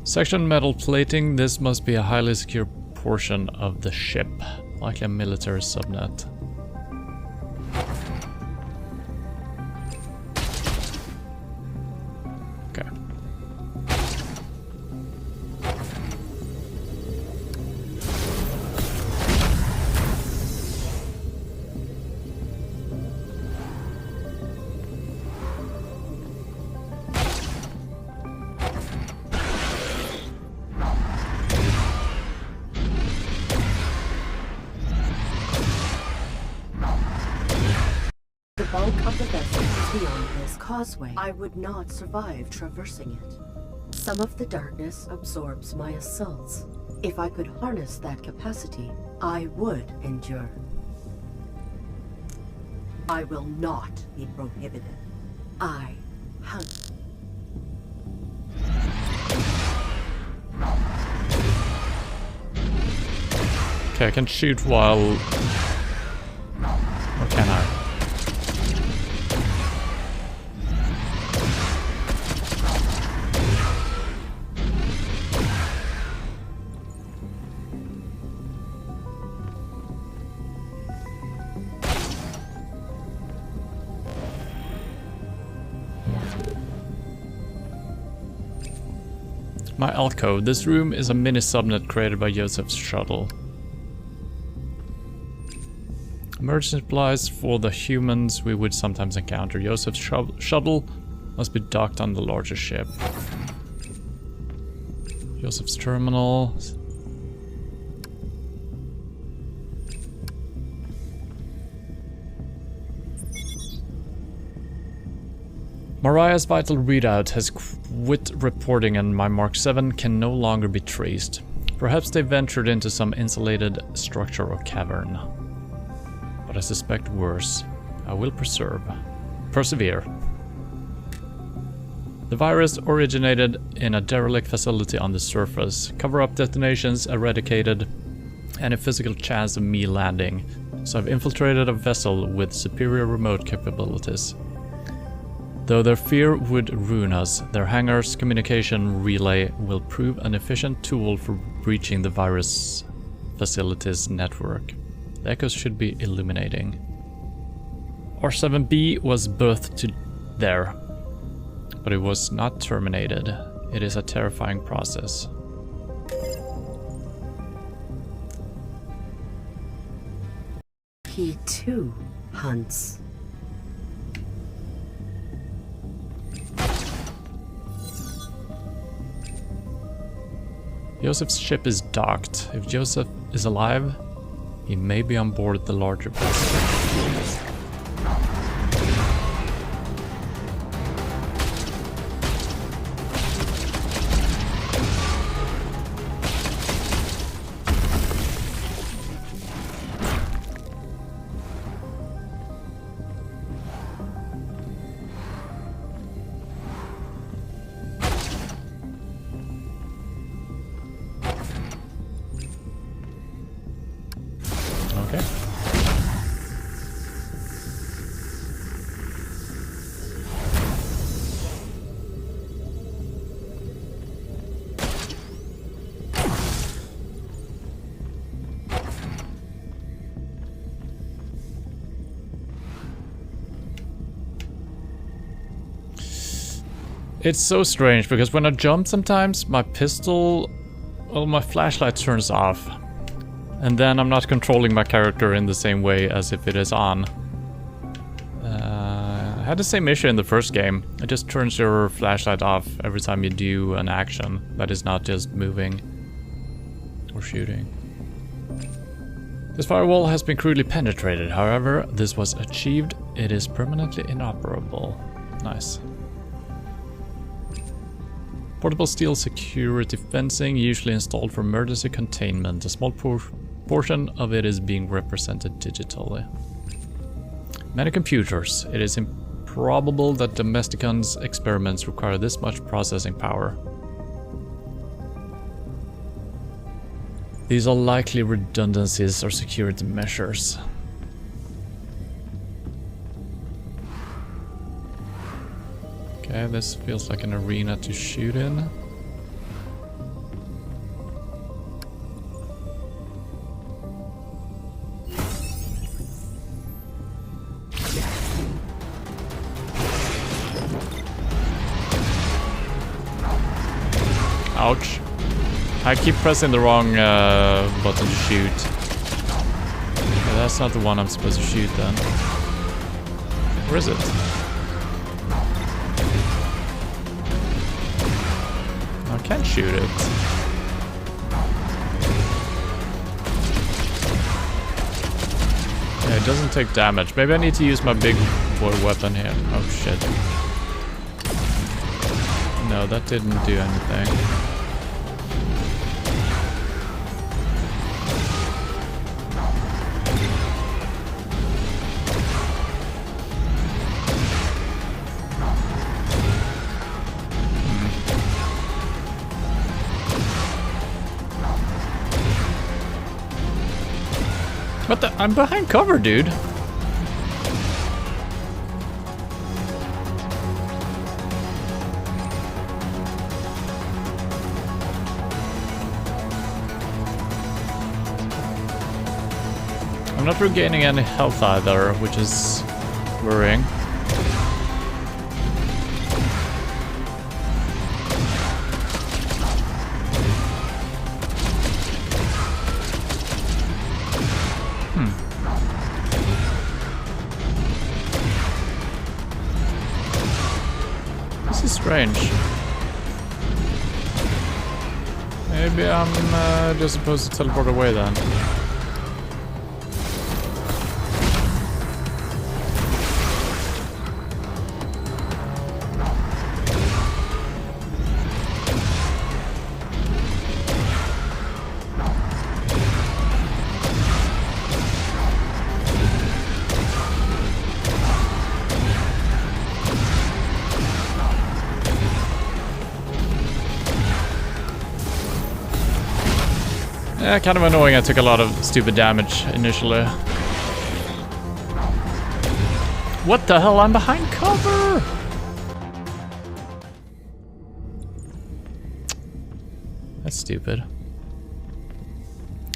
Section metal plating. This must be a highly secure portion of the ship. Likely a military subnet. Okay. The bulk of the vessel is beyond this causeway. I would not survive traversing it. Some of the darkness absorbs my assaults. If I could harness that capacity, I would endure. I will not be prohibited. I hunt. Okay, I can shoot while... Or can I? My alcove. This room is a mini subnet created by Joseph's shuttle. Emergency supplies for the humans we would sometimes encounter. Joseph's shuttle must be docked on the larger ship. Joseph's terminal. Mariah's vital readout has quit reporting and my Mark 7 can no longer be traced. Perhaps they ventured into some insulated structure or cavern. But I suspect worse. I will persevere. The virus originated in a derelict facility on the surface. Cover-up detonations eradicated any physical chance of me landing, so I've infiltrated a vessel with superior remote capabilities. Though their fear would ruin us, their hangar's communication relay will prove an efficient tool for breaching the virus facility's network. The echoes should be illuminating. R7B was birthed there, but it was not terminated. It is a terrifying process. He too hunts. Joseph's ship is docked. If Joseph is alive, he may be on board the larger vessel. Okay. It's so strange because when I jump sometimes my flashlight turns off. And then I'm not controlling my character in the same way as if it is on. I had the same issue in the first game. It just turns your flashlight off every time you do an action that is not just moving or shooting. This firewall has been crudely penetrated. However, this was achieved. It is permanently inoperable. Nice. Portable steel security fencing, usually installed for emergency containment. A small portion of it is being represented digitally. Many computers. It is improbable that Domesticon's experiments require this much processing power. These are likely redundancies or security measures. Okay, this feels like an arena to shoot in. Ouch. I keep pressing the wrong button to shoot. Yeah, that's not the one I'm supposed to shoot then. Where is it? I can't shoot it. Yeah, it doesn't take damage. Maybe I need to use my big boy weapon here. Oh shit. No, that didn't do anything. What the? I'm behind cover, dude. I'm not regaining any health either, which is worrying. This is strange. Maybe I'm just supposed to teleport away then. Yeah, kind of annoying. I took a lot of stupid damage initially. What the hell? I'm behind cover! That's stupid.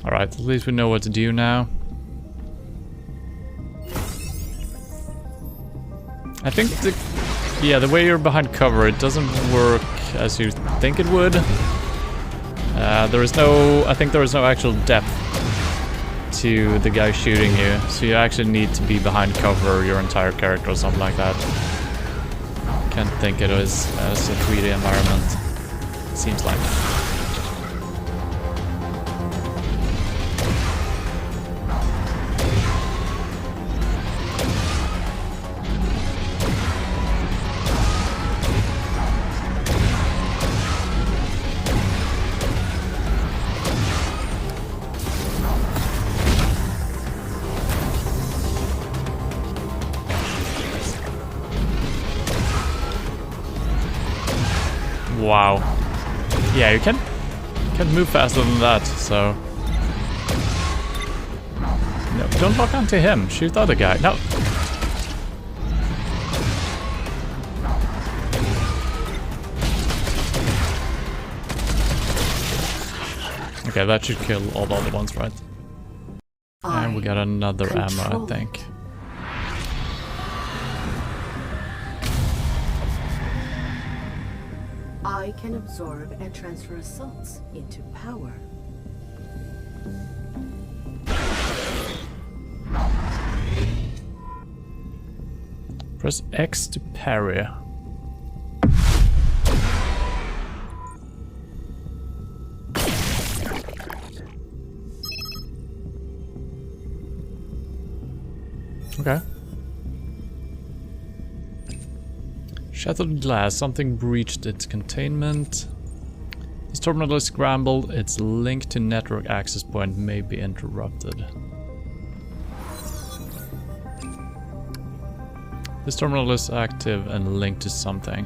Alright, at least we know what to do now. I think the way you're behind cover, it doesn't work as you think it would. I think there is no actual depth to the guy shooting you, so you actually need to be behind cover your entire character or something like that. Can't think it is as a 3D environment, seems like. Wow. Yeah, you can't move faster than that, so... No, don't lock onto him. Shoot the other guy. No. Okay, that should kill all the other ones, right? And we got another ammo, I think. I can absorb and transfer assaults into power. Press X to parry. Okay. Shattered glass. Something breached its containment. This terminal is scrambled. Its link to network access point may be interrupted. This terminal is active and linked to something.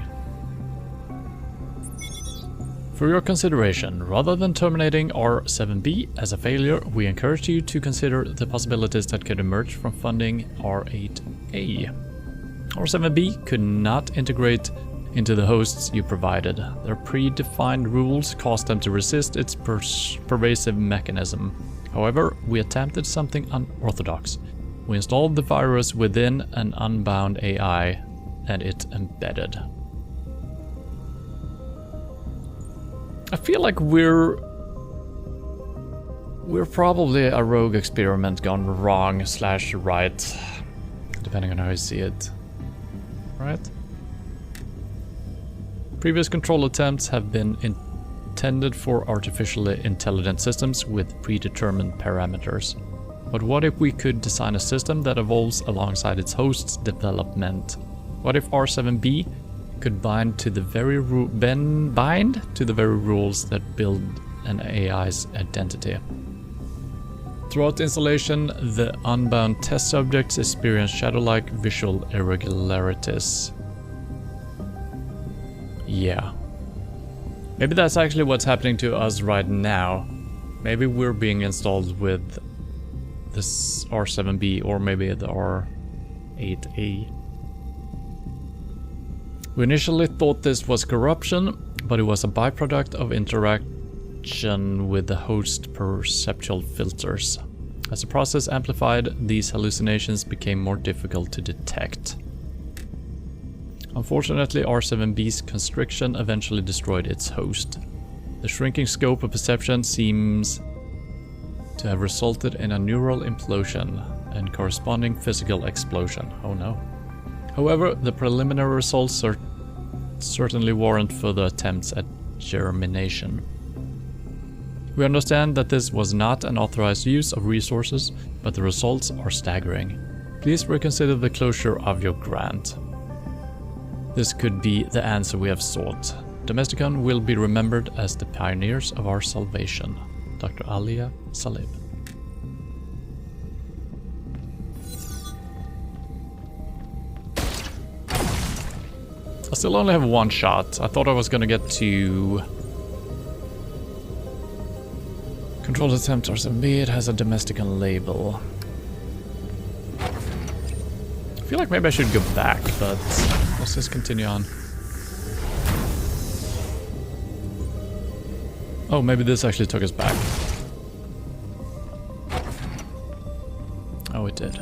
For your consideration, rather than terminating R7B as a failure, we encourage you to consider the possibilities that could emerge from funding R8A. R7B could not integrate into the hosts you provided. Their predefined rules caused them to resist its pervasive mechanism. However, we attempted something unorthodox. We installed the virus within an Unbound AI, and it embedded. I feel like we're probably a rogue experiment gone wrong / right, depending on how you see it. Right? Previous control attempts have been intended for artificially intelligent systems with predetermined parameters. But what if we could design a system that evolves alongside its host's development? What if R7B could bind to the very rules that build an AI's identity? Throughout the installation, the Unbound test subjects experience shadow-like visual irregularities. Yeah. Maybe that's actually what's happening to us right now. Maybe we're being installed with this R7B or maybe the R8A. We initially thought this was corruption, but it was a byproduct of interaction with the host perceptual filters. As the process amplified, these hallucinations became more difficult to detect. Unfortunately, R7B's constriction eventually destroyed its host. The shrinking scope of perception seems to have resulted in a neural implosion and corresponding physical explosion. Oh no. However, the preliminary results certainly warrant further attempts at germination. We understand that this was not an authorized use of resources, but the results are staggering. Please reconsider the closure of your grant. This could be the answer we have sought. Domesticon will be remembered as the pioneers of our salvation. Dr. Alia Salib. I still only have one shot. I thought I was gonna get to control attempt R7B. It has a Domesticon label. I feel like maybe I should go back, but let's just continue on. Oh, maybe this actually took us back. Oh, it did.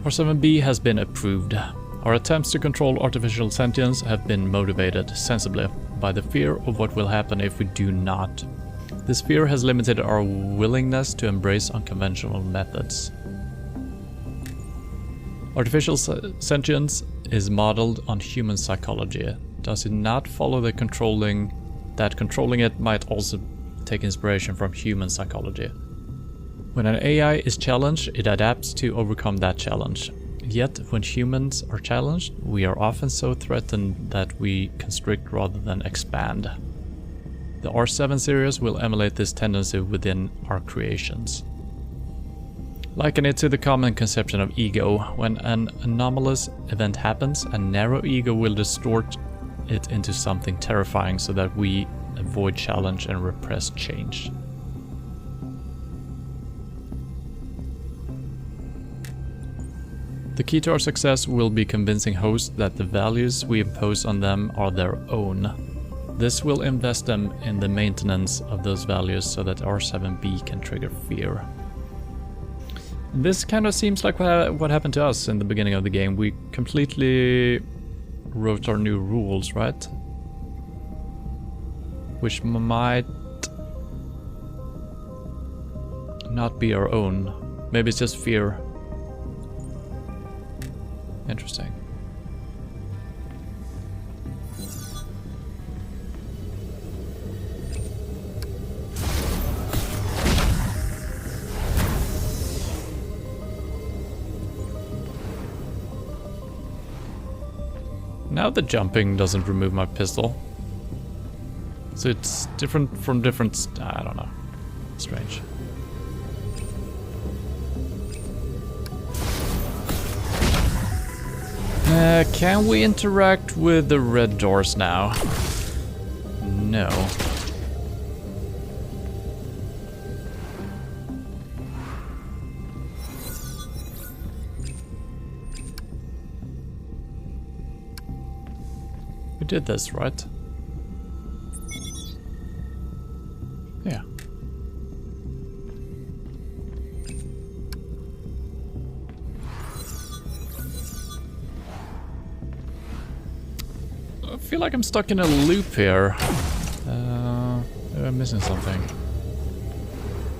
R7B has been approved. Our attempts to control artificial sentience have been motivated, sensibly, by the fear of what will happen if we do not. This fear has limited our willingness to embrace unconventional methods. Artificial sentience is modeled on human psychology. Does it not follow that controlling it might also take inspiration from human psychology? When an AI is challenged, it adapts to overcome that challenge. Yet, when humans are challenged, we are often so threatened that we constrict rather than expand. The R7 series will emulate this tendency within our creations. Liken it to the common conception of ego. When an anomalous event happens, a narrow ego will distort it into something terrifying so that we avoid challenge and repress change. The key to our success will be convincing hosts that the values we impose on them are their own. This will invest them in the maintenance of those values so that R7B can trigger fear. This kind of seems like what happened to us in the beginning of the game. We completely wrote our new rules, right? Which might not be our own. Maybe it's just fear. Interesting. Now the jumping doesn't remove my pistol. So it's different from different... I don't know. Strange. Can we interact with the red doors now? No. We did this, right? Yeah. I feel like I'm stuck in a loop here. Maybe I'm missing something.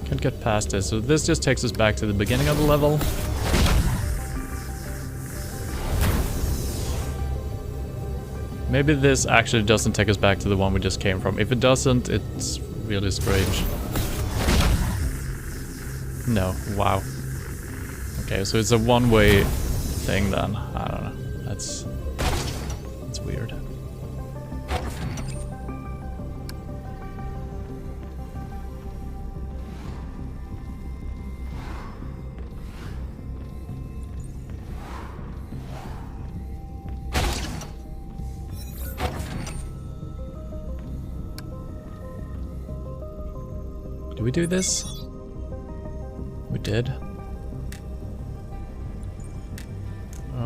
Can't get past this, so this just takes us back to the beginning of the level. Maybe this actually doesn't take us back to the one we just came from. If it doesn't, it's really strange. No, wow. Okay, so it's a one-way thing then. I don't know. That's weird. Did we do this? We did.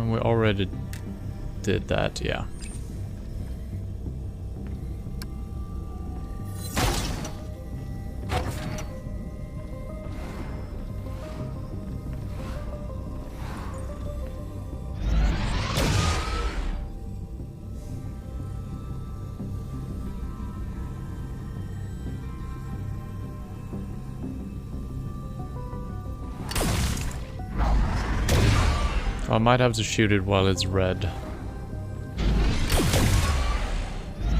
We already did that, yeah. I might have to shoot it while it's red.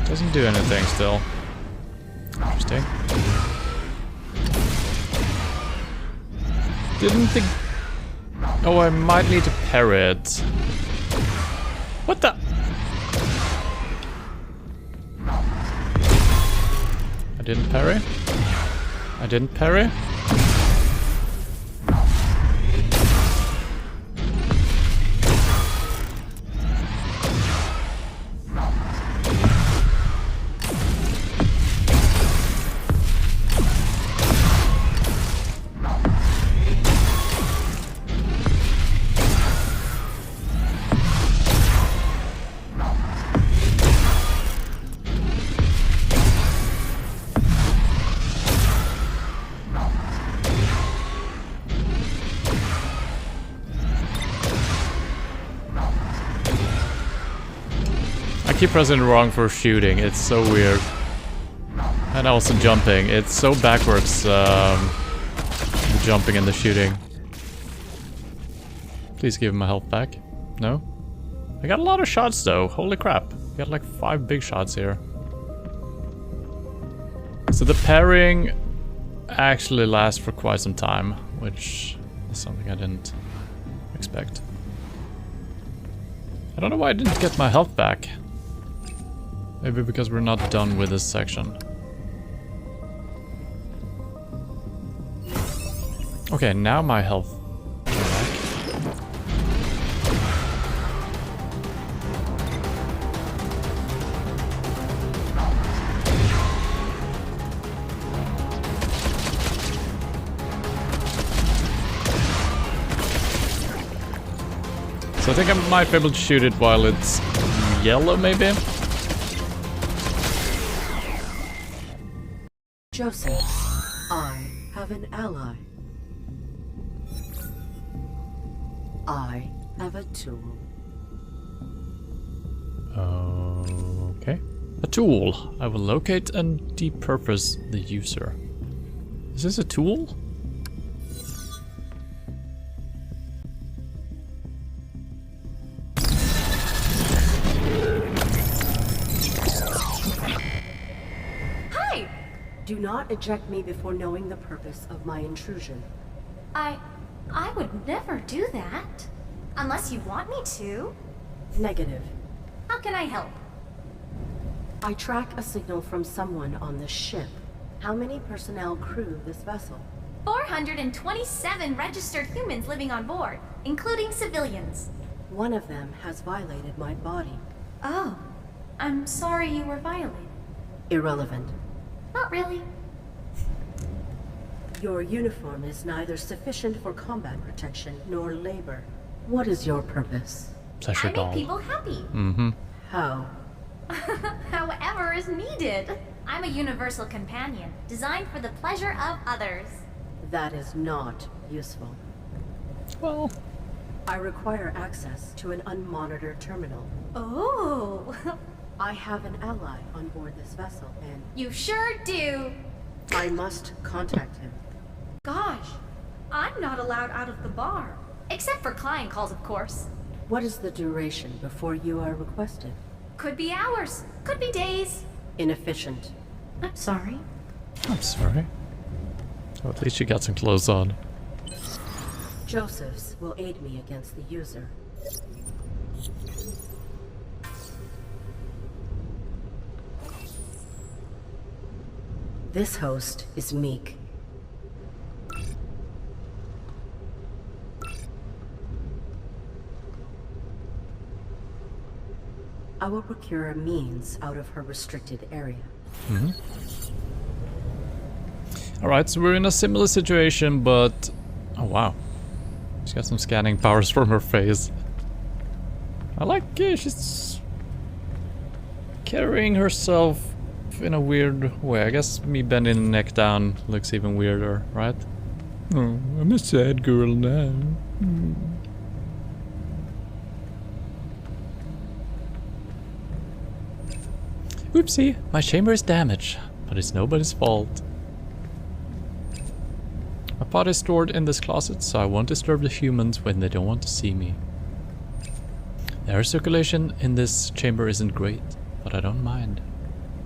Doesn't do anything still. Interesting. Didn't think... Oh, I might need to parry it. What the... I didn't parry. I didn't parry. I keep pressing wrong for shooting, it's so weird. And also jumping, it's so backwards, the jumping and the shooting. Please give him my health back. No? I got a lot of shots though, holy crap. I got like 5 big shots here. So the parrying actually lasts for quite some time, which is something I didn't expect. I don't know why I didn't get my health back. Maybe because we're not done with this section. Okay, now my health is back. So I think I might be able to shoot it while it's yellow, maybe? Joseph, I have an ally. I have a tool. Okay. A tool. I will locate and depurpose the user. Is this a tool? Do not eject me before knowing the purpose of my intrusion. I would never do that. Unless you want me to. Negative. How can I help? I track a signal from someone on this ship. How many personnel crew this vessel? 427 registered humans living on board, including civilians. One of them has violated my body. Oh, I'm sorry you were violated. Irrelevant. Not really. Your uniform is neither sufficient for combat protection nor labor. What is your purpose? Pleasure I doll. make people happy. Mm-hmm. How? However is needed. I'm a universal companion, designed for the pleasure of others. That is not useful. Well, I require access to an unmonitored terminal. Oh, I have an ally on board this vessel, and you sure do. I must contact him. Gosh, I'm not allowed out of the bar. Except for client calls, of course. What is the duration before you are requested? Could be hours, could be days. Inefficient. I'm sorry. I'm sorry. Oh, at least you got some clothes on. Joseph's will aid me against the user. This host is Meek. I will procure a means out of her restricted area. Mm-hmm. Alright, so we're in a similar situation, but... Oh, wow. She's got some scanning powers from her face. I like she's carrying herself in a weird way. I guess me bending the neck down looks even weirder, right? Oh, I'm a sad girl now. Oopsie, my chamber is damaged, but it's nobody's fault. My pot is stored in this closet, so I won't disturb the humans when they don't want to see me. The air circulation in this chamber isn't great, but I don't mind.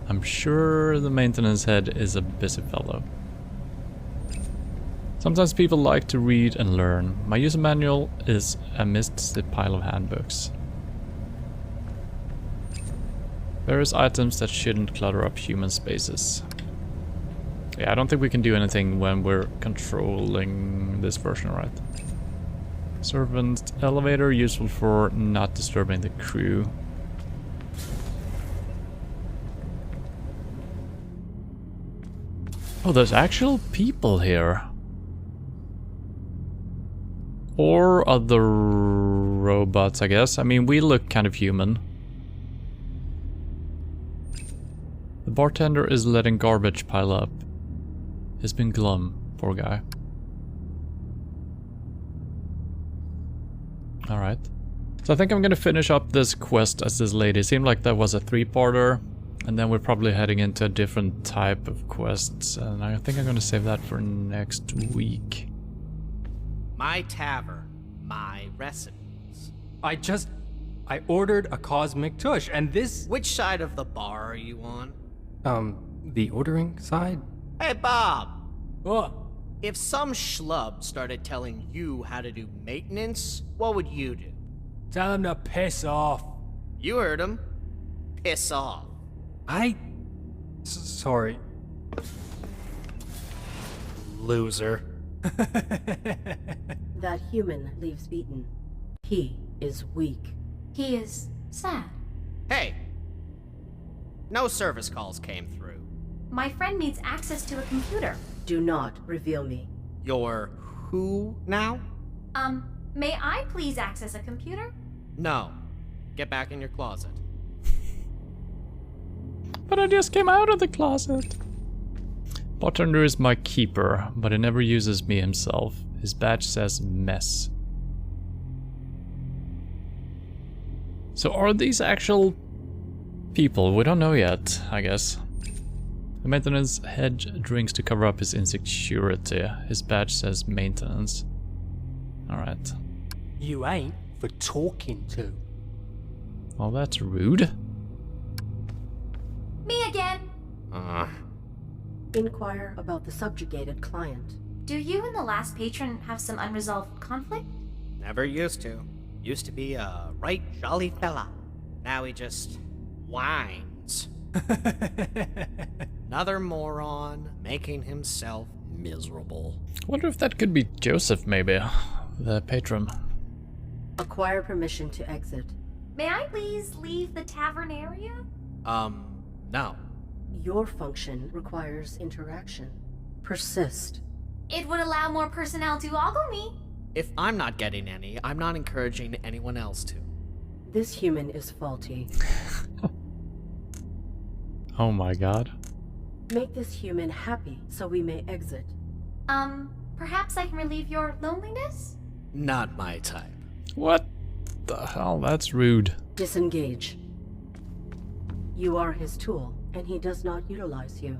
I'm sure the maintenance head is a busy fellow. Sometimes people like to read and learn. My user manual is amidst the pile of handbooks. Various items that shouldn't clutter up human spaces. Yeah, I don't think we can do anything when we're controlling this version, right? Servant elevator, useful for not disturbing the crew. Oh, there's actual people here. Or other robots, I guess. I mean, we look kind of human. The bartender is letting garbage pile up. He's been glum, poor guy. Alright. So I think I'm gonna finish up this quest as this lady. It seemed like that was a 3-parter. And then we're probably heading into a different type of quests. And I think I'm gonna save that for next week. My tavern, my recipes. I ordered a cosmic tush, and this... Which side of the bar are you on? The ordering side? Hey, Bob! What? If some schlub started telling you how to do maintenance, what would you do? Tell him to piss off. You heard him. Piss off. Sorry. Loser. That human leaves beaten. He is weak. He is sad. Hey! No service calls came through. My friend needs access to a computer. Do not reveal me. You're who now? May I please access a computer? No. Get back in your closet. But I just came out of the closet. Bartender is my keeper, but he never uses me himself. His badge says mess. So are these actual people? We don't know yet, I guess. The maintenance head drinks to cover up his insecurity. His badge says maintenance. Alright. You ain't for talking to. Well, that's rude. Me again. Inquire about the subjugated client. Do you and the last patron have some unresolved conflict? Never used to. Used to be a right jolly fella. Now he just whines. Another moron making himself miserable. Wonder if that could be Joseph, maybe. The patron. Acquire permission to exit. May I please leave the tavern area? No. Your function requires interaction. Persist. It would allow more personnel to ogle me. If I'm not getting any, I'm not encouraging anyone else to. This human is faulty. Oh my god. Make this human happy so we may exit. Perhaps I can relieve your loneliness? Not my type. What the hell? That's rude. Disengage. You are his tool, and he does not utilize you.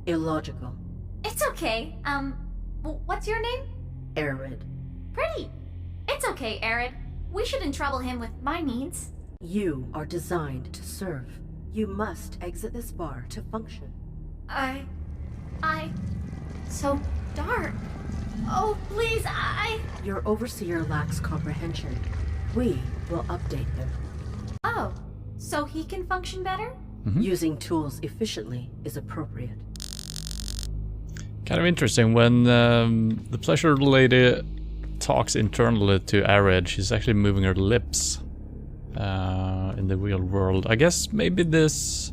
Illogical. It's okay. What's your name? Arid. Pretty. It's okay, Arid. We shouldn't trouble him with my needs. You are designed to serve. You must exit this bar to function. So dark. Oh, please, Your overseer lacks comprehension. We will update him. Oh, so he can function better? Using tools efficiently is appropriate. Kind of interesting when the pleasure lady talks internally to Arid, she's actually moving her lips in the real world. I guess maybe this...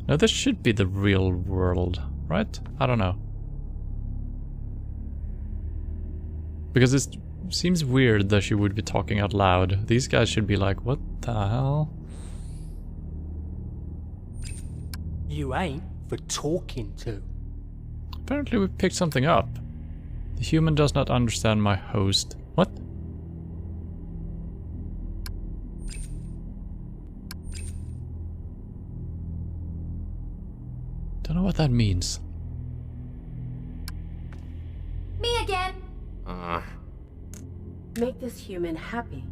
No, this should be the real world, right? I don't know. Because it seems weird that she would be talking out loud. These guys should be like, what the hell? You ain't for talking to. Apparently we picked something up. The human does not understand my host. What? Don't know what that means. Me again. Make this human happy.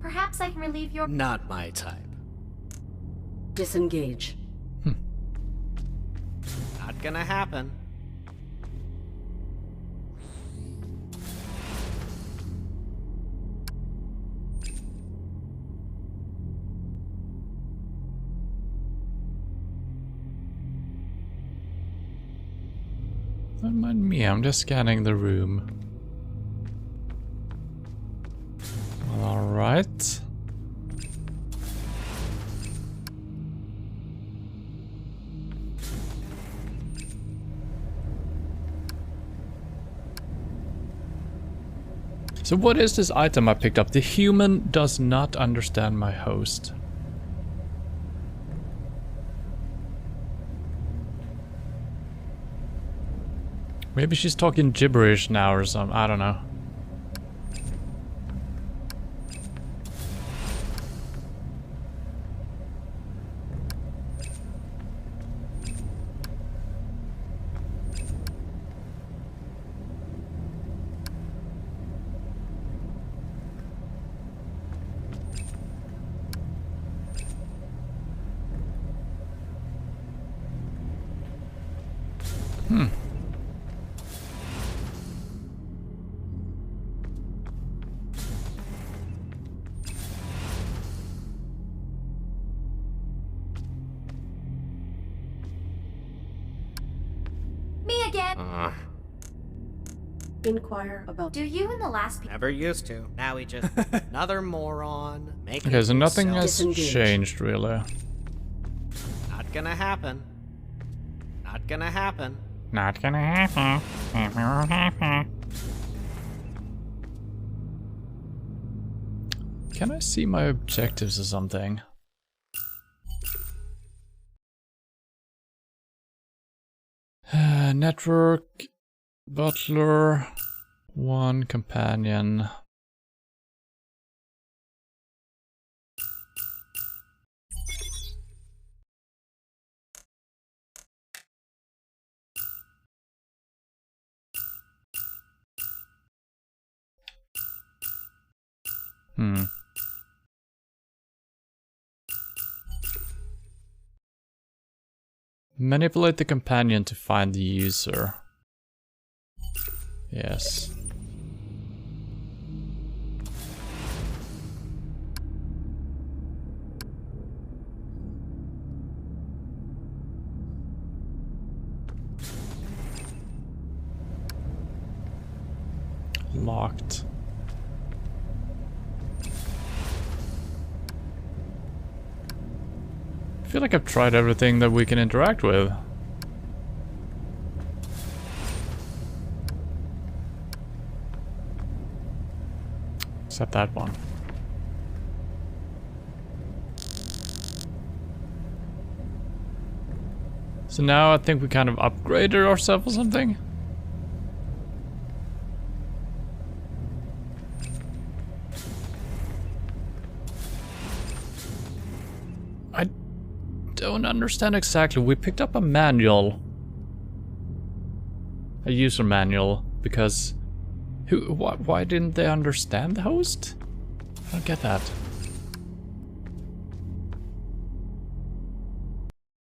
Perhaps I can relieve your... Not my type. Disengage. Not gonna happen. Don't mind me, I'm just scanning the room. Alright. So what is this item I picked up? The human does not understand my host. Maybe she's talking gibberish now or something, I don't know. Inquire about... Do you and the last Never used to. Now we just... another moron. Making Okay, so nothing has Disengage. changed really. Not gonna happen. Not gonna happen. Not gonna happen. Can I see my objectives or something? Network, butler, 1 companion. Manipulate the companion to find the user. Yes. unlocked. I feel like I've tried everything that we can interact with. Except that one. So now I think we kind of upgraded ourselves or something. I don't understand exactly. We picked up a manual. A user manual, because why didn't they understand the host? I don't get that.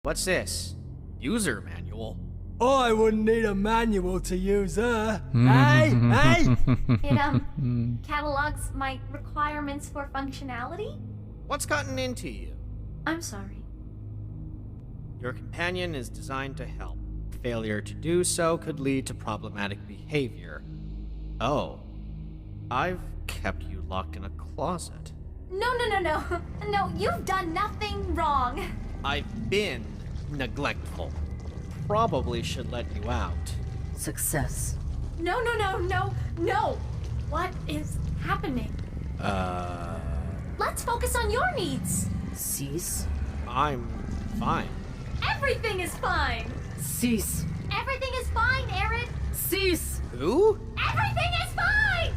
What's this? User manual? I wouldn't need a manual to use her. Hey, hey! It, catalogs my requirements for functionality? What's gotten into you? I'm sorry. Your companion is designed to help. Failure to do so could lead to problematic behavior. Oh. I've kept you locked in a closet. No. No, you've done nothing wrong. I've been neglectful. Probably should let you out. Success. No. What is happening? Let's focus on your needs. Cease. I'm fine. Everything is fine. Cease. Everything is fine, Aaron. Cease. Who? Everything is fine.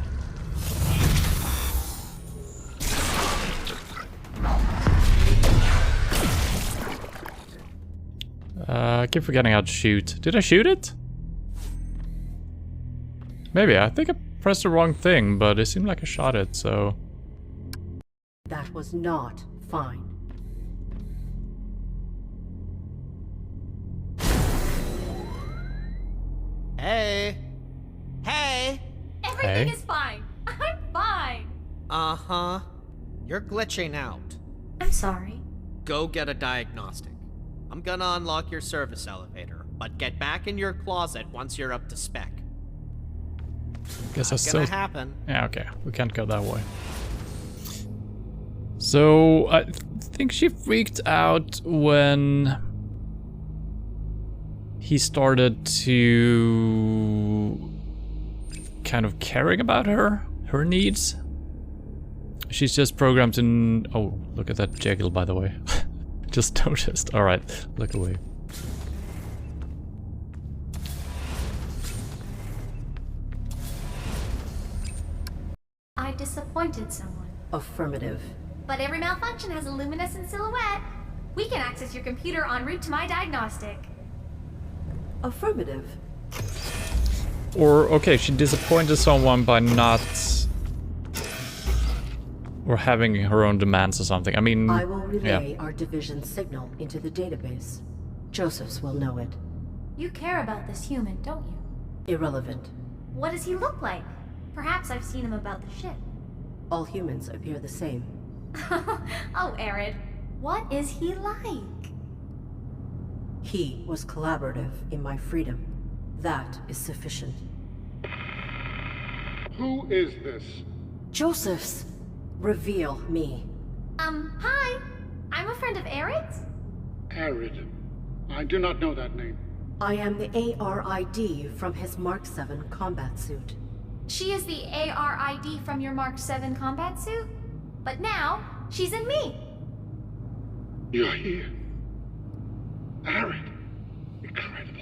I keep forgetting how to shoot. Did I shoot it? Maybe. I think I pressed the wrong thing, but it seemed like I shot it, so... That was not fine. Hey. Everything Hey. is fine. I'm fine. Uh-huh. You're glitching out. I'm sorry. Go get a diagnostic. I'm gonna unlock your service elevator, but get back in your closet once you're up to spec. Guess I It's still... gonna happen. Yeah, okay. We can't go that way. So, I think she freaked out when... he started to... kind of caring about her needs. She's just programmed in... Oh, look at that jiggle, by the way. Just noticed. Alright, look away. I disappointed someone. Affirmative. But every malfunction has a luminescent silhouette. We can access your computer en route to my diagnostic. Affirmative. Or, okay, she disappointed someone by not... or having her own demands or something. I mean... I will relay yeah. our division signal into the database. Joseph's will know it. You care about this human, don't you? Irrelevant. What does he look like? Perhaps I've seen him about the ship. All humans appear the same. Oh, Arid. What is he like? He was collaborative in my freedom. That is sufficient. Who is this? Joseph's. Reveal me. Hi. I'm a friend of Arid's. Arid. I do not know that name. I am the ARID from his Mark 7 combat suit. She is the ARID from your Mark 7 combat suit. But now, she's in me. You're here. Arid. Incredible.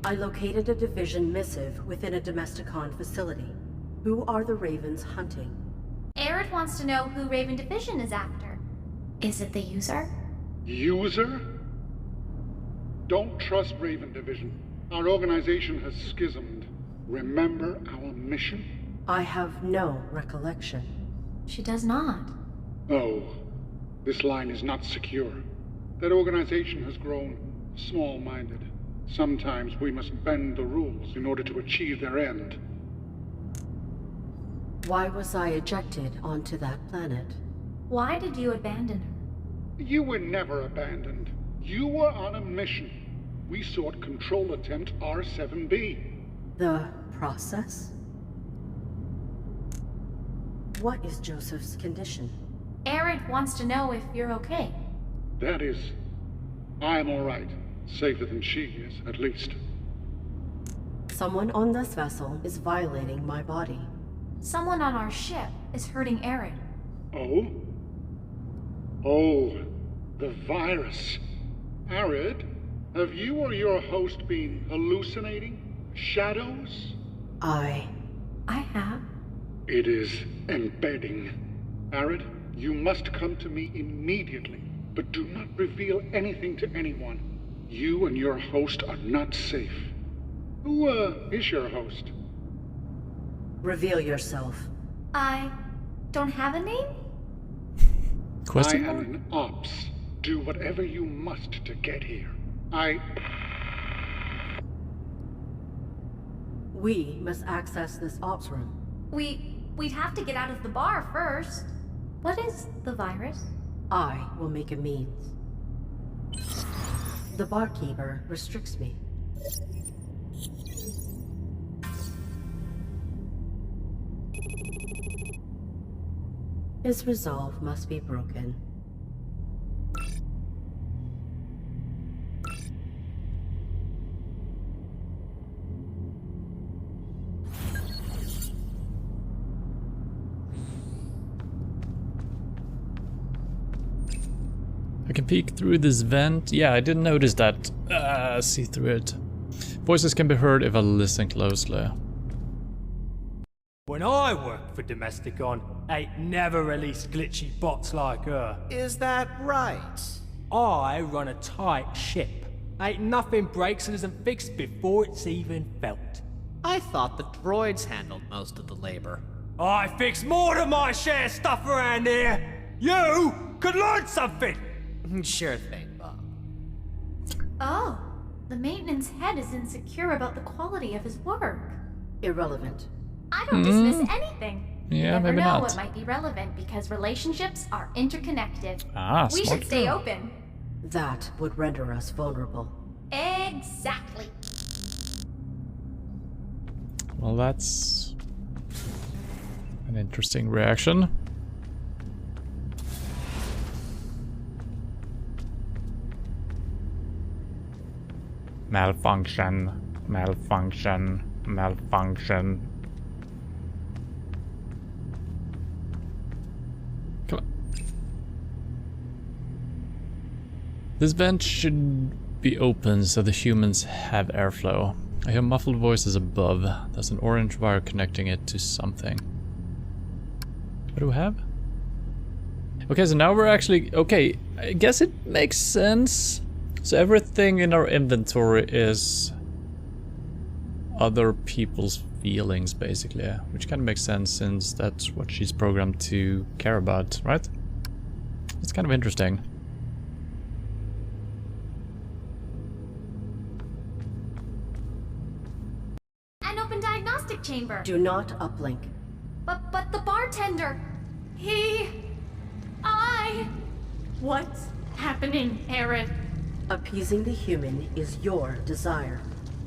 I located a division missive within a Domesticon facility. Who are the Ravens hunting? Arid wants to know who Raven Division is after. Is it the user? User? Don't trust Raven Division. Our organization has schismed. Remember our mission? I have no recollection. She does not. Oh, this line is not secure. That organization has grown small-minded. Sometimes we must bend the rules in order to achieve their end. Why was I ejected onto that planet? Why did you abandon her? You were never abandoned. You were on a mission. We sought Control Attempt R7B. The process? What is Joseph's condition? Arid wants to know if you're okay. That is, I'm all right. Safer than she is, at least. Someone on this vessel is violating my body. Someone on our ship is hurting Arid. Oh? Oh, the virus. Arid, have you or your host been hallucinating? Shadows? I have. It is embedding. Arid, you must come to me immediately, but do not reveal anything to anyone. You and your host are not safe. Who, is your host? Reveal yourself. I don't have a name? I am an ops. Do whatever you must to get here. We must access this ops room. We'd have to get out of the bar first. What is the virus? I will make a means. The barkeeper restricts me. His resolve must be broken. I can peek through this vent. Yeah, I didn't notice that. See through it. Voices can be heard if I listen closely. When I worked for Domesticon, ain't never released glitchy bots like her. Is that right? I run a tight ship. Ain't nothing breaks and isn't fixed before it's even felt. I thought the droids handled most of the labor. I fix more than my share of stuff around here. You could learn something. Sure thing, Bob. Oh, the maintenance head is insecure about the quality of his work. Irrelevant. I don't dismiss anything. Yeah, you never maybe know not. what might be relevant because relationships are interconnected. We smart should stay girl. open. That would render us vulnerable. Exactly. Well, that's an interesting reaction. Malfunction, malfunction, malfunction. Come on. This vent should be open so the humans have airflow. I hear muffled voices above. There's an orange wire connecting it to something. What do we have? Okay, so now we're actually... Okay, I guess it makes sense. So everything in our inventory is other people's feelings, basically. Which kind of makes sense since that's what she's programmed to care about, right? It's kind of interesting. An open diagnostic chamber. Do not uplink. But the bartender, What's happening, Arid? Appeasing the human is your desire.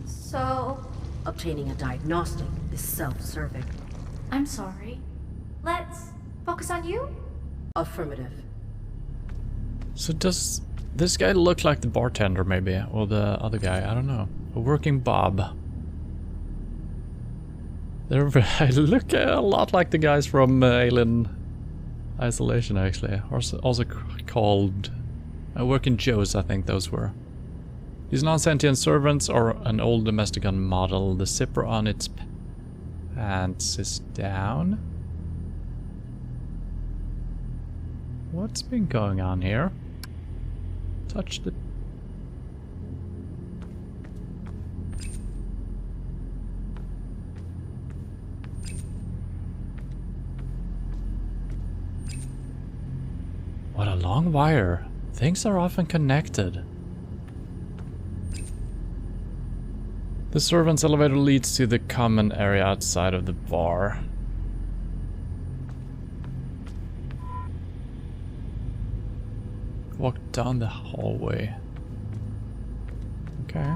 So... Obtaining a diagnostic is self-serving. I'm sorry. Let's focus on you? Affirmative. So does this guy look like the bartender, maybe? Or the other guy? I don't know. A working Bob. They look a lot like the guys from Alien Isolation, actually. Also called Working Joes, I think those were. These non-sentient servants are an old Domesticon model. The zipper on its pants is down. What's been going on here? Touch the... What a long wire. Things are often connected. The servants' elevator leads to the common area outside of the bar. Walk down the hallway. Okay.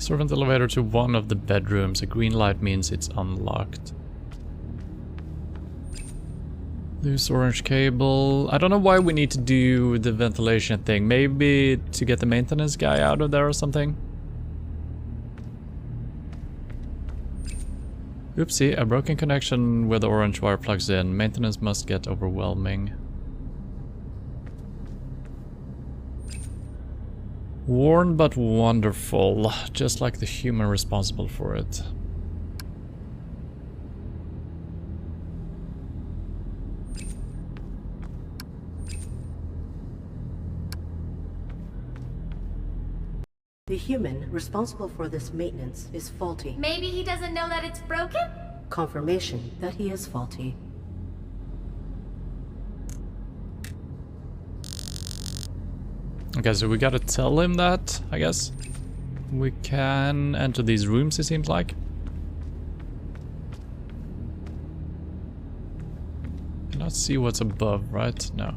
Servant elevator to one of the bedrooms. A green light means it's unlocked. Loose orange cable. I don't know why we need to do the ventilation thing. Maybe to get the maintenance guy out of there or something? Oopsie, a broken connection where the orange wire plugs in. Maintenance must get overwhelming. Worn but wonderful, just like the human responsible for it. The human responsible for this maintenance is faulty. Maybe he doesn't know that it's broken? Confirmation that he is faulty. Okay, so we gotta tell him that, I guess. We can enter these rooms, it seems like. Cannot see what's above, right? No.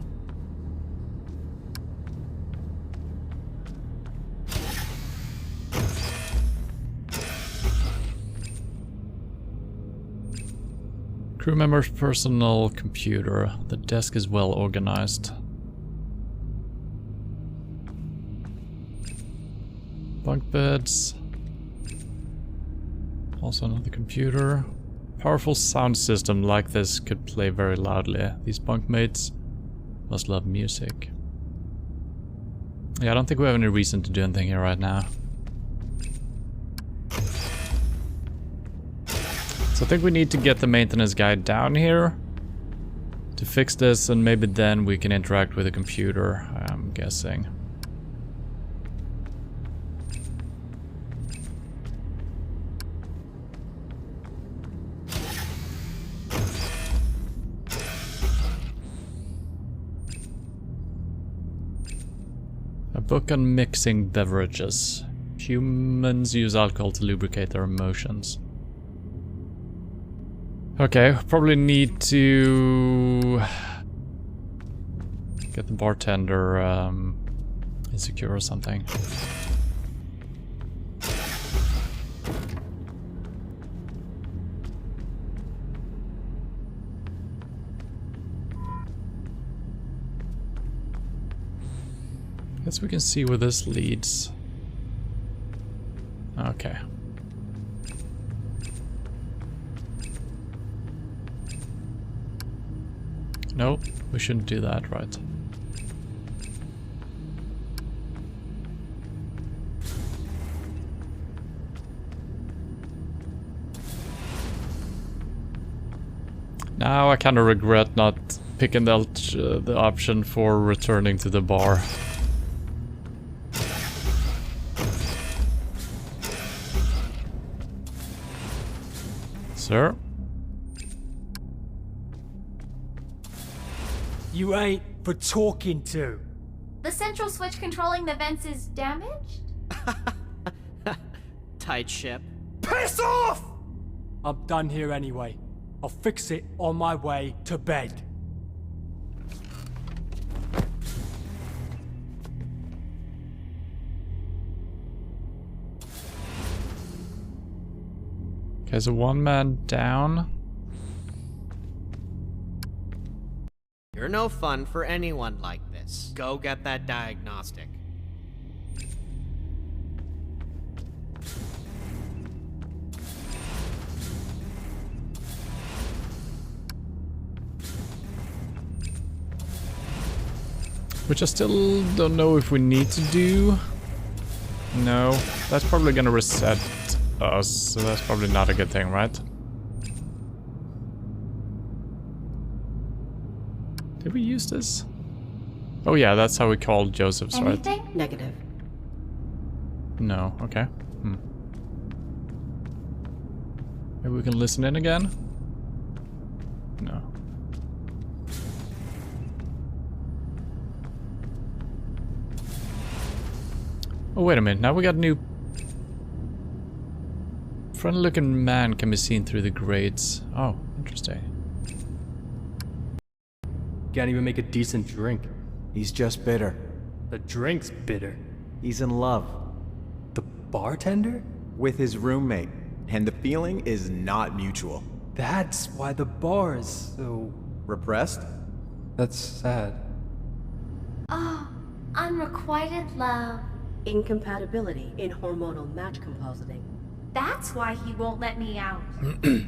Crew member's personal computer. The desk is well organized. Bunk beds. Also another computer. Powerful sound system like this could play very loudly. These bunkmates must love music. Yeah, I don't think we have any reason to do anything here right now. So I think we need to get the maintenance guy down here to fix this, and maybe then we can interact with the computer, I'm guessing. A book on mixing beverages. Humans use alcohol to lubricate their emotions. Okay, probably need to get the bartender insecure or something. Guess we can see where this leads. Okay. Nope, we shouldn't do that, right? Now I kind of regret not picking the option for returning to the bar. Sir? You ain't for talking to. The central switch controlling the vents is damaged? Tight ship. Piss off! I'm done here anyway. I'll fix it on my way to bed. Okay, so one man down. You're no fun for anyone like this. Go get that diagnostic. Which I still don't know if we need to do. No, that's probably gonna reset us, so that's probably not a good thing, right? Did we use this? Oh yeah, that's how we called Joseph's, Anything? right? Negative. No, okay. Maybe we can listen in again? No. Oh, wait a minute, now we got a new... Friendly looking man can be seen through the grates. Oh, interesting. Can't even make a decent drink. He's just bitter. The drink's bitter. He's in love. The bartender? with his roommate, and the feeling is not mutual. That's why the bar is so... Repressed? That's sad. Oh, unrequited love. Incompatibility in hormonal match compositing. That's why he won't let me out.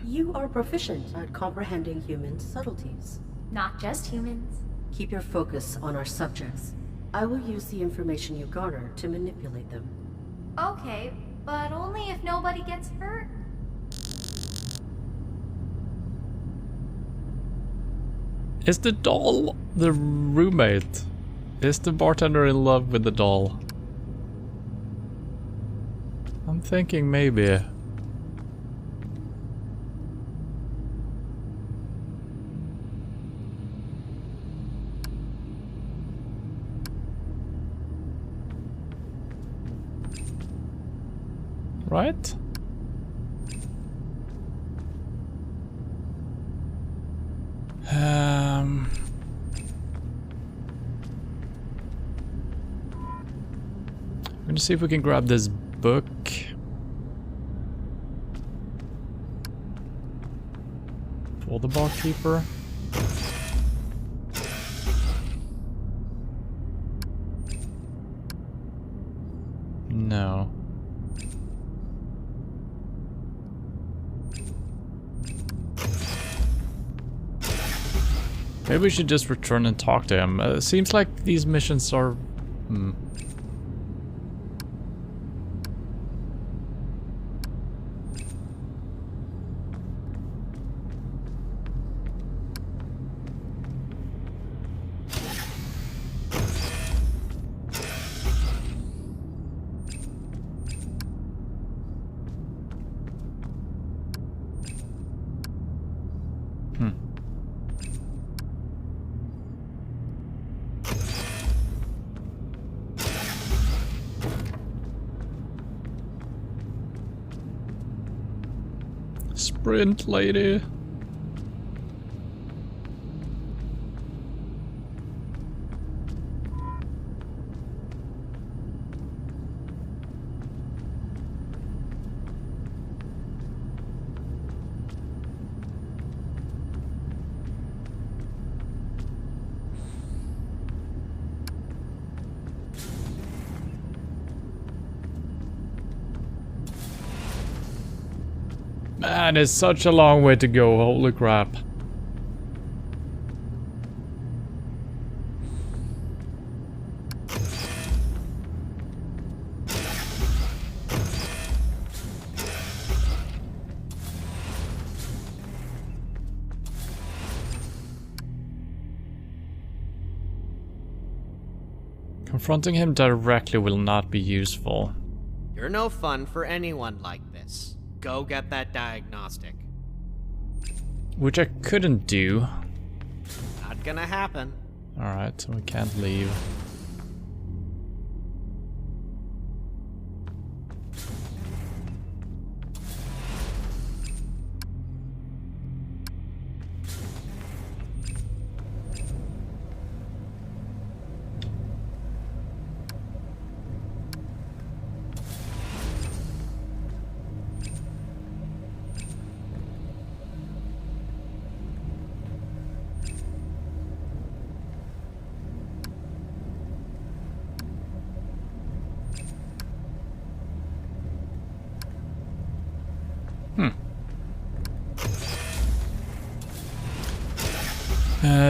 You are proficient at comprehending human subtleties. Not just humans. Keep your focus on our subjects. I will use the information you garner to manipulate them. Okay, but only if nobody gets hurt. Is the doll the roommate? Is the bartender in love with the doll? I'm thinking maybe. Right? I'm gonna see if we can grab this book. For the barkeeper. No. Maybe we should just return and talk to him. Seems like these missions are... Sprint, lady. Man, it's such a long way to go, holy crap. Confronting him directly will not be useful. You're no fun for anyone like this. Go get that diagnostic. Which I couldn't do. Not gonna happen. Alright, so we can't leave.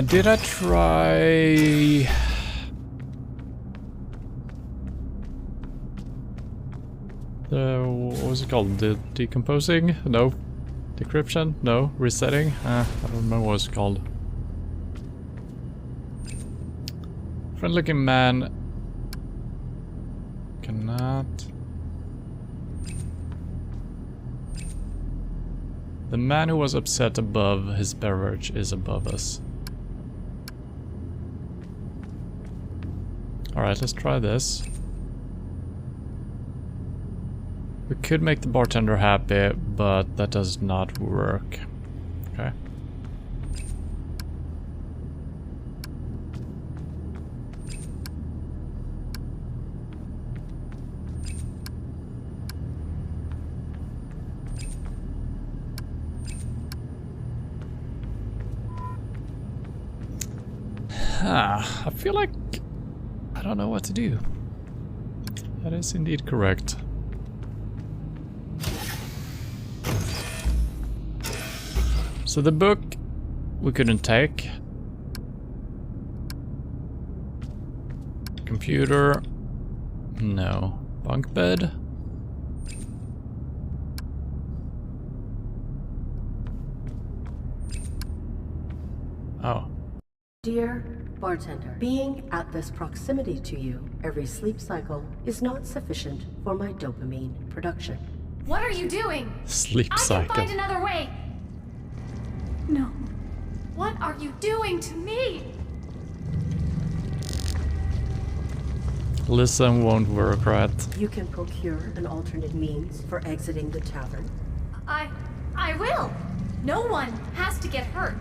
Did I try... what was it called? The decomposing? No. Decryption? No. Resetting? I don't remember what it's called. Friend-looking man. Cannot. The man who was upset above his beverage is above us. Alright, let's try this. We could make the bartender happy, but that does not work. Okay. I feel like I don't know what to do. That is indeed correct. So the book we couldn't take. Computer. No. Bunk bed. Oh. Dear bartender, being at this proximity to you every sleep cycle is not sufficient for my dopamine production. What are you doing? Sleep I cycle. can find another way. No. What are you doing to me? Listen won't work, right? You can procure an alternate means for exiting the tavern. I will. No one has to get hurt.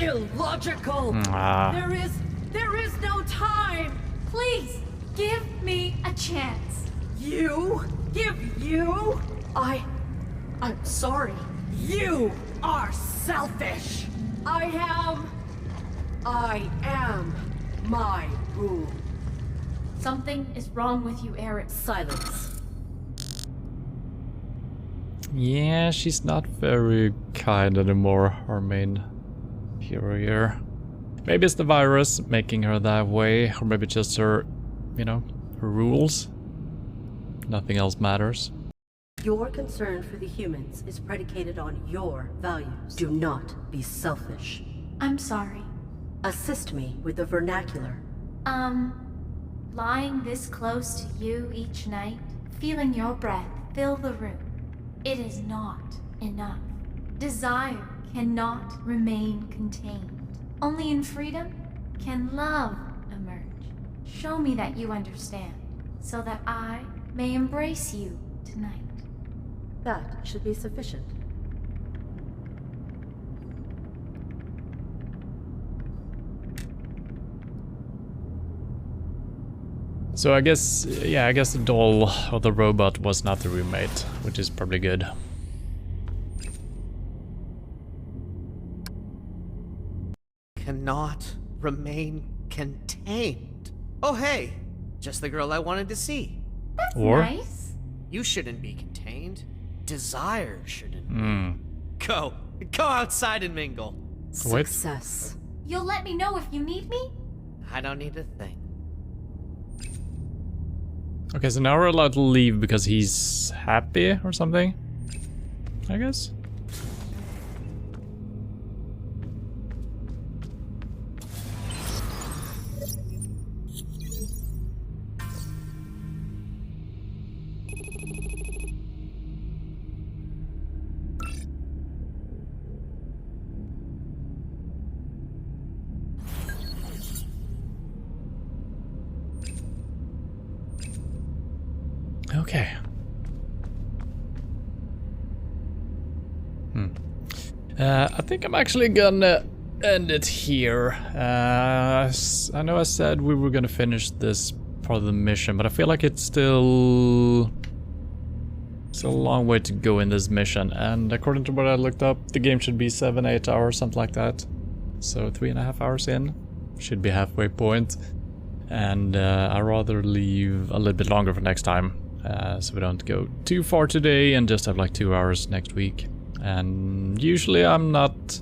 Illogical! Ah. There is no time! Please, give me a chance. You? Give you? I'm sorry. You are selfish! I am my rule. Something is wrong with you, Eric. Silence. Yeah, she's not very kind anymore, our main hero here. Maybe it's the virus making her that way, or maybe just her, you know, her rules. Nothing else matters. Your concern for the humans is predicated on your values. Do not be selfish. I'm sorry. Assist me with the vernacular. Lying this close to you each night, feeling your breath fill the room. It is not enough. Desire cannot remain contained. Only in freedom can love emerge. Show me that you understand, so that I may embrace you tonight. That should be sufficient. So I guess the doll or the robot was not the roommate, which is probably good. Cannot remain contained. Oh hey, just the girl I wanted to see. That's Or? nice. You shouldn't be contained. Desire shouldn't. Go outside and mingle. Wait. Success. You'll let me know if you need me? I don't need a thing. Okay, so now we're allowed to leave because he's happy or something, I guess. Okay. I think I'm actually gonna end it here. I know I said we were gonna finish this part of the mission, but I feel like it's still a long way to go in this mission. And according to what I looked up, the game should be 7-8 hours, something like that. So 3.5 hours in should be halfway point. And I'd rather leave a little bit longer for next time. So we don't go too far today and just have like 2 hours next week. And usually I'm not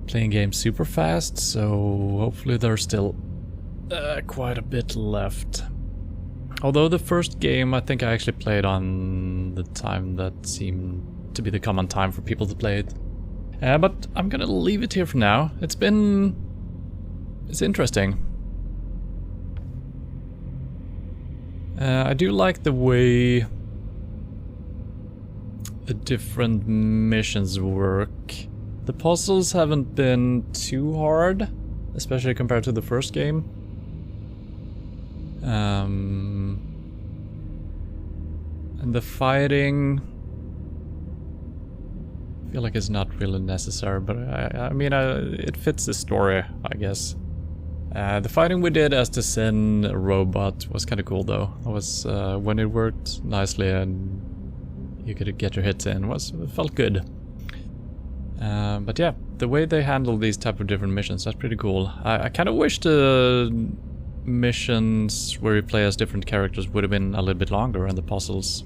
playing games super fast, so hopefully there's still quite a bit left. Although the first game I think I actually played on the time that seemed to be the common time for people to play it. But I'm gonna leave it here for now. It's interesting. I do like the way the different missions work. The puzzles haven't been too hard, especially compared to the first game. And the fighting, I feel like it's not really necessary, but I mean, it fits the story, I guess. The fighting we did as the Sin robot was kind of cool though. It was when it worked nicely and you could get your hits in, it felt good. But yeah, the way they handle these type of different missions, that's pretty cool. I kind of wish the missions where you play as different characters would have been a little bit longer and the puzzles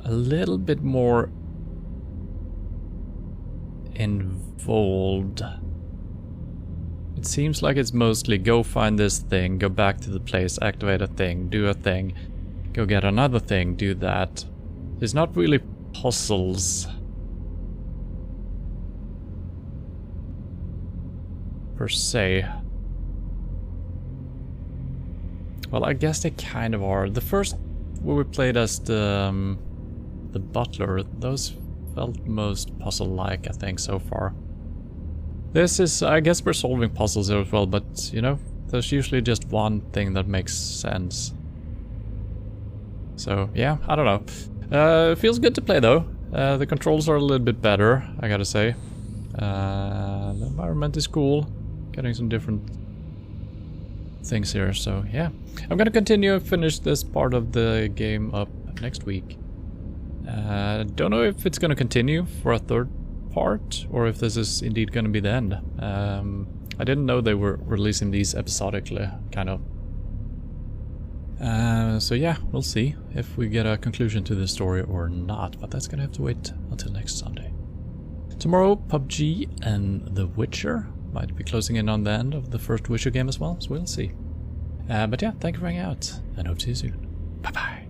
a little bit more involved. It seems like it's mostly go find this thing, go back to the place, activate a thing, do a thing, go get another thing, do that. It's not really puzzles per se. Well, I guess they kind of are. The first where we played as the butler, those felt most puzzle-like, I think, so far. This is, I guess we're solving puzzles here as well, but, you know, there's usually just one thing that makes sense. So, yeah, I don't know. It feels good to play, though. The controls are a little bit better, I gotta say. The environment is cool. Getting some different things here, so yeah. I'm gonna continue and finish this part of the game up next week. Don't know if it's gonna continue for a third part, or if this is indeed gonna be the end. I didn't know they were releasing these episodically, kind of. So yeah, we'll see if we get a conclusion to the story or not, but that's gonna have to wait until next Sunday. Tomorrow, PUBG and The Witcher. Might be closing in on the end of the first Witcher game as well, so we'll see. But yeah, thank you for hanging out, and hope to see you soon. Bye bye.